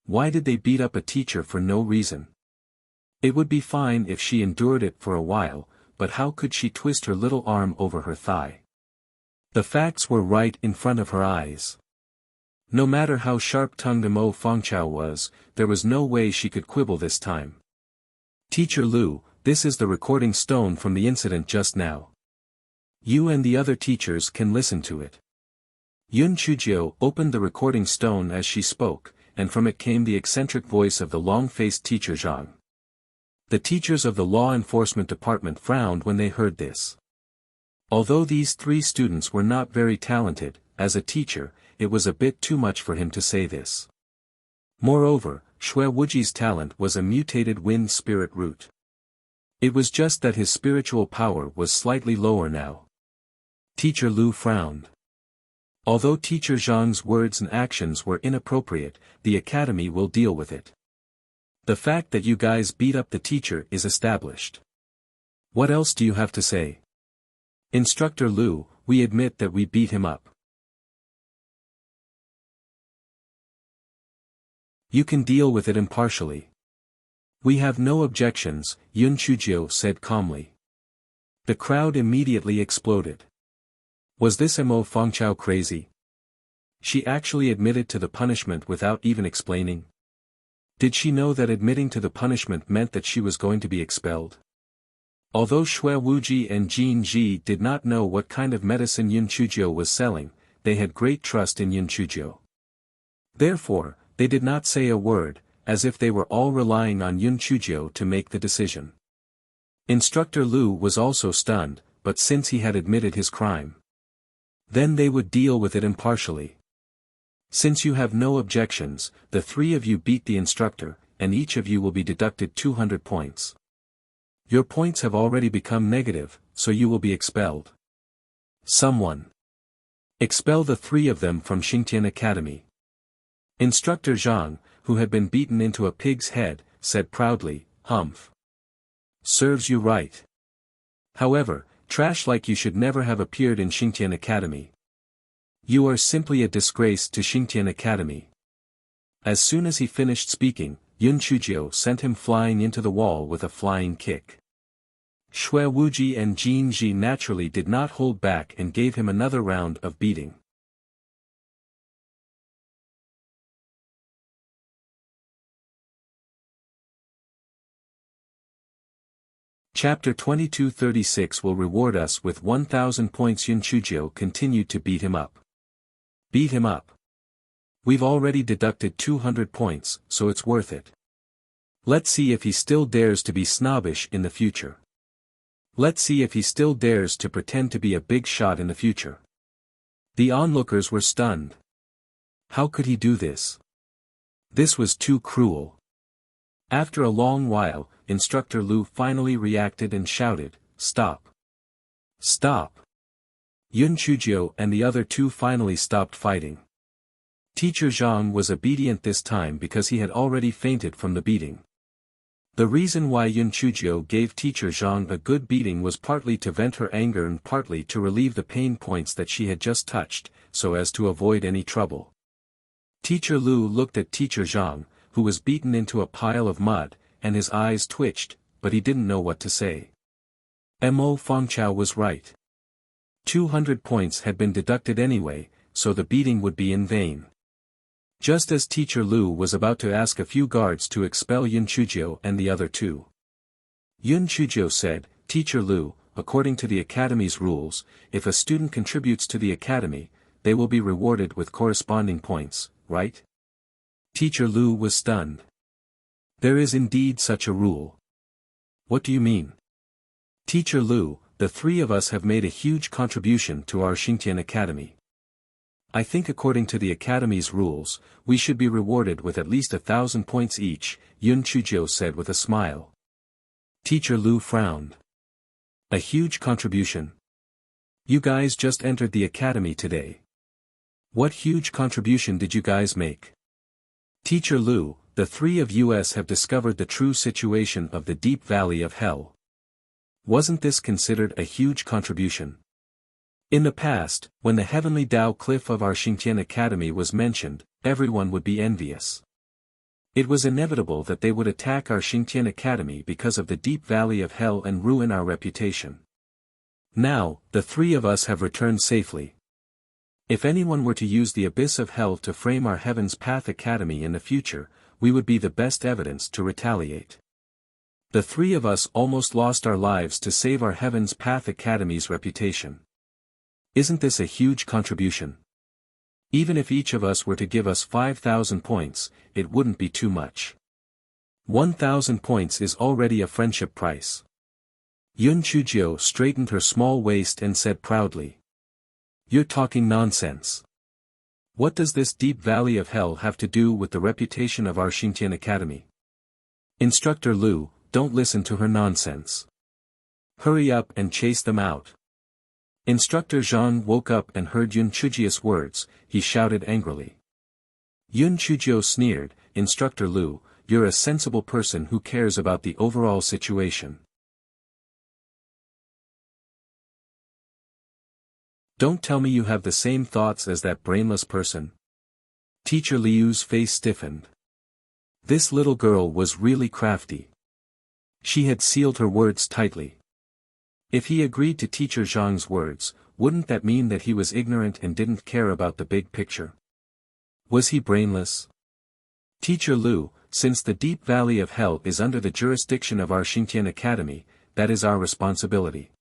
Why did they beat up a teacher for no reason? It would be fine if she endured it for a while, but how could she twist her little arm over her thigh? The facts were right in front of her eyes. No matter how sharp-tongued Mo Fangchao was, there was no way she could quibble this time. "Teacher Lu, this is the recording stone from the incident just now. You and the other teachers can listen to it." Yun Chujio opened the recording stone as she spoke, and from it came the eccentric voice of the long-faced teacher Zhang. The teachers of the law enforcement department frowned when they heard this. Although these three students were not very talented, as a teacher, it was a bit too much for him to say this. Moreover, Xue Wuji's talent was a mutated wind spirit root. It was just that his spiritual power was slightly lower now. Teacher Lu frowned. Although teacher Zhang's words and actions were inappropriate, the academy will deal with it. The fact that you guys beat up the teacher is established. What else do you have to say? Instructor Lu, we admit that we beat him up. You can deal with it impartially. We have no objections, Yun Chujio said calmly. The crowd immediately exploded. Was this Mo Fangchao crazy? She actually admitted to the punishment without even explaining. Did she know that admitting to the punishment meant that she was going to be expelled? Although Xue Wuji and Jin Ji did not know what kind of medicine Yun Chujio was selling, they had great trust in Yun Chujio. Therefore, they did not say a word, as if they were all relying on Yun Chujio to make the decision. Instructor Lu was also stunned, but since he had admitted his crime, then they would deal with it impartially. Since you have no objections, the three of you beat the instructor, and each of you will be deducted 200 points. Your points have already become negative, so you will be expelled. Someone expel the three of them from Xingtian Academy. Instructor Zhang, who had been beaten into a pig's head, said proudly, "Humph. Serves you right. However, trash like you should never have appeared in Xingtian Academy. You are simply a disgrace to Xingtian Academy." As soon as he finished speaking, Yun Chujio sent him flying into the wall with a flying kick. Xue Wuji and Jin Ji naturally did not hold back and gave him another round of beating. Chapter 2236 will reward us with 1,000 points. Yun Chujio continued to beat him up. Beat him up. We've already deducted 200 points, so it's worth it. Let's see if he still dares to be snobbish in the future. Let's see if he still dares to pretend to be a big shot in the future. The onlookers were stunned. How could he do this? This was too cruel. After a long while, Instructor Lu finally reacted and shouted, "Stop! Stop!" Yun Chujio and the other two finally stopped fighting. Teacher Zhang was obedient this time because he had already fainted from the beating. The reason why Yun Chujio gave Teacher Zhang a good beating was partly to vent her anger and partly to relieve the pain points that she had just touched, so as to avoid any trouble. Teacher Lu looked at Teacher Zhang, who was beaten into a pile of mud, and his eyes twitched, but he didn't know what to say. Mo Fengchao was right. 200 points had been deducted anyway, so the beating would be in vain. Just as Teacher Lu was about to ask a few guards to expel Yun Chujio and the other two. Yun Chujio said, "Teacher Lu, according to the academy's rules, if a student contributes to the academy, they will be rewarded with corresponding points, right?" Teacher Lu was stunned. There is indeed such a rule. What do you mean? Teacher Lu, the three of us have made a huge contribution to our Xingtian Academy. I think according to the Academy's rules, we should be rewarded with at least 1,000 points each, Yun Chujio said with a smile. Teacher Lu frowned. A huge contribution? You guys just entered the Academy today. What huge contribution did you guys make? Teacher Lu, the three of us have discovered the true situation of the deep valley of hell. Wasn't this considered a huge contribution? In the past, when the heavenly Tao cliff of our Xingtian Academy was mentioned, everyone would be envious. It was inevitable that they would attack our Xingtian Academy because of the deep valley of hell and ruin our reputation. Now, the three of us have returned safely. If anyone were to use the abyss of hell to frame our Heaven's Path Academy in the future, we would be the best evidence to retaliate. The three of us almost lost our lives to save our Heaven's Path Academy's reputation. Isn't this a huge contribution? Even if each of us were to give us 5,000 points, it wouldn't be too much. 1,000 points is already a friendship price. Yun Chujio straightened her small waist and said proudly. You're talking nonsense. What does this deep valley of hell have to do with the reputation of our Xingtian Academy? Instructor Lu, don't listen to her nonsense. Hurry up and chase them out. Instructor Zhang woke up and heard Yun Chujio's words, he shouted angrily. Yun Chujio sneered, Instructor Lu, you're a sensible person who cares about the overall situation. Don't tell me you have the same thoughts as that brainless person. Teacher Liu's face stiffened. This little girl was really crafty. She had sealed her words tightly. If he agreed to Teacher Zhang's words, wouldn't that mean that he was ignorant and didn't care about the big picture? Was he brainless? Teacher Lu, since the deep valley of hell is under the jurisdiction of our Xingtian Academy, that is our responsibility.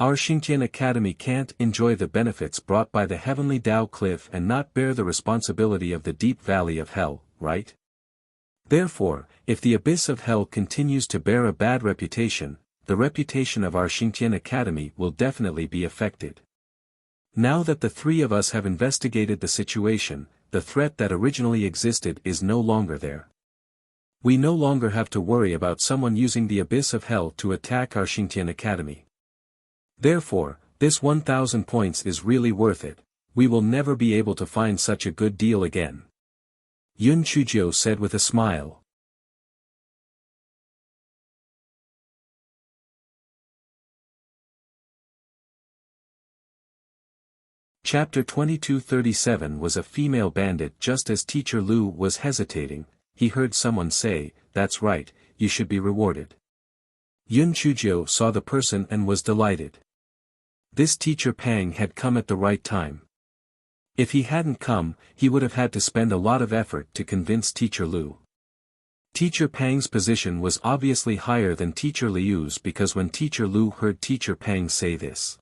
Our Xingtian Academy can't enjoy the benefits brought by the heavenly Tao cliff and not bear the responsibility of the deep valley of hell, right? Therefore, if the abyss of hell continues to bear a bad reputation, the reputation of our Xingtian Academy will definitely be affected. Now that the three of us have investigated the situation, the threat that originally existed is no longer there. We no longer have to worry about someone using the abyss of hell to attack our Xingtian Academy. Therefore, this 1,000 points is really worth it. We will never be able to find such a good deal again. Yun Chujio said with a smile. Chapter 2237 was a female bandit. Just as Teacher Lu was hesitating, he heard someone say, "That's right, you should be rewarded." Yun Chujio saw the person and was delighted. This Teacher Pang had come at the right time. If he hadn't come, he would have had to spend a lot of effort to convince Teacher Lu. Teacher Pang's position was obviously higher than Teacher Liu's because when Teacher Liu heard Teacher Pang say this,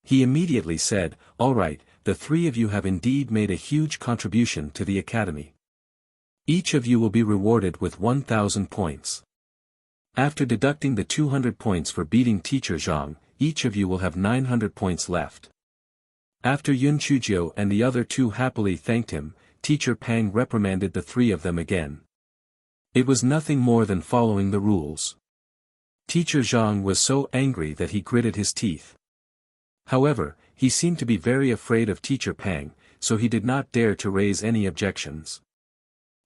he immediately said, "All right, the three of you have indeed made a huge contribution to the academy. Each of you will be rewarded with 1,000 points. After deducting the 200 points for beating Teacher Zhang, each of you will have 900 points left." After Yun Chuzhou and the other two happily thanked him, Teacher Pang reprimanded the three of them again. It was nothing more than following the rules. Teacher Zhang was so angry that he gritted his teeth. However, he seemed to be very afraid of Teacher Pang, so he did not dare to raise any objections.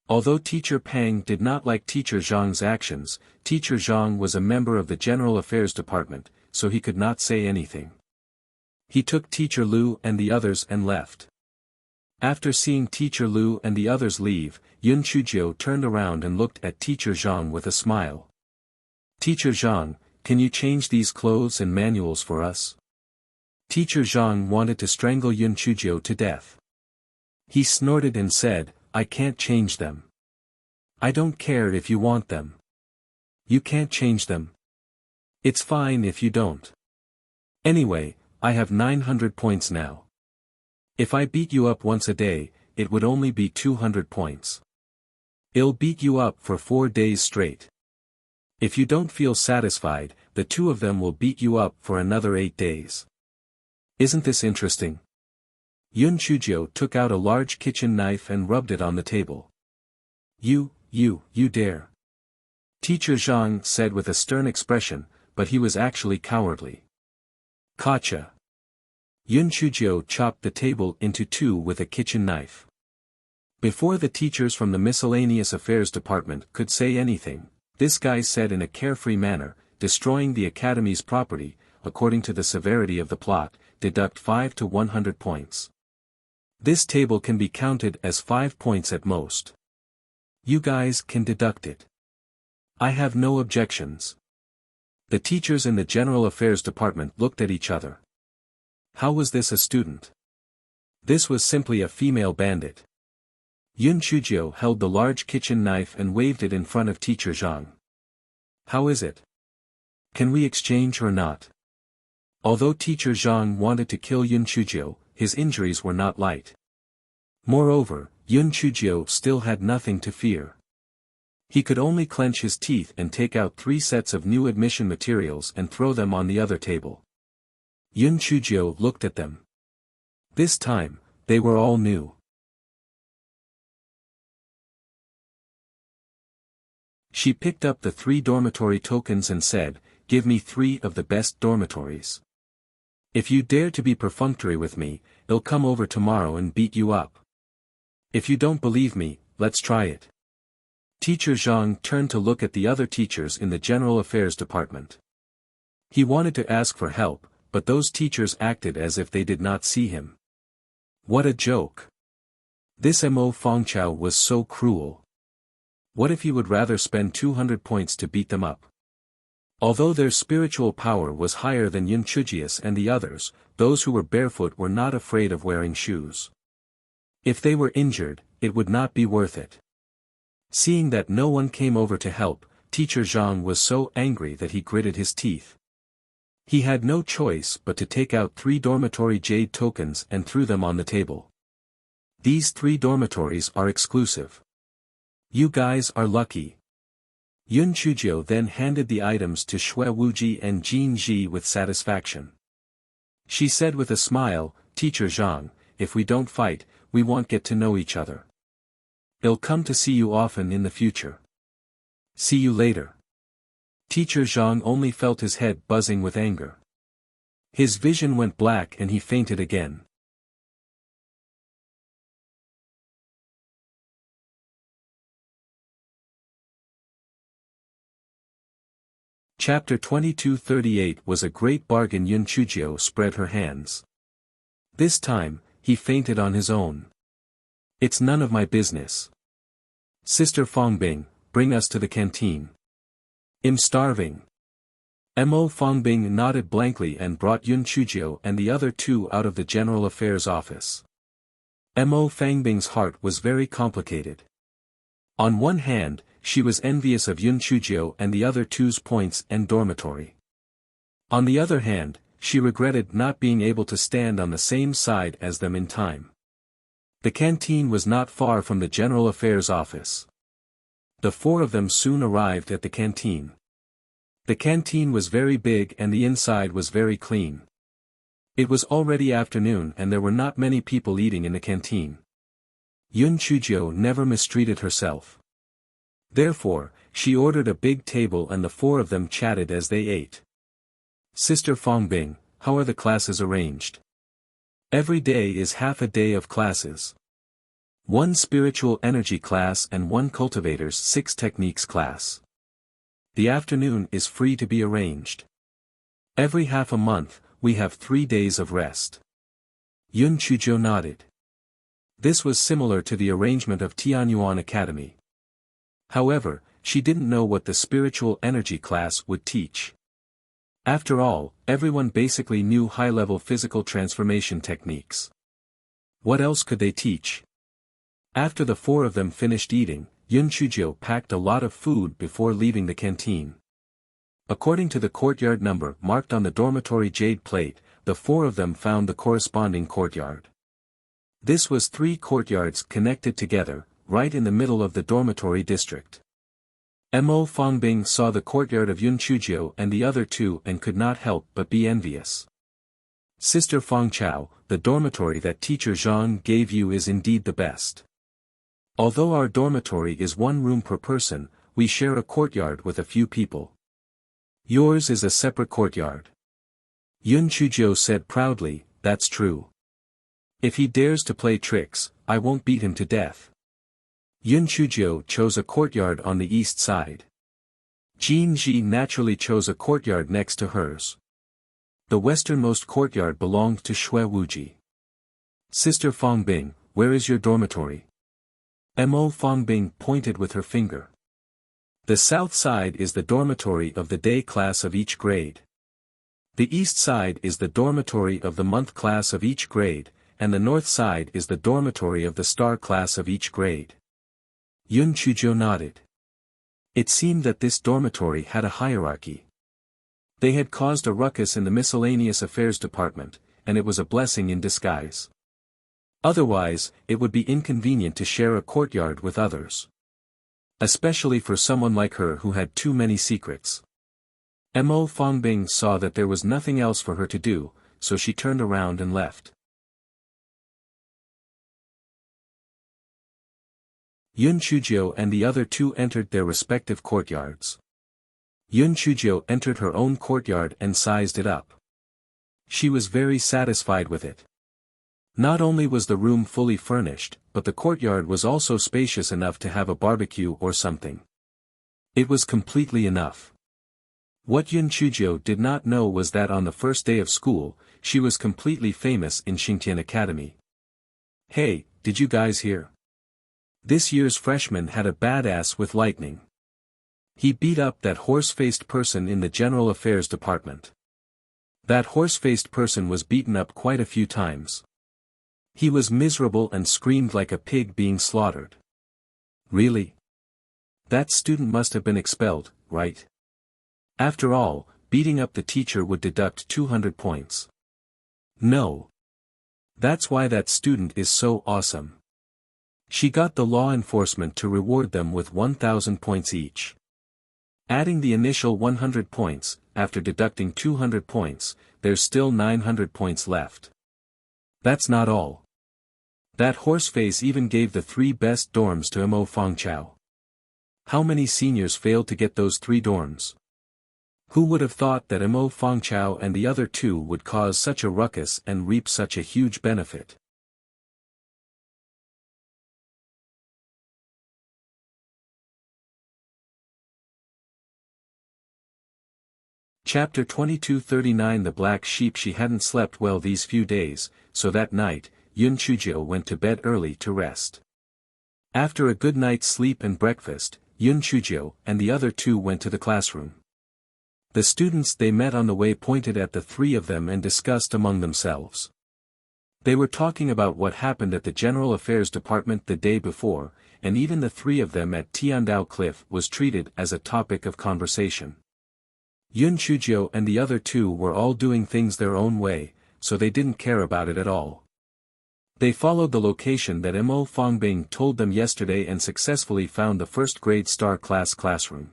Although Teacher Pang did not like Teacher Zhang's actions, Teacher Zhang was a member of the General Affairs Department, so he could not say anything. He took Teacher Liu and the others and left. After seeing Teacher Liu and the others leave, Yun Chuzhou turned around and looked at Teacher Zhang with a smile. "Teacher Zhang, can you change these clothes and manuals for us?" Teacher Zhang wanted to strangle Yun Chuzhou to death. He snorted and said, "I can't change them. I don't care if you want them. You can't change them. It's fine if you don't. Anyway, I have 900 points now. If I beat you up once a day, it would only be 200 points. I'll beat you up for 4 days straight. If you don't feel satisfied, the two of them will beat you up for another 8 days. Isn't this interesting?" Yun Chuzhou took out a large kitchen knife and rubbed it on the table. You dare." Teacher Zhang said with a stern expression, but he was actually cowardly. "Gotcha." Yun Chuzhou chopped the table into two with a kitchen knife. Before the teachers from the Miscellaneous Affairs Department could say anything, this guy said in a carefree manner, "Destroying the Academy's property, according to the severity of the plot, deduct 5 to 100 points. This table can be counted as 5 points at most. You guys can deduct it. I have no objections." The teachers in the General Affairs Department looked at each other. How was this a student? This was simply a female bandit. Yun Chuzhou held the large kitchen knife and waved it in front of Teacher Zhang. "How is it? Can we exchange or not?" Although Teacher Zhang wanted to kill Yun Chuzhou, his injuries were not light. Moreover, Yun Chuzhou still had nothing to fear. He could only clench his teeth and take out 3 sets of new admission materials and throw them on the other table. Yun Chuzhou looked at them. This time, they were all new. She picked up the 3 dormitory tokens and said, "Give me 3 of the best dormitories. If you dare to be perfunctory with me, I'll come over tomorrow and beat you up. If you don't believe me, let's try it." Teacher Zhang turned to look at the other teachers in the General Affairs Department. He wanted to ask for help, but those teachers acted as if they did not see him. What a joke. This Mo Fengchao was so cruel. What if he would rather spend 200 points to beat them up? Although their spiritual power was higher than Yun Chuzhou and the others, those who were barefoot were not afraid of wearing shoes. If they were injured, it would not be worth it. Seeing that no one came over to help, Teacher Zhang was so angry that he gritted his teeth. He had no choice but to take out 3 dormitory jade tokens and threw them on the table. These 3 dormitories are exclusive. You guys are lucky. Yun Chuzhou then handed the items to Xue Wuji and Jin Ji with satisfaction. She said with a smile, "Teacher Zhang, if we don't fight, we won't get to know each other. I'll come to see you often in the future. See you later." Teacher Zhang only felt his head buzzing with anger. His vision went black and he fainted again. Chapter 2238 was a great bargain. Yun Chuzhou spread her hands. This time, he fainted on his own. "It's none of my business. Sister Fongbing, bring us to the canteen. I'm starving." Mo Fongbing nodded blankly and brought Yun Chuzhou and the other 2 out of the General Affairs office. Mo Fongbing's heart was very complicated. On one hand, she was envious of Yun Chujio and the other two's points and dormitory. On the other hand, she regretted not being able to stand on the same side as them in time. The canteen was not far from the General Affairs office. The four of them soon arrived at the canteen. The canteen was very big and the inside was very clean. It was already afternoon and there were not many people eating in the canteen. Yun Chujio never mistreated herself. Therefore, she ordered a big table and the four of them chatted as they ate. Sister Fongbing, how are the classes arranged? Every day is half a day of classes. One spiritual energy class and one cultivator's 6 techniques class. The afternoon is free to be arranged. Every half a month, we have 3 days of rest. Yun Chujio nodded. This was similar to the arrangement of Tianyuan Academy. However, she didn't know what the spiritual energy class would teach. After all, everyone basically knew high-level physical transformation techniques. What else could they teach? After the four of them finished eating, Yun Chujio packed a lot of food before leaving the canteen. According to the courtyard number marked on the dormitory jade plate, the four of them found the corresponding courtyard. This was 3 courtyards connected together, right in the middle of the dormitory district. Mo Fongbing saw the courtyard of Yun Chujio and the other two and could not help but be envious. Sister Fongchao, the dormitory that teacher Zhang gave you is indeed the best. Although our dormitory is 1 room per person, we share a courtyard with a few people. Yours is a separate courtyard. Yun Chujio said proudly, that's true. If he dares to play tricks, I won't beat him to death. Yun Chujio chose a courtyard on the east side. Jin Ji naturally chose a courtyard next to hers. The westernmost courtyard belonged to Shui Wuji. Sister Fongbing, where is your dormitory? Mo Fongbing pointed with her finger. The south side is the dormitory of the day class of each grade. The east side is the dormitory of the month class of each grade, and the north side is the dormitory of the star class of each grade. Yun Chujio nodded. It seemed that this dormitory had a hierarchy. They had caused a ruckus in the miscellaneous affairs department, and it was a blessing in disguise. Otherwise, it would be inconvenient to share a courtyard with others. Especially for someone like her who had too many secrets. Mo Fongbing saw that there was nothing else for her to do, so she turned around and left. Yun Chujio and the other two entered their respective courtyards. Yun Chujio entered her own courtyard and sized it up. She was very satisfied with it. Not only was the room fully furnished, but the courtyard was also spacious enough to have a barbecue or something. It was completely enough. What Yun Chujio did not know was that on the first day of school, she was completely famous in Xingtian Academy. Hey, did you guys hear? This year's freshman had a badass with lightning. He beat up that horse-faced person in the General Affairs department. That horse-faced person was beaten up quite a few times. He was miserable and screamed like a pig being slaughtered. Really? That student must have been expelled, right? After all, beating up the teacher would deduct 200 points. No. That's why that student is so awesome. She got the law enforcement to reward them with 1,000 points each. Adding the initial 100 points, after deducting 200 points, there's still 900 points left. That's not all. That horseface even gave the 3 best dorms to Mo Fongchao. How many seniors failed to get those 3 dorms? Who would have thought that Mo Fongchao and the other 2 would cause such a ruckus and reap such a huge benefit? Chapter 2239 The Black Sheep. She hadn't slept well these few days, so that night, Yun Chujio went to bed early to rest. After a good night's sleep and breakfast, Yun Chujio and the other 2 went to the classroom. The students they met on the way pointed at the 3 of them and discussed among themselves. They were talking about what happened at the General Affairs Department the day before, and even the three of them at Tiandao Cliff was treated as a topic of conversation. Yun Chuzhou and the other two were all doing things their own way, so they didn't care about it at all. They followed the location that Mo Fongbing told them yesterday and successfully found the first-grade star class classroom.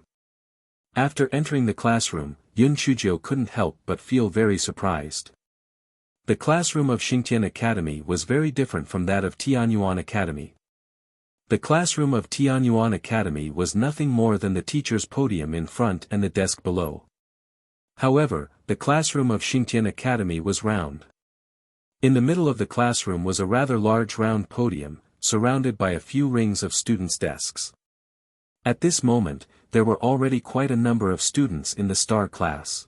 After entering the classroom, Yun Chuzhou couldn't help but feel very surprised. The classroom of Xingtian Academy was very different from that of Tianyuan Academy. The classroom of Tianyuan Academy was nothing more than the teacher's podium in front and the desk below. However, the classroom of Xingtian Academy was round. In the middle of the classroom was a rather large round podium, surrounded by a few rings of students' desks. At this moment, there were already quite a number of students in the star class.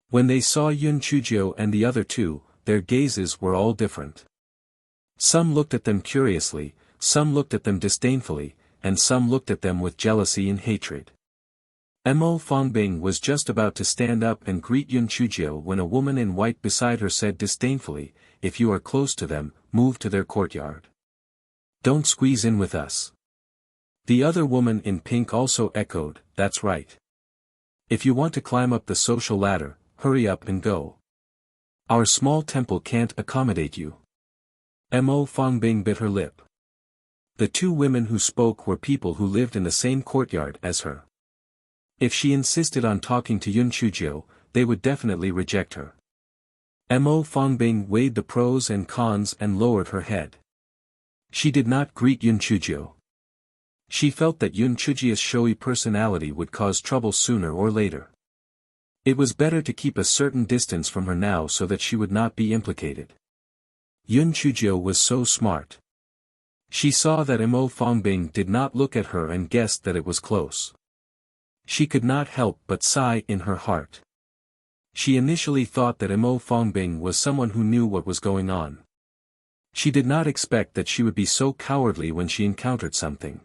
When they saw Yun Chuzhou and the other two, their gazes were all different. Some looked at them curiously, some looked at them disdainfully, and some looked at them with jealousy and hatred. Mo Fongbing was just about to stand up and greet Yun Chuzhou when a woman in white beside her said disdainfully, "If you are close to them, move to their courtyard. Don't squeeze in with us." The other woman in pink also echoed, "That's right. If you want to climb up the social ladder, hurry up and go. Our small temple can't accommodate you." Mo Fongbing bit her lip. The two women who spoke were people who lived in the same courtyard as her. If she insisted on talking to Yun Chuzhou, they would definitely reject her. Mo Fongbing weighed the pros and cons and lowered her head. She did not greet Yun Chuzhou. She felt that Yun Chuzhou's showy personality would cause trouble sooner or later. It was better to keep a certain distance from her now so that she would not be implicated. Yun Chuzhou was so smart. She saw that Mo Fongbing did not look at her and guessed that it was close. She could not help but sigh in her heart. She initially thought that Mo Fongbing was someone who knew what was going on. She did not expect that she would be so cowardly when she encountered something.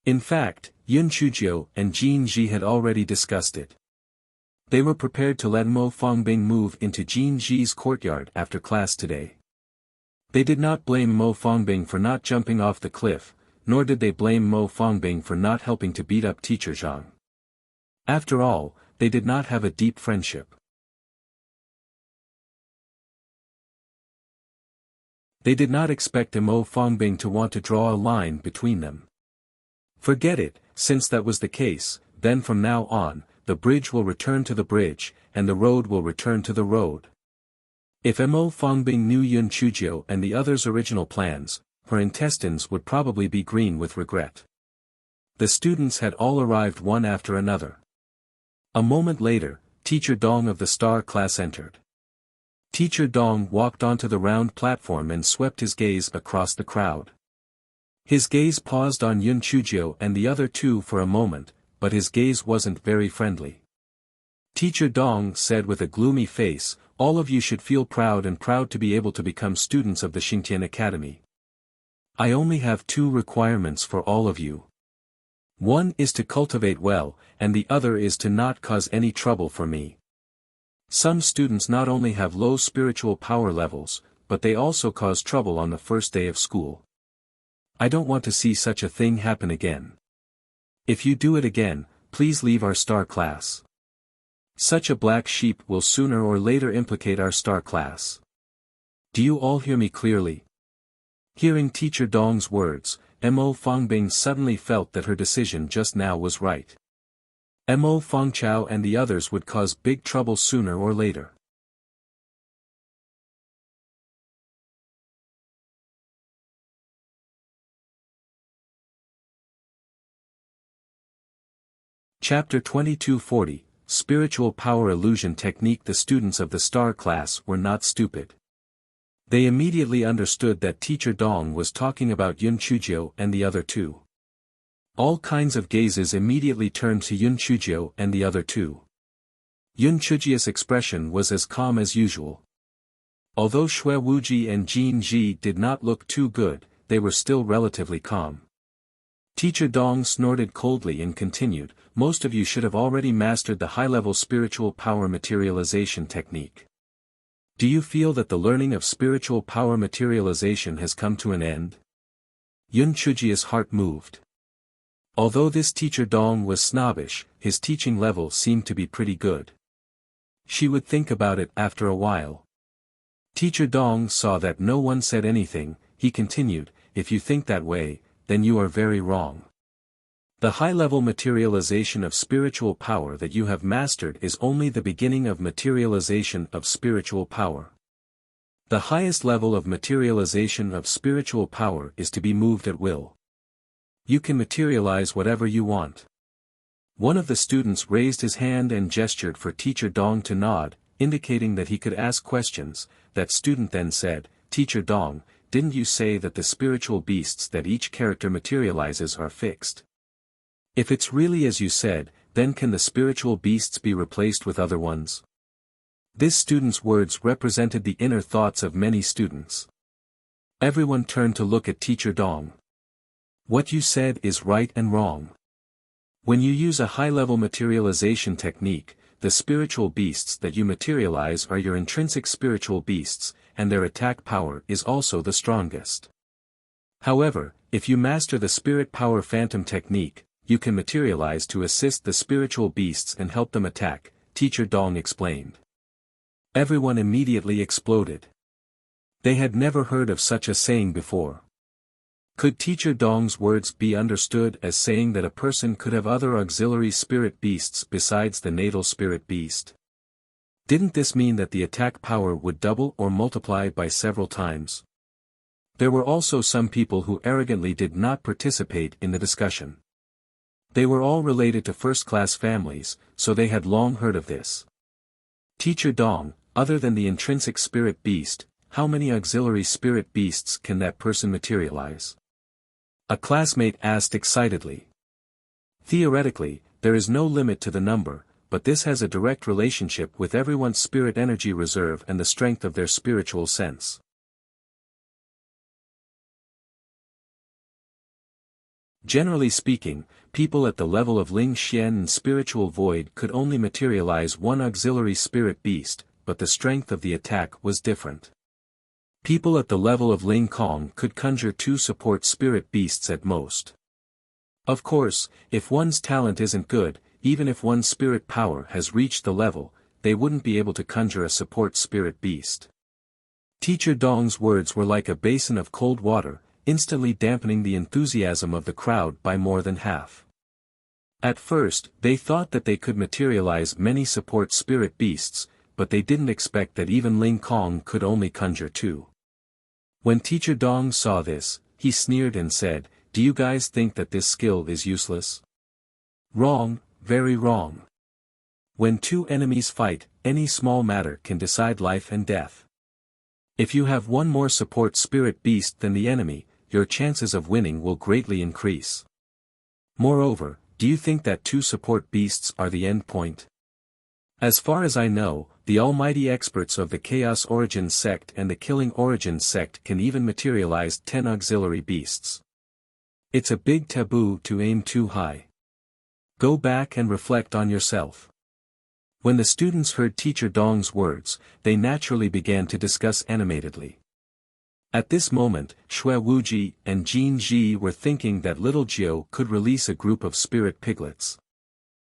In fact, Yun Chuzhou and Jin Ji had already discussed it. They were prepared to let Mo Fongbing move into Jin Ji's courtyard after class today. They did not blame Mo Fongbing for not jumping off the cliff, nor did they blame Mo Fongbing for not helping to beat up Teacher Zhang. After all, they did not have a deep friendship. They did not expect Mo Fongbing to want to draw a line between them. Forget it, since that was the case, then from now on, the bridge will return to the bridge, and the road will return to the road. If Mo Fongbing knew Yun Chuzhou and the others' original plans, her intestines would probably be green with regret. The students had all arrived one after another. A moment later, Teacher Dong of the star class entered. Teacher Dong walked onto the round platform and swept his gaze across the crowd. His gaze paused on Yun Chuzhou and the other two for a moment, but his gaze wasn't very friendly. Teacher Dong said with a gloomy face, "All of you should feel proud to be able to become students of the Xingtian Academy. I only have two requirements for all of you. One is to cultivate well, and the other is to not cause any trouble for me." Some students not only have low spiritual power levels, but they also cause trouble on the first day of school. I don't want to see such a thing happen again. If you do it again, please leave our star class. Such a black sheep will sooner or later implicate our star class. Do you all hear me clearly? Hearing Teacher Dong's words, Mo Fongbing suddenly felt that her decision just now was right. Mo Fongchao and the others would cause big trouble sooner or later. Chapter 2240, Spiritual Power Illusion Technique. The students of the star class were not stupid. They immediately understood that Teacher Dong was talking about Yun Chuzhou and the other two. All kinds of gazes immediately turned to Yun Chuzhou and the other two. Yun Chuzhou's expression was as calm as usual. Although Xue Wuji and Jin Ji did not look too good, they were still relatively calm. Teacher Dong snorted coldly and continued, "Most of you should have already mastered the high-level spiritual power materialization technique. Do you feel that the learning of spiritual power materialization has come to an end? Yun Chujia's heart moved. Although this teacher Dong was snobbish, his teaching level seemed to be pretty good. She would think about it after a while. Teacher Dong saw that no one said anything. He continued, if you think that way, then you are very wrong. The high-level materialization of spiritual power that you have mastered is only the beginning of materialization of spiritual power. The highest level of materialization of spiritual power is to be moved at will. You can materialize whatever you want. One of the students raised his hand and gestured for Teacher Dong to nod, indicating that he could ask questions. That student then said, Teacher Dong, didn't you say that the spiritual beasts that each character materializes are fixed? If it's really as you said, then can the spiritual beasts be replaced with other ones? This student's words represented the inner thoughts of many students. Everyone turned to look at Teacher Dong. What you said is right and wrong. When you use a high-level materialization technique, the spiritual beasts that you materialize are your intrinsic spiritual beasts, and their attack power is also the strongest. However, if you master the spirit power phantom technique, you can materialize to assist the spiritual beasts and help them attack, Teacher Dong explained. Everyone immediately exploded. They had never heard of such a saying before. Could Teacher Dong's words be understood as saying that a person could have other auxiliary spirit beasts besides the natal spirit beast? Didn't this mean that the attack power would double or multiply by several times? There were also some people who arrogantly did not participate in the discussion. They were all related to first-class families, so they had long heard of this. Teacher Dong, other than the intrinsic spirit beast, how many auxiliary spirit beasts can that person materialize? A classmate asked excitedly. Theoretically, there is no limit to the number, but this has a direct relationship with everyone's spirit energy reserve and the strength of their spiritual sense. Generally speaking, people at the level of Ling Xian and spiritual void could only materialize one auxiliary spirit beast, but the strength of the attack was different. People at the level of Ling Kong could conjure 2 support spirit beasts at most. Of course, if one's talent isn't good, even if one's spirit power has reached the level, they wouldn't be able to conjure a support spirit beast. Teacher Dong's words were like a basin of cold water, instantly dampening the enthusiasm of the crowd by more than half. At first, they thought that they could materialize many support spirit beasts, but they didn't expect that even Ling Kong could only conjure 2. When Teacher Dong saw this, he sneered and said, "Do you guys think that this skill is useless?" Wrong, very wrong. When 2 enemies fight, any small matter can decide life and death. If you have one more support spirit beast than the enemy, your chances of winning will greatly increase. Moreover, do you think that 2 support beasts are the end point? As far as I know, the almighty experts of the Chaos Origin sect and the Killing Origin sect can even materialize 10 auxiliary beasts. It's a big taboo to aim too high. Go back and reflect on yourself. When the students heard Teacher Dong's words, they naturally began to discuss animatedly. At this moment, Xue Wuji and Jin Ji were thinking that little Jiu could release a group of spirit piglets.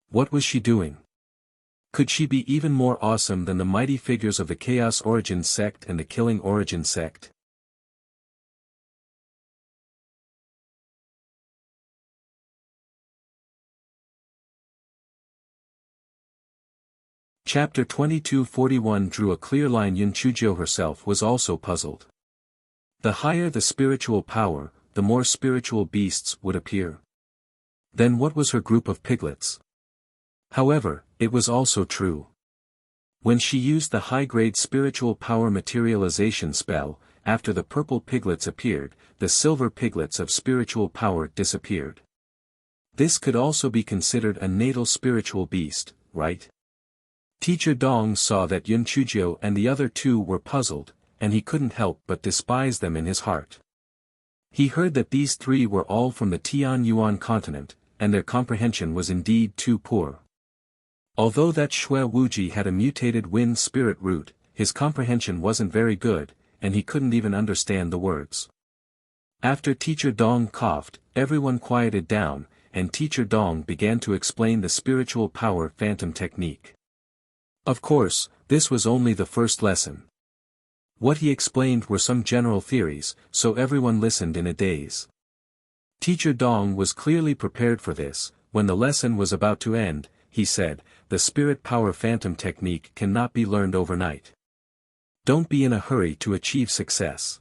What was she doing? Could she be even more awesome than the mighty figures of the Chaos Origin sect and the Killing Origin sect? Chapter 2241 drew a clear line. Yun Chujio herself was also puzzled. The higher the spiritual power, the more spiritual beasts would appear. Then what was her group of piglets? However, it was also true. When she used the high-grade spiritual power materialization spell, after the purple piglets appeared, the silver piglets of spiritual power disappeared. This could also be considered a natal spiritual beast, right? Teacher Dong saw that Yun Chujio and the other 2 were puzzled, and he couldn't help but despise them in his heart. He heard that these 3 were all from the Tian Yuan continent, and their comprehension was indeed too poor. Although that Xue Wuji had a mutated wind spirit root, his comprehension wasn't very good, and he couldn't even understand the words. After Teacher Dong coughed, everyone quieted down, and Teacher Dong began to explain the spiritual power phantom technique. Of course, this was only the first lesson. What he explained were some general theories, so everyone listened in a daze. Teacher Dong was clearly prepared for this. When the lesson was about to end, he said, "The spirit power phantom technique cannot be learned overnight. Don't be in a hurry to achieve success.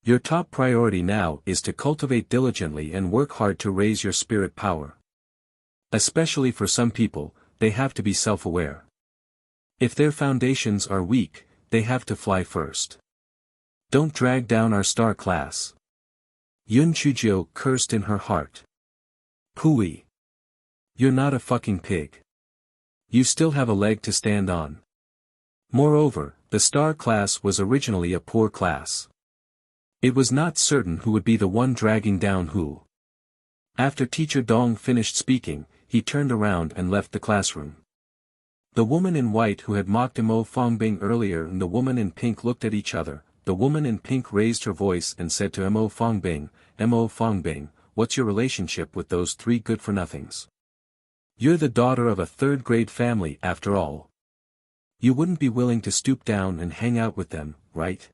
Your top priority now is to cultivate diligently and work hard to raise your spirit power. Especially for some people, they have to be self-aware. If their foundations are weak, they have to fly first. Don't drag down our star class." Yun Chujio cursed in her heart. "Pooey. You're not a fucking pig. You still have a leg to stand on." Moreover, the star class was originally a poor class. It was not certain who would be the one dragging down who. After Teacher Dong finished speaking, he turned around and left the classroom. The woman in white who had mocked Mo Fongbing earlier and the woman in pink looked at each other. The woman in pink raised her voice and said to Mo Fongbing, "Mo Fongbing, what's your relationship with those three good-for-nothings? You're the daughter of a third-grade family after all. You wouldn't be willing to stoop down and hang out with them, right?"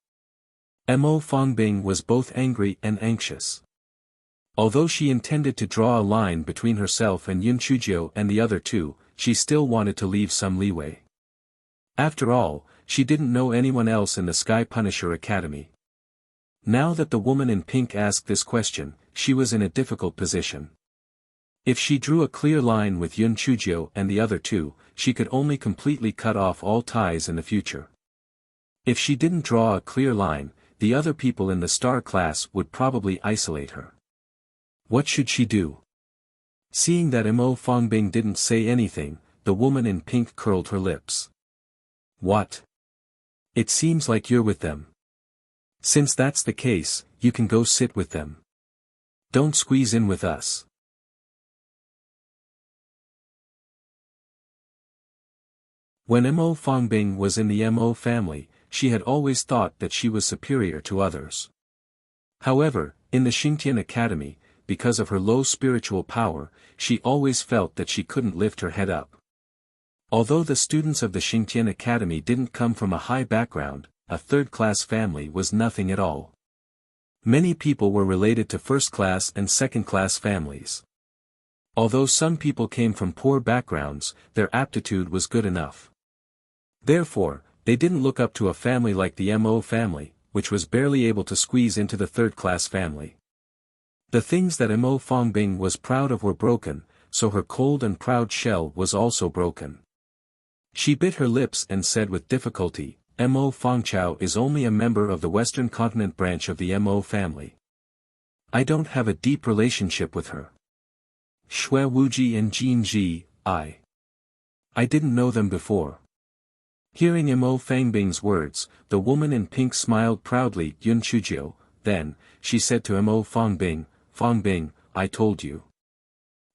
Mo Fongbing was both angry and anxious. Although she intended to draw a line between herself and Yun Chujio and the other two, she still wanted to leave some leeway. After all, she didn't know anyone else in the Sky Punisher Academy. Now that the woman in pink asked this question, she was in a difficult position. If she drew a clear line with Yun Chujio and the other two, she could only completely cut off all ties in the future. If she didn't draw a clear line, the other people in the star class would probably isolate her. What should she do? Seeing that Mo Fongbing didn't say anything, the woman in pink curled her lips. "What? It seems like you're with them. Since that's the case, you can go sit with them. Don't squeeze in with us." When Mo Fongbing was in the Mo family, she had always thought that she was superior to others. However, in the Xingtian Academy, because of her low spiritual power, she always felt that she couldn't lift her head up. Although the students of the Xingtian Academy didn't come from a high background, a third-class family was nothing at all. Many people were related to first-class and second-class families. Although some people came from poor backgrounds, their aptitude was good enough. Therefore, they didn't look up to a family like the Mo family, which was barely able to squeeze into the third-class family. The things that Mo Fongbing was proud of were broken, so her cold and proud shell was also broken. She bit her lips and said with difficulty, "Mo Fongchao is only a member of the Western Continent branch of the Mo family. I don't have a deep relationship with her. Shui Wuji and Jin Ji, I didn't know them before." Hearing Mo Fongbing's words, the woman in pink smiled proudly. Yun Chujio, then, she said to Mo Fongbing, "Fongbing, I told you.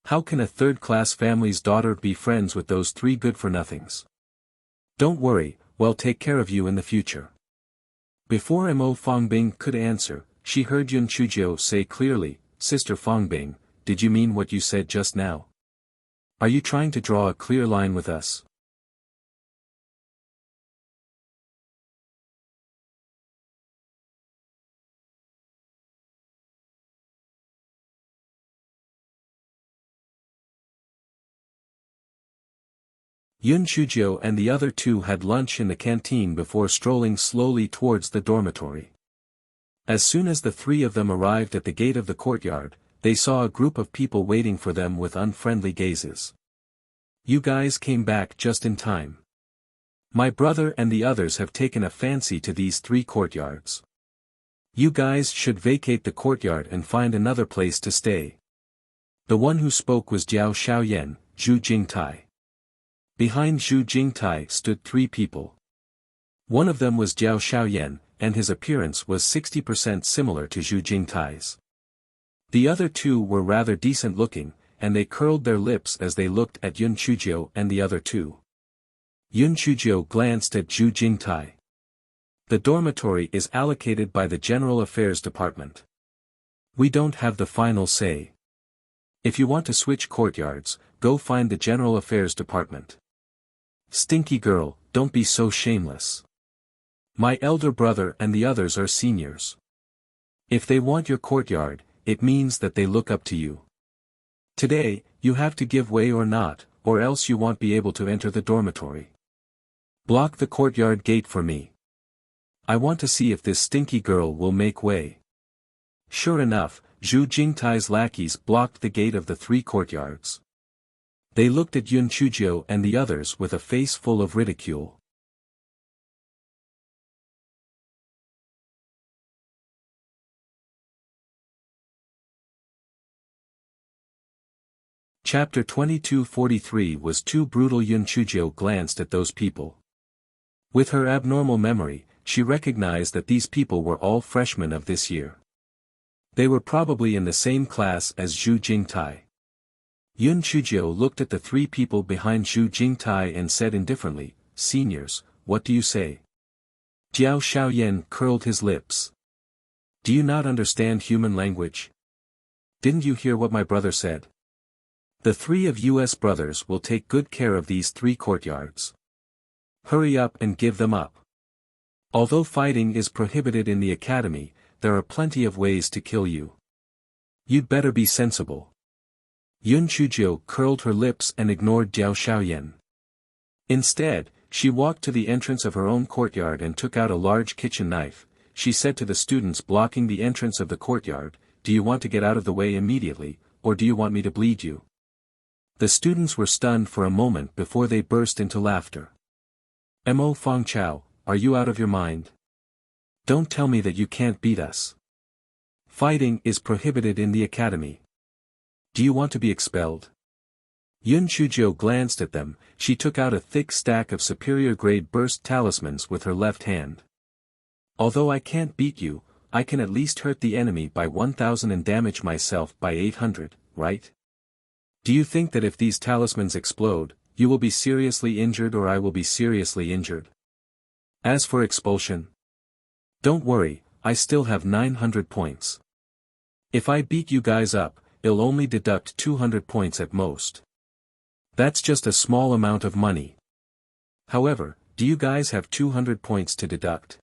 How can a third-class family's daughter be friends with those three good-for-nothings? Don't worry, we'll take care of you in the future." Before Mo Fongbing could answer, she heard Yun Chujio say clearly, "Sister Fongbing, did you mean what you said just now? Are you trying to draw a clear line with us?" Yun Chujio and the other two had lunch in the canteen before strolling slowly towards the dormitory. As soon as the three of them arrived at the gate of the courtyard, they saw a group of people waiting for them with unfriendly gazes. "You guys came back just in time. My brother and the others have taken a fancy to these three courtyards. You guys should vacate the courtyard and find another place to stay." The one who spoke was Jiao Xiaoyan, Zhu Jingtai. Behind Zhu Jingtai stood three people. One of them was Jiao Xiaoyan, and his appearance was 60% similar to Zhu Jingtai's. The other two were rather decent looking, and they curled their lips as they looked at Yun Chujio and the other two. Yun Chuzhou glanced at Zhu Jingtai. The dormitory is allocated by the General Affairs Department. We don't have the final say. If you want to switch courtyards, go find the General Affairs Department. Stinky girl, don't be so shameless. My elder brother and the others are seniors. If they want your courtyard, it means that they look up to you. Today, you have to give way or not, or else you won't be able to enter the dormitory. Block the courtyard gate for me. I want to see if this stinky girl will make way. Sure enough, Zhu Jingtai's lackeys blocked the gate of the 3 courtyards. They looked at Yun Chuzhou and the others with a face full of ridicule. Chapter 2243 was too brutal. Yun Chuzhou glanced at those people. With her abnormal memory, she recognized that these people were all freshmen of this year. They were probably in the same class as Zhu Jingtai. Yun Chuzhou looked at the 3 people behind Zhu Jingtai and said indifferently, "Seniors, what do you say?" Jiao Shaoyan curled his lips. "Do you not understand human language? Didn't you hear what my brother said? The 3 of us brothers will take good care of these 3 courtyards. Hurry up and give them up. Although fighting is prohibited in the academy, there are plenty of ways to kill you. You'd better be sensible." Yun Chuzhou curled her lips and ignored Jiao Shaoyan. Instead, she walked to the entrance of her own courtyard and took out a large kitchen knife. She said to the students blocking the entrance of the courtyard, "Do you want to get out of the way immediately, or do you want me to bleed you?" The students were stunned for a moment before they burst into laughter. "Mo Fangchao, are you out of your mind? Don't tell me that you can't beat us. Fighting is prohibited in the academy. Do you want to be expelled?" Yun Chuzhou glanced at them. She took out a thick stack of superior-grade burst talismans with her left hand. "Although I can't beat you, I can at least hurt the enemy by 1,000 and damage myself by 800, right? Do you think that if these talismans explode, you will be seriously injured or I will be seriously injured? As for expulsion, don't worry, I still have 900 points. If I beat you guys up, it'll only deduct 200 points at most. That's just a small amount of money. However, do you guys have 200 points to deduct?"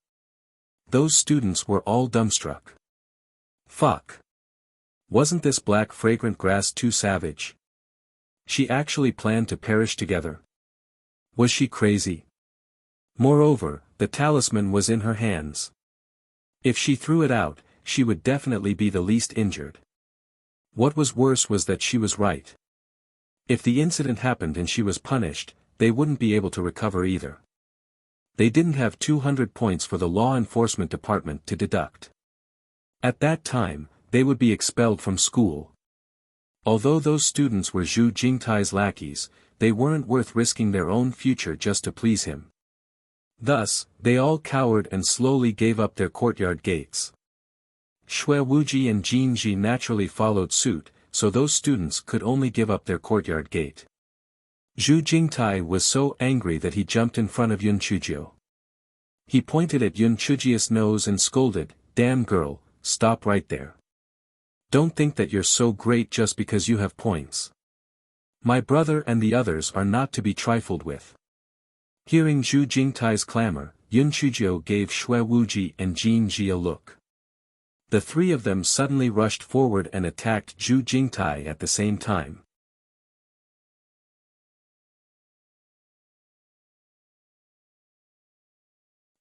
Those students were all dumbstruck. Fuck. Wasn't this black fragrant grass too savage? She actually planned to perish together. Was she crazy? Moreover, the talisman was in her hands. If she threw it out, she would definitely be the least injured. What was worse was that she was right. If the incident happened and she was punished, they wouldn't be able to recover either. They didn't have 200 points for the law enforcement department to deduct. At that time, they would be expelled from school. Although those students were Zhu Jingtai's lackeys, they weren't worth risking their own future just to please him. Thus, they all cowered and slowly gave up their courtyard gates. Shui Wuji and Jin Ji naturally followed suit, so those students could only give up their courtyard gate. Zhu Jingtai was so angry that he jumped in front of Yun Chuzhou. He pointed at Yun Chuzhou's nose and scolded, "Damn girl, stop right there. Don't think that you're so great just because you have points. My brother and the others are not to be trifled with." Hearing Zhu Jingtai's clamor, Yun Chuzhou gave Shui Wuji and Jin Ji a look. The 3 of them suddenly rushed forward and attacked Zhu Jingtai at the same time.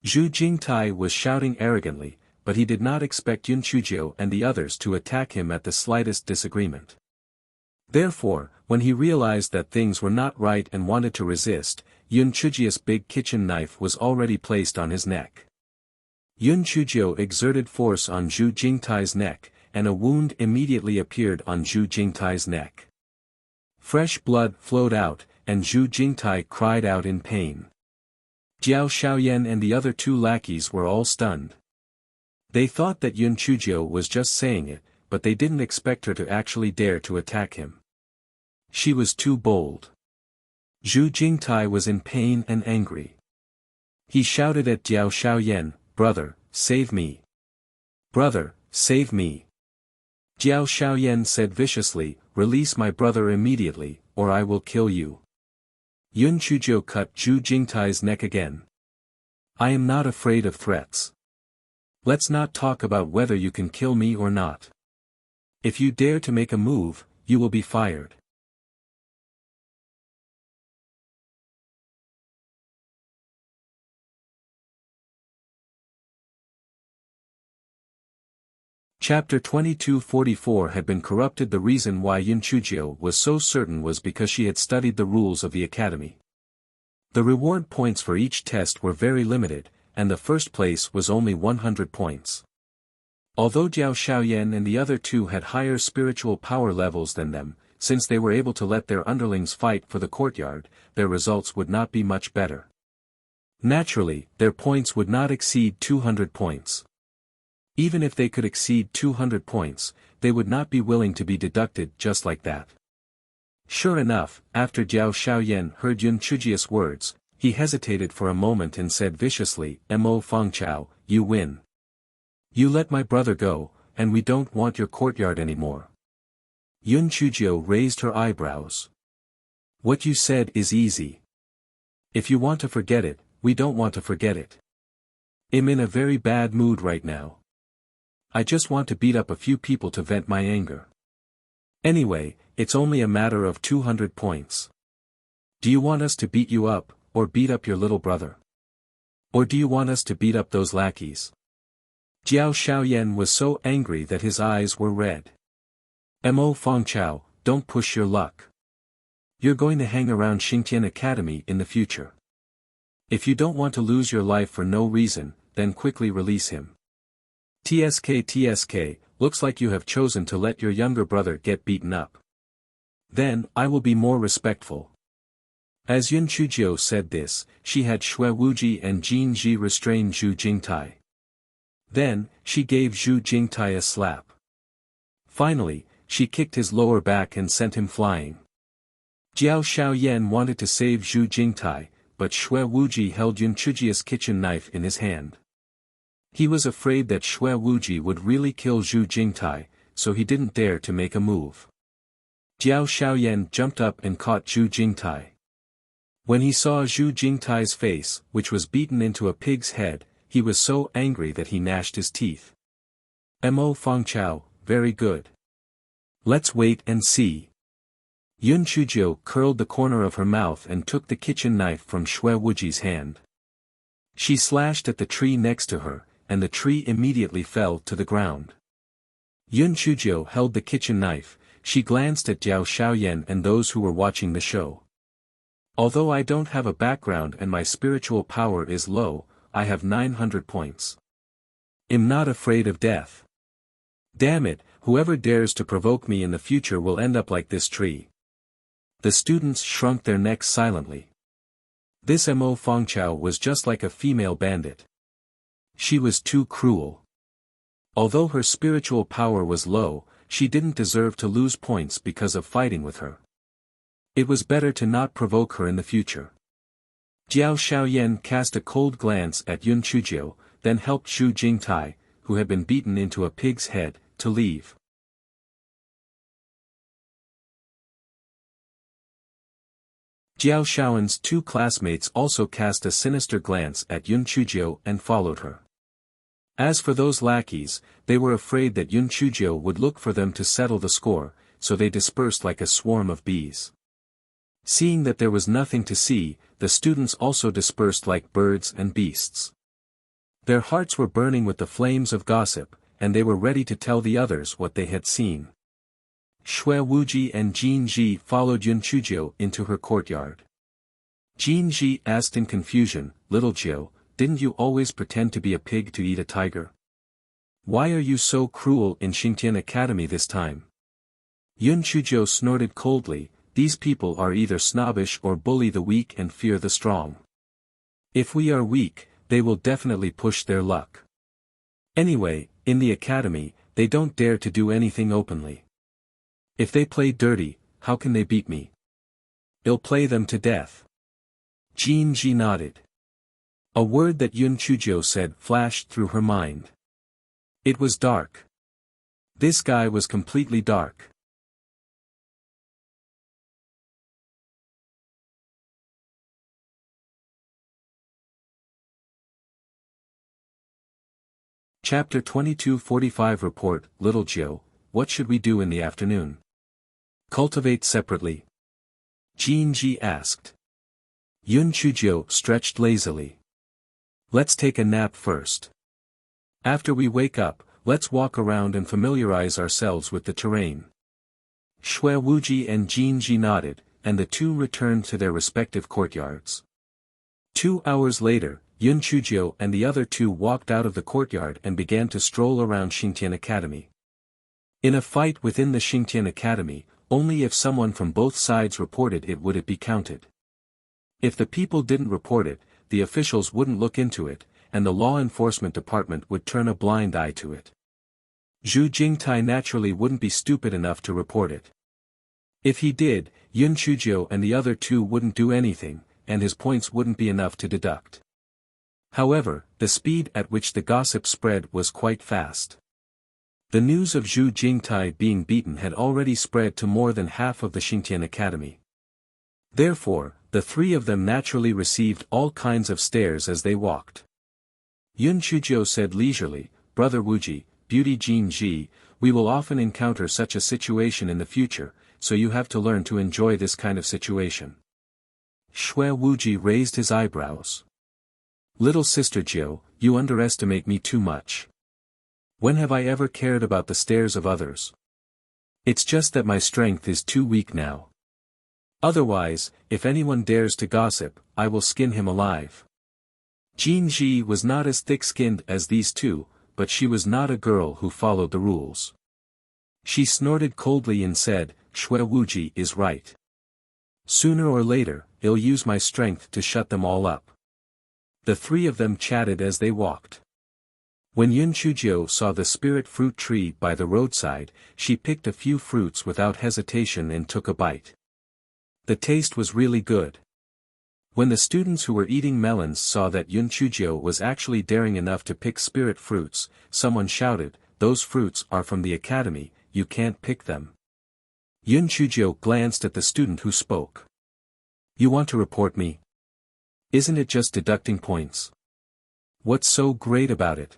Zhu Jingtai was shouting arrogantly, but he did not expect Yun Chuzhou and the others to attack him at the slightest disagreement. Therefore, when he realized that things were not right and wanted to resist, Yun Chuzhou's big kitchen knife was already placed on his neck. Yun Chuzhou exerted force on Zhu Jingtai's neck, and a wound immediately appeared on Zhu Jingtai's neck. Fresh blood flowed out, and Zhu Jingtai cried out in pain. Jiao Shaoyan and the other 2 lackeys were all stunned. They thought that Yun Chuzhou was just saying it, but they didn't expect her to actually dare to attack him. She was too bold. Zhu Jingtai was in pain and angry. He shouted at Jiao Shaoyan, "Brother, save me! Brother, save me!" Jiao Shaoyan said viciously, "Release my brother immediately, or I will kill you." Yun Chujiu cut Zhu Jingtai's neck again. "I am not afraid of threats. Let's not talk about whether you can kill me or not. If you dare to make a move, you will be fired." Chapter 2244 had been corrupted. The reason why Yun Chujiu was so certain was because she had studied the rules of the academy. The reward points for each test were very limited, and the first place was only 100 points. Although Jiao Shaoyan and the other two had higher spiritual power levels than them, since they were able to let their underlings fight for the courtyard, their results would not be much better. Naturally, their points would not exceed 200 points. Even if they could exceed 200 points, they would not be willing to be deducted just like that. Sure enough, after Jiao Shaoyan heard Yun Chujiu's words, he hesitated for a moment and said viciously, "Mo Fengchao, you win. You let my brother go, and we don't want your courtyard anymore." Yun Chujiu raised her eyebrows. "What you said is easy. If you want to forget it, we don't want to forget it. I'm in a very bad mood right now. I just want to beat up a few people to vent my anger. Anyway, it's only a matter of 200 points. Do you want us to beat you up, or beat up your little brother? Or do you want us to beat up those lackeys?" Jiao Shaoyan was so angry that his eyes were red. "Mo Fengchao, don't push your luck. You're going to hang around Xingtian Academy in the future. If you don't want to lose your life for no reason, then quickly release him. TSK, looks like you have chosen to let your younger brother get beaten up. Then, I will be more respectful." As Yun Chujiu said this, she had Xue Wuji and Jin Ji restrain Zhu Jingtai. Then, she gave Zhu Jingtai a slap. Finally, she kicked his lower back and sent him flying. Jiao Shaoyan wanted to save Zhu Jingtai, but Xue Wuji held Yun Chujiu's kitchen knife in his hand. He was afraid that Xue Wuji would really kill Zhu Jingtai, so he didn't dare to make a move. Jiao Shaoyan jumped up and caught Zhu Jingtai. When he saw Zhu Jingtai's face, which was beaten into a pig's head, he was so angry that he gnashed his teeth. "Mo Fengchao, very good. Let's wait and see." Yun Chujiu curled the corner of her mouth and took the kitchen knife from Xue Wuji's hand. She slashed at the tree next to her, and the tree immediately fell to the ground. Yun Chujiu held the kitchen knife. She glanced at Jiao Shaoyan and those who were watching the show. "Although I don't have a background and my spiritual power is low, I have 900 points. I'm not afraid of death. Damn it, whoever dares to provoke me in the future will end up like this tree." The students shrunk their necks silently. This Mo Fengchao was just like a female bandit. She was too cruel. Although her spiritual power was low, she didn't deserve to lose points because of fighting with her. It was better to not provoke her in the future. Jiao Shaoyan cast a cold glance at Yun Chujiu, then helped Zhu Jingtai, who had been beaten into a pig's head, to leave. Jiao Shaoyan's two classmates also cast a sinister glance at Yun Chujiu and followed her. As for those lackeys, they were afraid that Yun Chujiu would look for them to settle the score, so they dispersed like a swarm of bees. Seeing that there was nothing to see, the students also dispersed like birds and beasts. Their hearts were burning with the flames of gossip, and they were ready to tell the others what they had seen. Xue Wuji and Jin Ji followed Yun Chujiu into her courtyard. Jin Ji asked in confusion, "Little Jiu, didn't you always pretend to be a pig to eat a tiger? Why are you so cruel in Xingtian Academy this time?" Yun Chujiu snorted coldly, "These people are either snobbish or bully the weak and fear the strong. If we are weak, they will definitely push their luck. Anyway, in the academy, they don't dare to do anything openly. If they play dirty, how can they beat me? I'll play them to death. Jin Ji nodded. A word that Yun Chujio said flashed through her mind. It was dark. This guy was completely dark. Chapter 22:45 Report, Little Joe, what should we do in the afternoon? Cultivate separately? Jin Ji asked. Yun Chujio stretched lazily. Let's take a nap first. After we wake up, let's walk around and familiarize ourselves with the terrain. Shui Wuji and Jin Ji nodded, and the two returned to their respective courtyards. 2 hours later, Yun Chujio and the other two walked out of the courtyard and began to stroll around Xingtian Academy. In a fight within the Xingtian Academy, only if someone from both sides reported it would it be counted. If the people didn't report it, the officials wouldn't look into it, and the law enforcement department would turn a blind eye to it. Zhu Jingtai naturally wouldn't be stupid enough to report it. If he did, Yun Chujio and the other two wouldn't do anything, and his points wouldn't be enough to deduct. However, the speed at which the gossip spread was quite fast. The news of Zhu Jingtai being beaten had already spread to more than half of the Xingtian Academy. Therefore, the three of them naturally received all kinds of stares as they walked. Yun Chujio said leisurely, Brother Wuji, Beauty Jin Ji, we will often encounter such a situation in the future, so you have to learn to enjoy this kind of situation. Shui Wuji raised his eyebrows. Little sister Jiu, you underestimate me too much. When have I ever cared about the stares of others? It's just that my strength is too weak now. Otherwise, if anyone dares to gossip, I will skin him alive. Jin Ji was not as thick-skinned as these two, but she was not a girl who followed the rules. She snorted coldly and said, Shui Wuji is right. Sooner or later, I'll use my strength to shut them all up. The three of them chatted as they walked. When Yun Chujio saw the spirit fruit tree by the roadside, she picked a few fruits without hesitation and took a bite. The taste was really good. When the students who were eating melons saw that Yun Chujio was actually daring enough to pick spirit fruits, someone shouted, those fruits are from the academy, you can't pick them. Yun Chujio glanced at the student who spoke. You want to report me? Isn't it just deducting points? What's so great about it?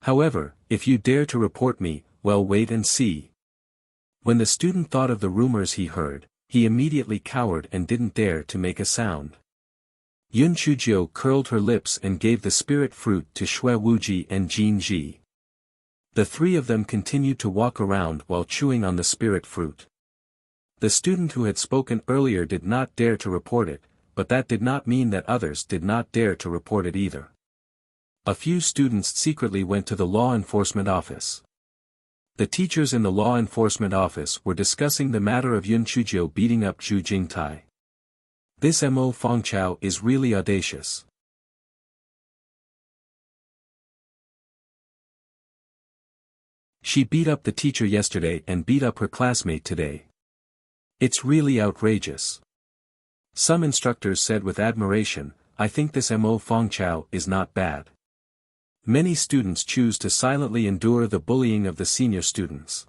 However, if you dare to report me, well, wait and see. When the student thought of the rumors he heard, he immediately cowered and didn't dare to make a sound. Yun Chujio curled her lips and gave the spirit fruit to Shui Wuji and Jin Ji. The three of them continued to walk around while chewing on the spirit fruit. The student who had spoken earlier did not dare to report it, but that did not mean that others did not dare to report it either. A few students secretly went to the law enforcement office. The teachers in the law enforcement office were discussing the matter of Yun Chujio beating up Zhu Jingtai. This Mo Fangchao is really audacious. She beat up the teacher yesterday and beat up her classmate today. It's really outrageous. Some instructors said with admiration, I think this Mo Fangchao is not bad. Many students choose to silently endure the bullying of the senior students.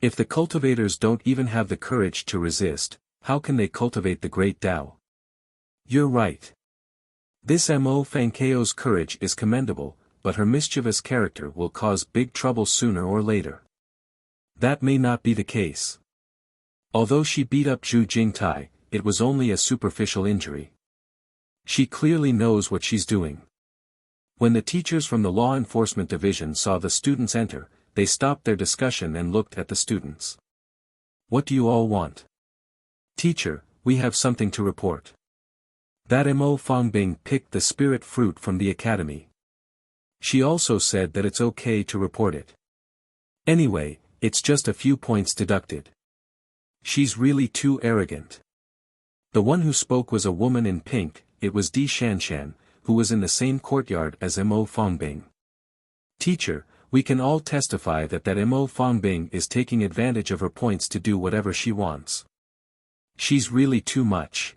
If the cultivators don't even have the courage to resist, how can they cultivate the great Tao? You're right. This Mo Fangchao's courage is commendable, but her mischievous character will cause big trouble sooner or later. That may not be the case. Although she beat up Zhu Jingtai, it was only a superficial injury. She clearly knows what she's doing. When the teachers from the law enforcement division saw the students enter, they stopped their discussion and looked at the students. What do you all want? Teacher, we have something to report. That Mo Fangbing picked the spirit fruit from the academy. She also said that it's okay to report it. Anyway, it's just a few points deducted. She's really too arrogant. The one who spoke was a woman in pink, it was Di Shanshan, who was in the same courtyard as Mo Fangbing. Teacher, we can all testify that Mo Fangbing is taking advantage of her points to do whatever she wants. She's really too much.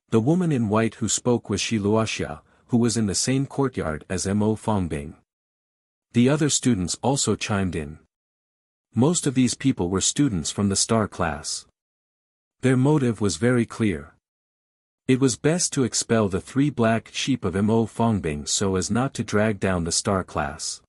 The woman in white who spoke was Shi Luoxia, who was in the same courtyard as Mo Fongbing. The other students also chimed in. Most of these people were students from the star class. Their motive was very clear. It was best to expel the 3 black sheep of Mo Fongbing so as not to drag down the star class.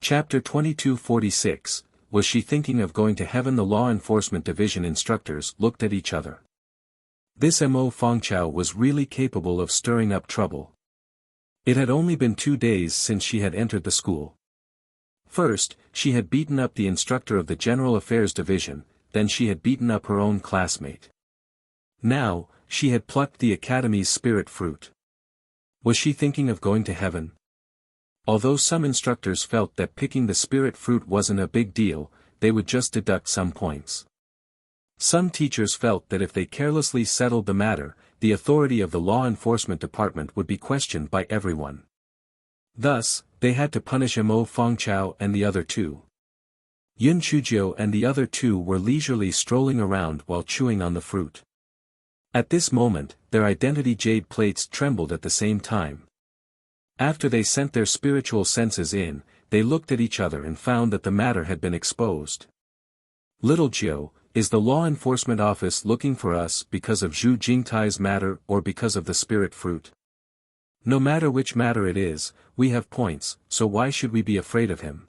Chapter 2246, Was she thinking of going to heaven? The law enforcement division instructors looked at each other. This Mo Fongchao was really capable of stirring up trouble. It had only been 2 days since she had entered the school. First, she had beaten up the instructor of the General Affairs Division, then she had beaten up her own classmate. Now, she had plucked the Academy's spirit fruit. Was she thinking of going to heaven? Although some instructors felt that picking the spirit fruit wasn't a big deal, they would just deduct some points. Some teachers felt that if they carelessly settled the matter, the authority of the law enforcement department would be questioned by everyone. Thus, they had to punish Mo Fongchao and the other 2. Yun Chuzhou and the other 2 were leisurely strolling around while chewing on the fruit. At this moment, their identity jade plates trembled at the same time. After they sent their spiritual senses in, they looked at each other and found that the matter had been exposed. Little Jiu, is the law enforcement office looking for us because of Zhu Jingtai's matter or because of the spirit fruit? No matter which matter it is, we have points, so why should we be afraid of him?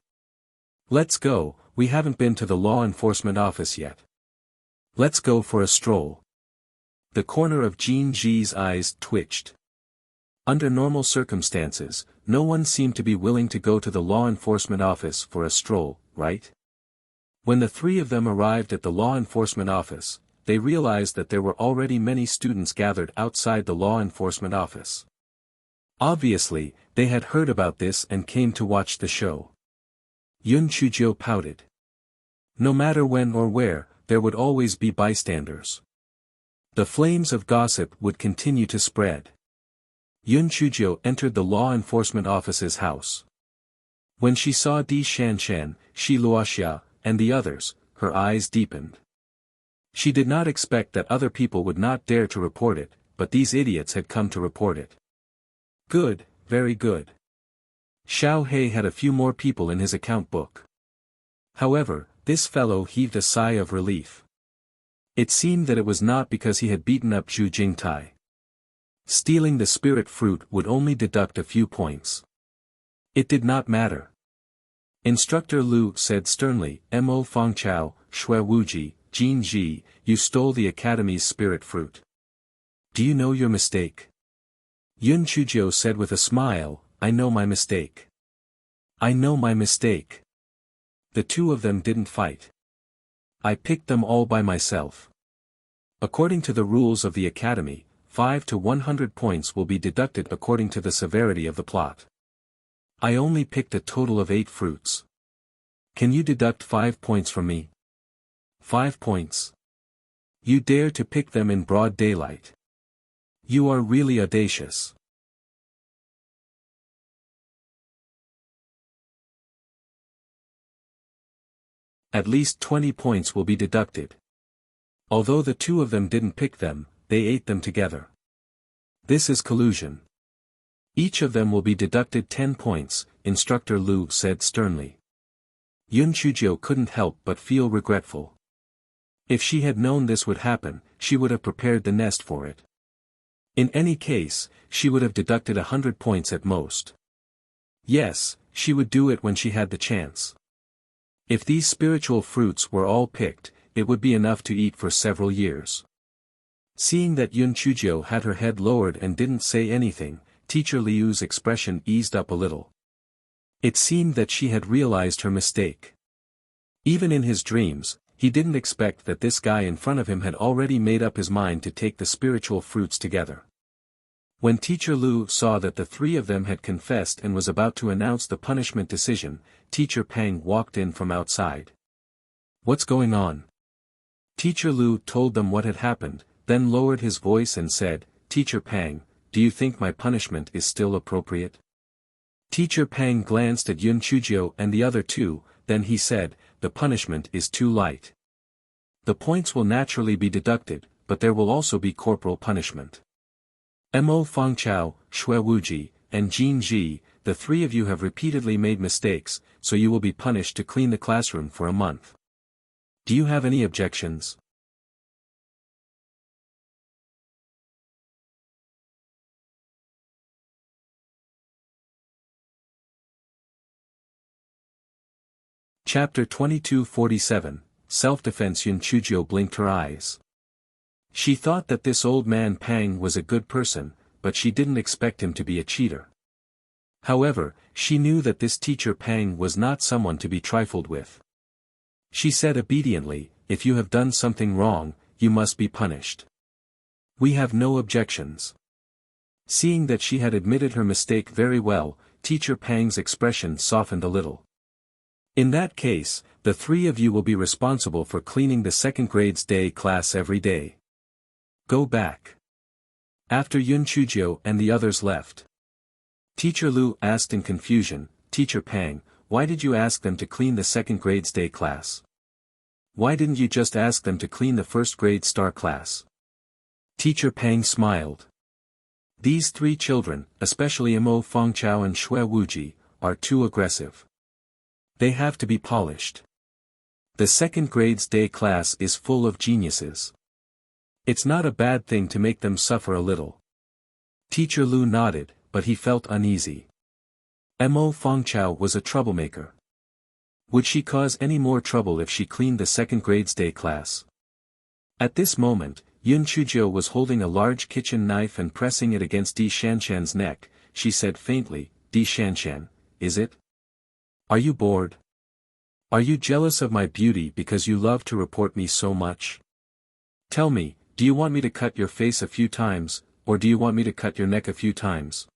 Let's go, we haven't been to the law enforcement office yet. Let's go for a stroll. The corner of Jean Ji's eyes twitched. Under normal circumstances, no one seemed to be willing to go to the law enforcement office for a stroll, right? When the 3 of them arrived at the law enforcement office, they realized that there were already many students gathered outside the law enforcement office. Obviously, they had heard about this and came to watch the show. Yun Chuzhou pouted. No matter when or where, there would always be bystanders. The flames of gossip would continue to spread. Yun Chuzhou entered the law enforcement office's house. When she saw Di Shanshan, Shi Luoxia, and the others, her eyes deepened. She did not expect that other people would not dare to report it, but these idiots had come to report it. Good, very good. Xiao He had a few more people in his account book. However, this fellow heaved a sigh of relief. It seemed that it was not because he had beaten up Zhu Jingtai. Stealing the spirit fruit would only deduct a few points. It did not matter. Instructor Lu said sternly, Mo Fongchao, Shui Wuji, Jin Ji, you stole the Academy's spirit fruit. Do you know your mistake? Yun Chuzhou said with a smile, I know my mistake. I know my mistake. The 2 of them didn't fight. I picked them all by myself. According to the rules of the Academy, 5 to 100 points will be deducted according to the severity of the plot. I only picked a total of 8 fruits. Can you deduct 5 points from me? 5 points. You dare to pick them in broad daylight. You are really audacious. At least 20 points will be deducted. Although the 2 of them didn't pick them, they ate them together. This is collusion. Each of them will be deducted 10 points, Instructor Lu said sternly. Yun Chuzhou couldn't help but feel regretful. If she had known this would happen, she would have prepared the nest for it. In any case, she would have deducted 100 points at most. Yes, she would do it when she had the chance. If these spiritual fruits were all picked, it would be enough to eat for several years. Seeing that Yun Chuzhou had her head lowered and didn't say anything, Teacher Liu's expression eased up a little. It seemed that she had realized her mistake. Even in his dreams, he didn't expect that this guy in front of him had already made up his mind to take the spiritual fruits together. When Teacher Liu saw that the 3 of them had confessed and was about to announce the punishment decision, Teacher Pang walked in from outside. What's going on? Teacher Liu told them what had happened, then lowered his voice and said, Teacher Pang, do you think my punishment is still appropriate? Teacher Pang glanced at Yun Chujio and the other two, then he said, the punishment is too light. The points will naturally be deducted, but there will also be corporal punishment. Mo Fangchao, Xue Wuji, and Jin Ji, the three of you have repeatedly made mistakes, so you will be punished to clean the classroom for a month. Do you have any objections? Chapter 2247, Self-Defense. Yun Chujio blinked her eyes. She thought that this old man Pang was a good person, but she didn't expect him to be a cheater. However, she knew that this teacher Pang was not someone to be trifled with. She said obediently, if you have done something wrong, you must be punished. We have no objections. Seeing that she had admitted her mistake very well, teacher Pang's expression softened a little. In that case, the three of you will be responsible for cleaning the second grade's day class every day. Go back. After Yun Chujio and the others left, Teacher Lu asked in confusion, Teacher Pang, why did you ask them to clean the second grade's day class? Why didn't you just ask them to clean the first grade star class? Teacher Pang smiled. These three children, especially Mo Fangchao and Xue Wuji, are too aggressive. They have to be polished. The second grade's day class is full of geniuses. It's not a bad thing to make them suffer a little. Teacher Lu nodded, but he felt uneasy. Mo Fangchao was a troublemaker. Would she cause any more trouble if she cleaned the second grade's day class? At this moment, Yun Chujio was holding a large kitchen knife and pressing it against Di Shanshan's neck. She said faintly, Di Shanshan, is it? Are you bored? Are you jealous of my beauty because you love to report me so much? Tell me, do you want me to cut your face a few times, or do you want me to cut your neck a few times?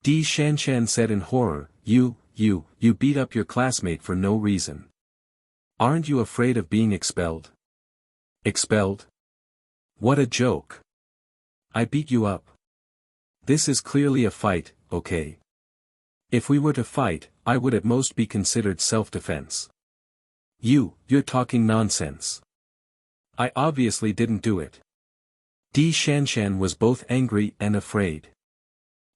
Di Shanshan said in horror, you beat up your classmate for no reason. Aren't you afraid of being expelled? Expelled? What a joke. I beat you up. This is clearly a fight, okay? If we were to fight, I would at most be considered self-defense. You're talking nonsense. I obviously didn't do it. Di Shanshan was both angry and afraid.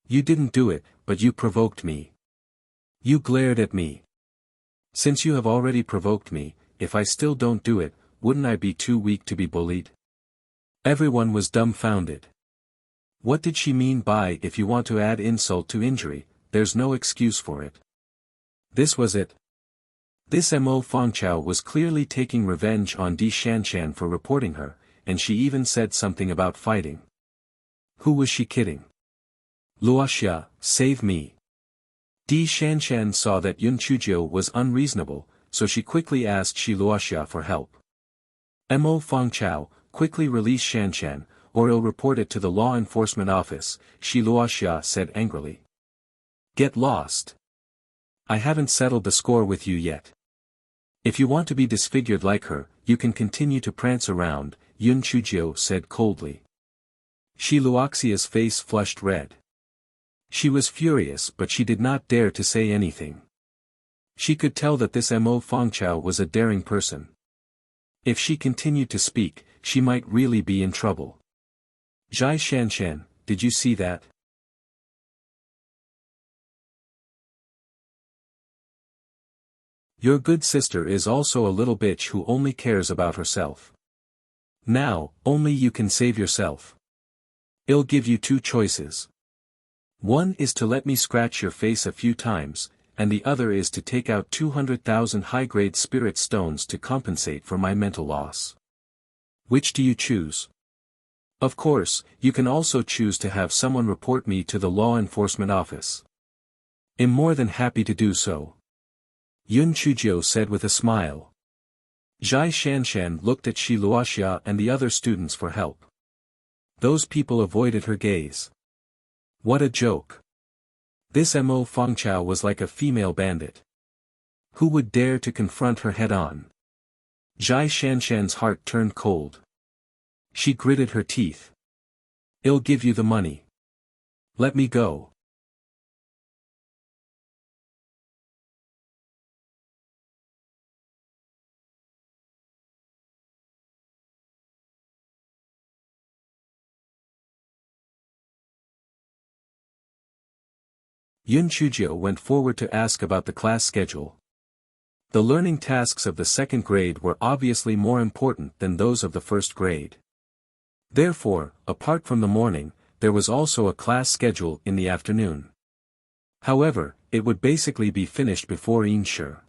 You didn't do it, but you provoked me. You glared at me. Since you have already provoked me, if I still don't do it, wouldn't I be too weak to be bullied? Everyone was dumbfounded. What did she mean by if you want to add insult to injury, there's no excuse for it? This was it. This Mo Fangchao was clearly taking revenge on Di Shanshan for reporting her, and she even said something about fighting. Who was she kidding? Luoxia, save me. Di Shanshan saw that Yun Chujio was unreasonable, so she quickly asked Shi Luoxia for help. Mo Fangchao, quickly release Shanshan, or I'll report it to the law enforcement office, Shi Luoxia said angrily. Get lost. I haven't settled the score with you yet. If you want to be disfigured like her, you can continue to prance around, Yun Chujio said coldly. Shi Luoxia's face flushed red. She was furious but she did not dare to say anything. She could tell that this Mo Fangchao was a daring person. If she continued to speak, she might really be in trouble. Jai Shanshan, did you see that? Your good sister is also a little bitch who only cares about herself. Now, only you can save yourself. I'll give you two choices. One is to let me scratch your face a few times, and the other is to take out 200,000 high-grade spirit stones to compensate for my mental loss. Which do you choose? Of course, you can also choose to have someone report me to the law enforcement office. I'm more than happy to do so. Yun Chujio said with a smile. Jai Shanshan looked at Shi Luoxia and the other students for help. Those people avoided her gaze. What a joke. This Mo Fangchao was like a female bandit. Who would dare to confront her head-on? Jai Shanshan's heart turned cold. She gritted her teeth. I'll give you the money. Let me go. Yun Chujio went forward to ask about the class schedule. The learning tasks of the second grade were obviously more important than those of the first grade. Therefore, apart from the morning, there was also a class schedule in the afternoon. However, it would basically be finished before Inshur.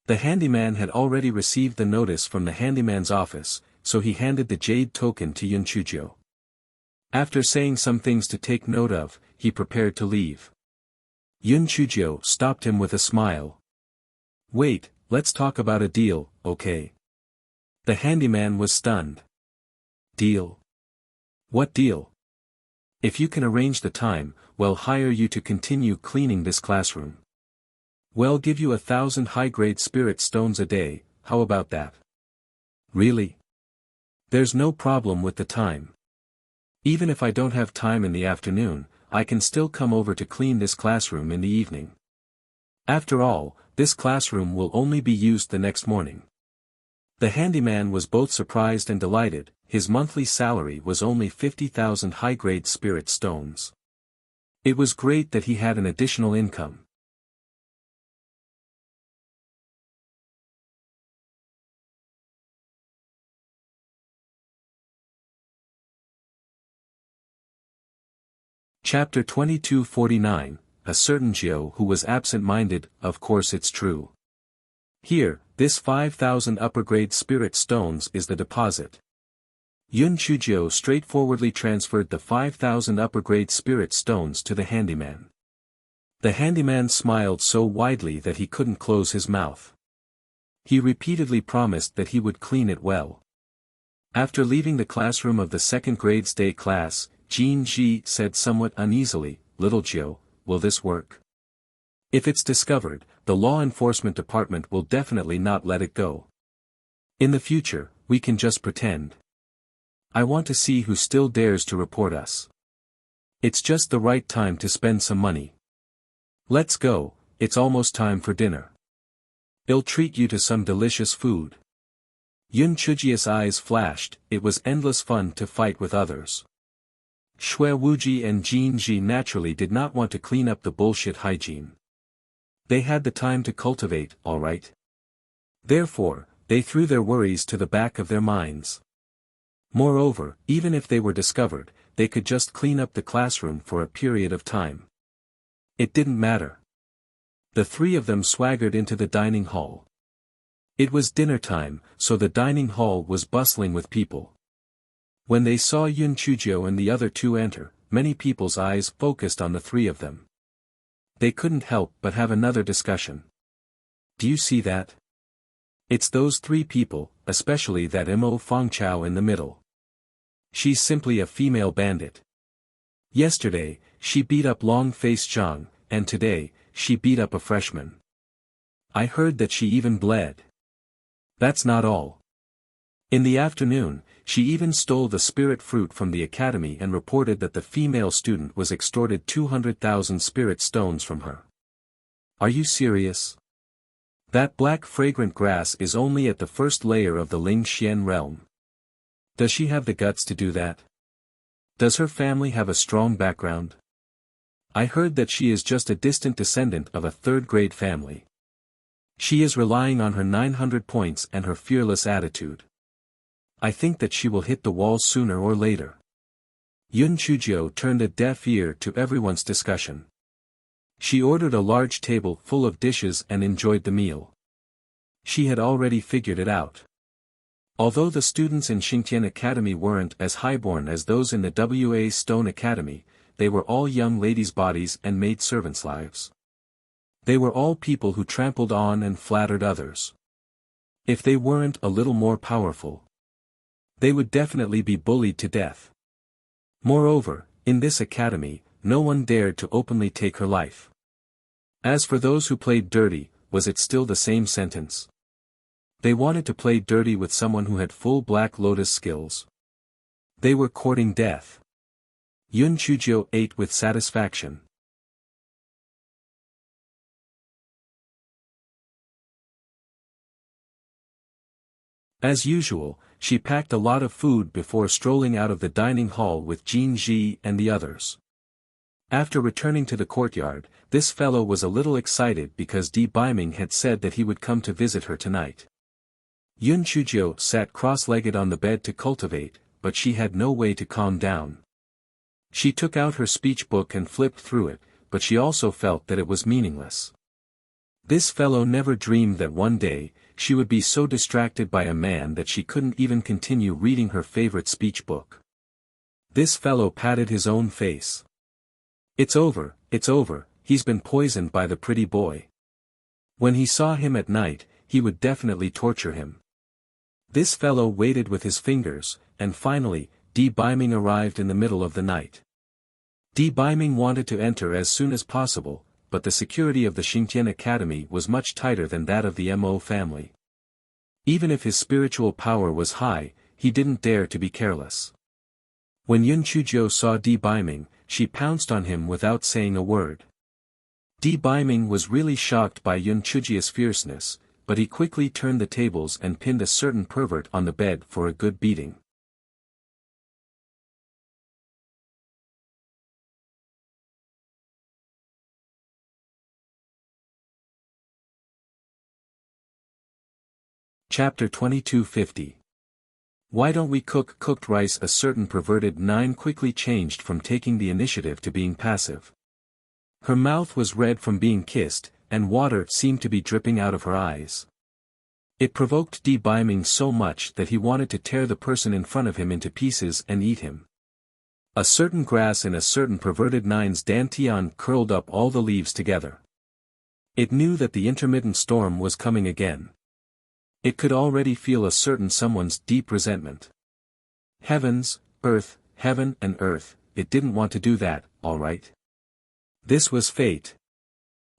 The handyman had already received the notice from the handyman's office, so he handed the jade token to Yun Chujio. After saying some things to take note of, he prepared to leave. Yun Chujio stopped him with a smile. Wait, let's talk about a deal, okay? The handyman was stunned. Deal? What deal? If you can arrange the time, we'll hire you to continue cleaning this classroom. We'll give you 1,000 high-grade spirit stones a day, how about that? Really? There's no problem with the time. Even if I don't have time in the afternoon, I can still come over to clean this classroom in the evening. After all, this classroom will only be used the next morning. The handyman was both surprised and delighted. His monthly salary was only 50,000 high-grade spirit stones. It was great that he had an additional income. Chapter 2249, A Certain Gyo Who Was Absent-Minded. Of course it's true. Here, this 5,000 upper-grade spirit stones is the deposit. Yun Chujio straightforwardly transferred the 5,000 upper-grade spirit stones to the handyman. The handyman smiled so widely that he couldn't close his mouth. He repeatedly promised that he would clean it well. After leaving the classroom of the second grade's day class, Jin Ji said somewhat uneasily, "Little Gyo, will this work? If it's discovered, the law enforcement department will definitely not let it go. In the future, we can just pretend. I want to see who still dares to report us. It's just the right time to spend some money. Let's go, it's almost time for dinner. I'll treat you to some delicious food." Yun Chujio's eyes flashed. It was endless fun to fight with others. Shui Wuji and Jin Ji naturally did not want to clean up the bullshit hygiene. They had the time to cultivate, alright. Therefore, they threw their worries to the back of their minds. Moreover, even if they were discovered, they could just clean up the classroom for a period of time. It didn't matter. The three of them swaggered into the dining hall. It was dinner time, so the dining hall was bustling with people. When they saw Yun Chujio and the other two enter, many people's eyes focused on the three of them. They couldn't help but have another discussion. Do you see that? It's those three people, especially that Mo Fangchao in the middle. She's simply a female bandit. Yesterday, she beat up Long-Faced Zhang, and today, she beat up a freshman. I heard that she even bled. That's not all. In the afternoon, she even stole the spirit fruit from the academy and reported that the female student was extorted 200,000 spirit stones from her. Are you serious? That black fragrant grass is only at the first layer of the Ling Xian realm. Does she have the guts to do that? Does her family have a strong background? I heard that she is just a distant descendant of a third-grade family. She is relying on her 900 points and her fearless attitude. I think that she will hit the wall sooner or later. Yun Chujio turned a deaf ear to everyone's discussion. She ordered a large table full of dishes and enjoyed the meal. She had already figured it out. Although the students in Xingtian Academy weren't as highborn as those in the WA Stone Academy, they were all young ladies' bodies and maid servants' lives. They were all people who trampled on and flattered others. If they weren't a little more powerful, they would definitely be bullied to death. Moreover, in this academy, no one dared to openly take her life. As for those who played dirty, was it still the same sentence? They wanted to play dirty with someone who had full Black Lotus skills. They were courting death. Yun Chujio ate with satisfaction. As usual, she packed a lot of food before strolling out of the dining hall with Jin Ji and the others. After returning to the courtyard, this fellow was a little excited because Di Biming had said that he would come to visit her tonight. Yun Chujio sat cross-legged on the bed to cultivate, but she had no way to calm down. She took out her speech book and flipped through it, but she also felt that it was meaningless. This fellow never dreamed that one day, she would be so distracted by a man that she couldn't even continue reading her favorite speech book. This fellow patted his own face. It's over, he's been poisoned by the pretty boy. When he saw him at night, he would definitely torture him. This fellow waited with his fingers, and finally, Di Biming arrived in the middle of the night. Di Biming wanted to enter as soon as possible, but the security of the Xingtian Academy was much tighter than that of the Mo family. Even if his spiritual power was high, he didn't dare to be careless. When Yun Chujio saw Di Biming, she pounced on him without saying a word. Di Biming was really shocked by Yun Chujio's fierceness, but he quickly turned the tables and pinned a certain pervert on the bed for a good beating. Chapter 2250. Why don't we cook cooked rice? A certain perverted nine quickly changed from taking the initiative to being passive. Her mouth was red from being kissed, and water seemed to be dripping out of her eyes. It provoked Di Biming so much that he wanted to tear the person in front of him into pieces and eat him. A certain grass in a certain perverted nine's dantian curled up all the leaves together. It knew that the intermittent storm was coming again. It could already feel a certain someone's deep resentment. Heavens, earth, heaven and earth, it didn't want to do that, all right. This was fate.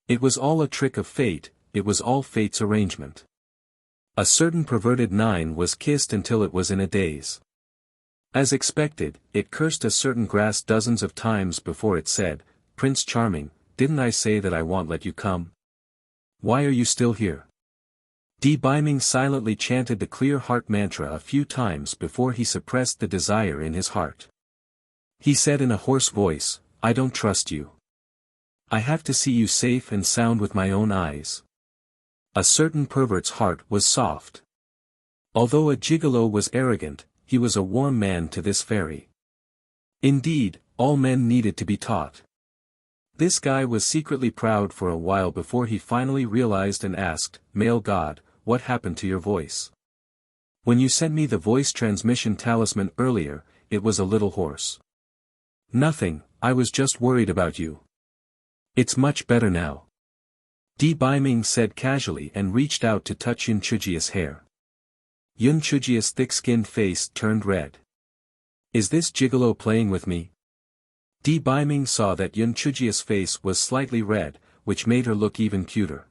It was all a trick of fate, it was all fate's arrangement. A certain perverted nine was kissed until it was in a daze. As expected, it cursed a certain grass dozens of times before it said, "Prince Charming, didn't I say that I won't let you come? Why are you still here?" Di Biming silently chanted the clear heart mantra a few times before he suppressed the desire in his heart. He said in a hoarse voice, "I don't trust you. I have to see you safe and sound with my own eyes." A certain pervert's heart was soft. Although a gigolo was arrogant, he was a warm man to this fairy. Indeed, all men needed to be taught. This guy was secretly proud for a while before he finally realized and asked, "Male God, what happened to your voice? When you sent me the voice transmission talisman earlier, it was a little hoarse." "Nothing, I was just worried about you. It's much better now." Di Biming said casually and reached out to touch Yun Chujio's hair. Yun Chujio's thick-skinned face turned red. "Is this gigolo playing with me?" Di Biming saw that Yun Chujio's face was slightly red, which made her look even cuter.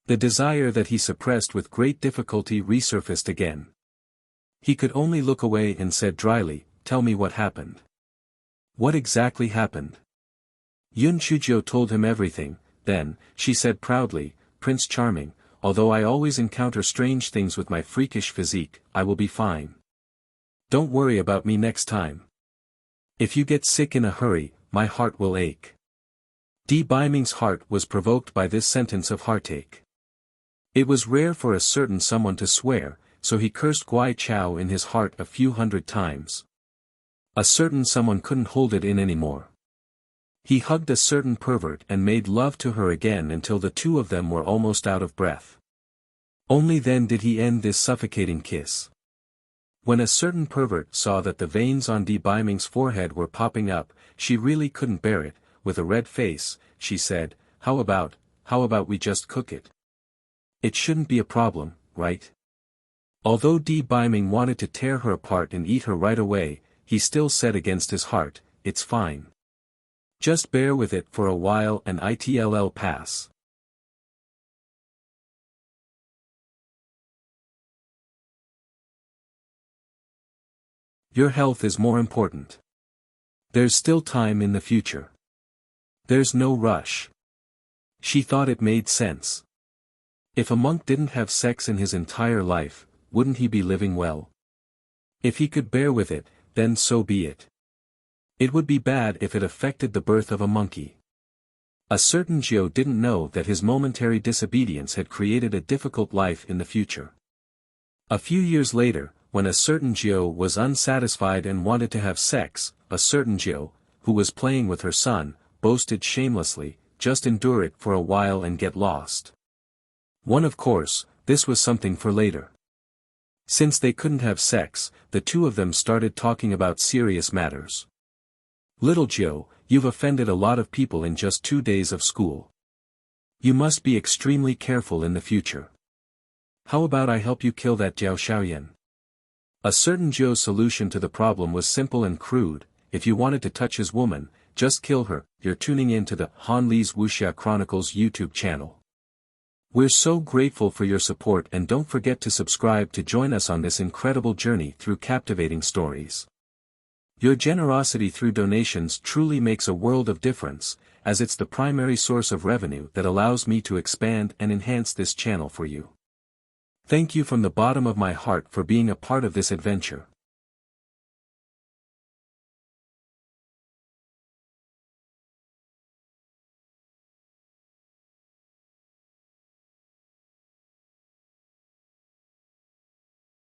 The desire that he suppressed with great difficulty resurfaced again. He could only look away and said dryly, "Tell me what happened." "What exactly happened?" Yun Chujio told him everything. Then, she said proudly, "Prince Charming, although I always encounter strange things with my freakish physique, I will be fine. Don't worry about me next time. If you get sick in a hurry, my heart will ache." Di Biming's heart was provoked by this sentence of heartache. It was rare for a certain someone to swear, so he cursed Guai Chao in his heart a few hundred times. A certain someone couldn't hold it in anymore. He hugged a certain pervert and made love to her again until the two of them were almost out of breath. Only then did he end this suffocating kiss. When a certain pervert saw that the veins on Di Biming's forehead were popping up, she really couldn't bear it. With a red face, she said, how about we just cook it? It shouldn't be a problem, right?" Although Di Biming wanted to tear her apart and eat her right away, he still said against his heart, "It's fine. Just bear with it for a while and it'll pass." Your health is more important. There's still time in the future. There's no rush. She thought it made sense. If a monk didn't have sex in his entire life, wouldn't he be living well? If he could bear with it, then so be it. It would be bad if it affected the birth of a monkey. A certain Jiao didn't know that his momentary disobedience had created a difficult life in the future. A few years later, when a certain Jiao was unsatisfied and wanted to have sex, a certain Jiao, who was playing with her son, boasted shamelessly, "Just endure it for a while and get lost." Of course, this was something for later. Since they couldn't have sex, the two of them started talking about serious matters. "Little Jiao, you've offended a lot of people in just 2 days of school. You must be extremely careful in the future. How about I help you kill that Jiao Xiaoyan?" A certain Jiao's solution to the problem was simple and crude: if you wanted to touch his woman, just kill her. You're tuning in to the Han Li's Wuxia Chronicles YouTube channel. We're so grateful for your support, and don't forget to subscribe to join us on this incredible journey through captivating stories. Your generosity through donations truly makes a world of difference, as it's the primary source of revenue that allows me to expand and enhance this channel for you. Thank you from the bottom of my heart for being a part of this adventure.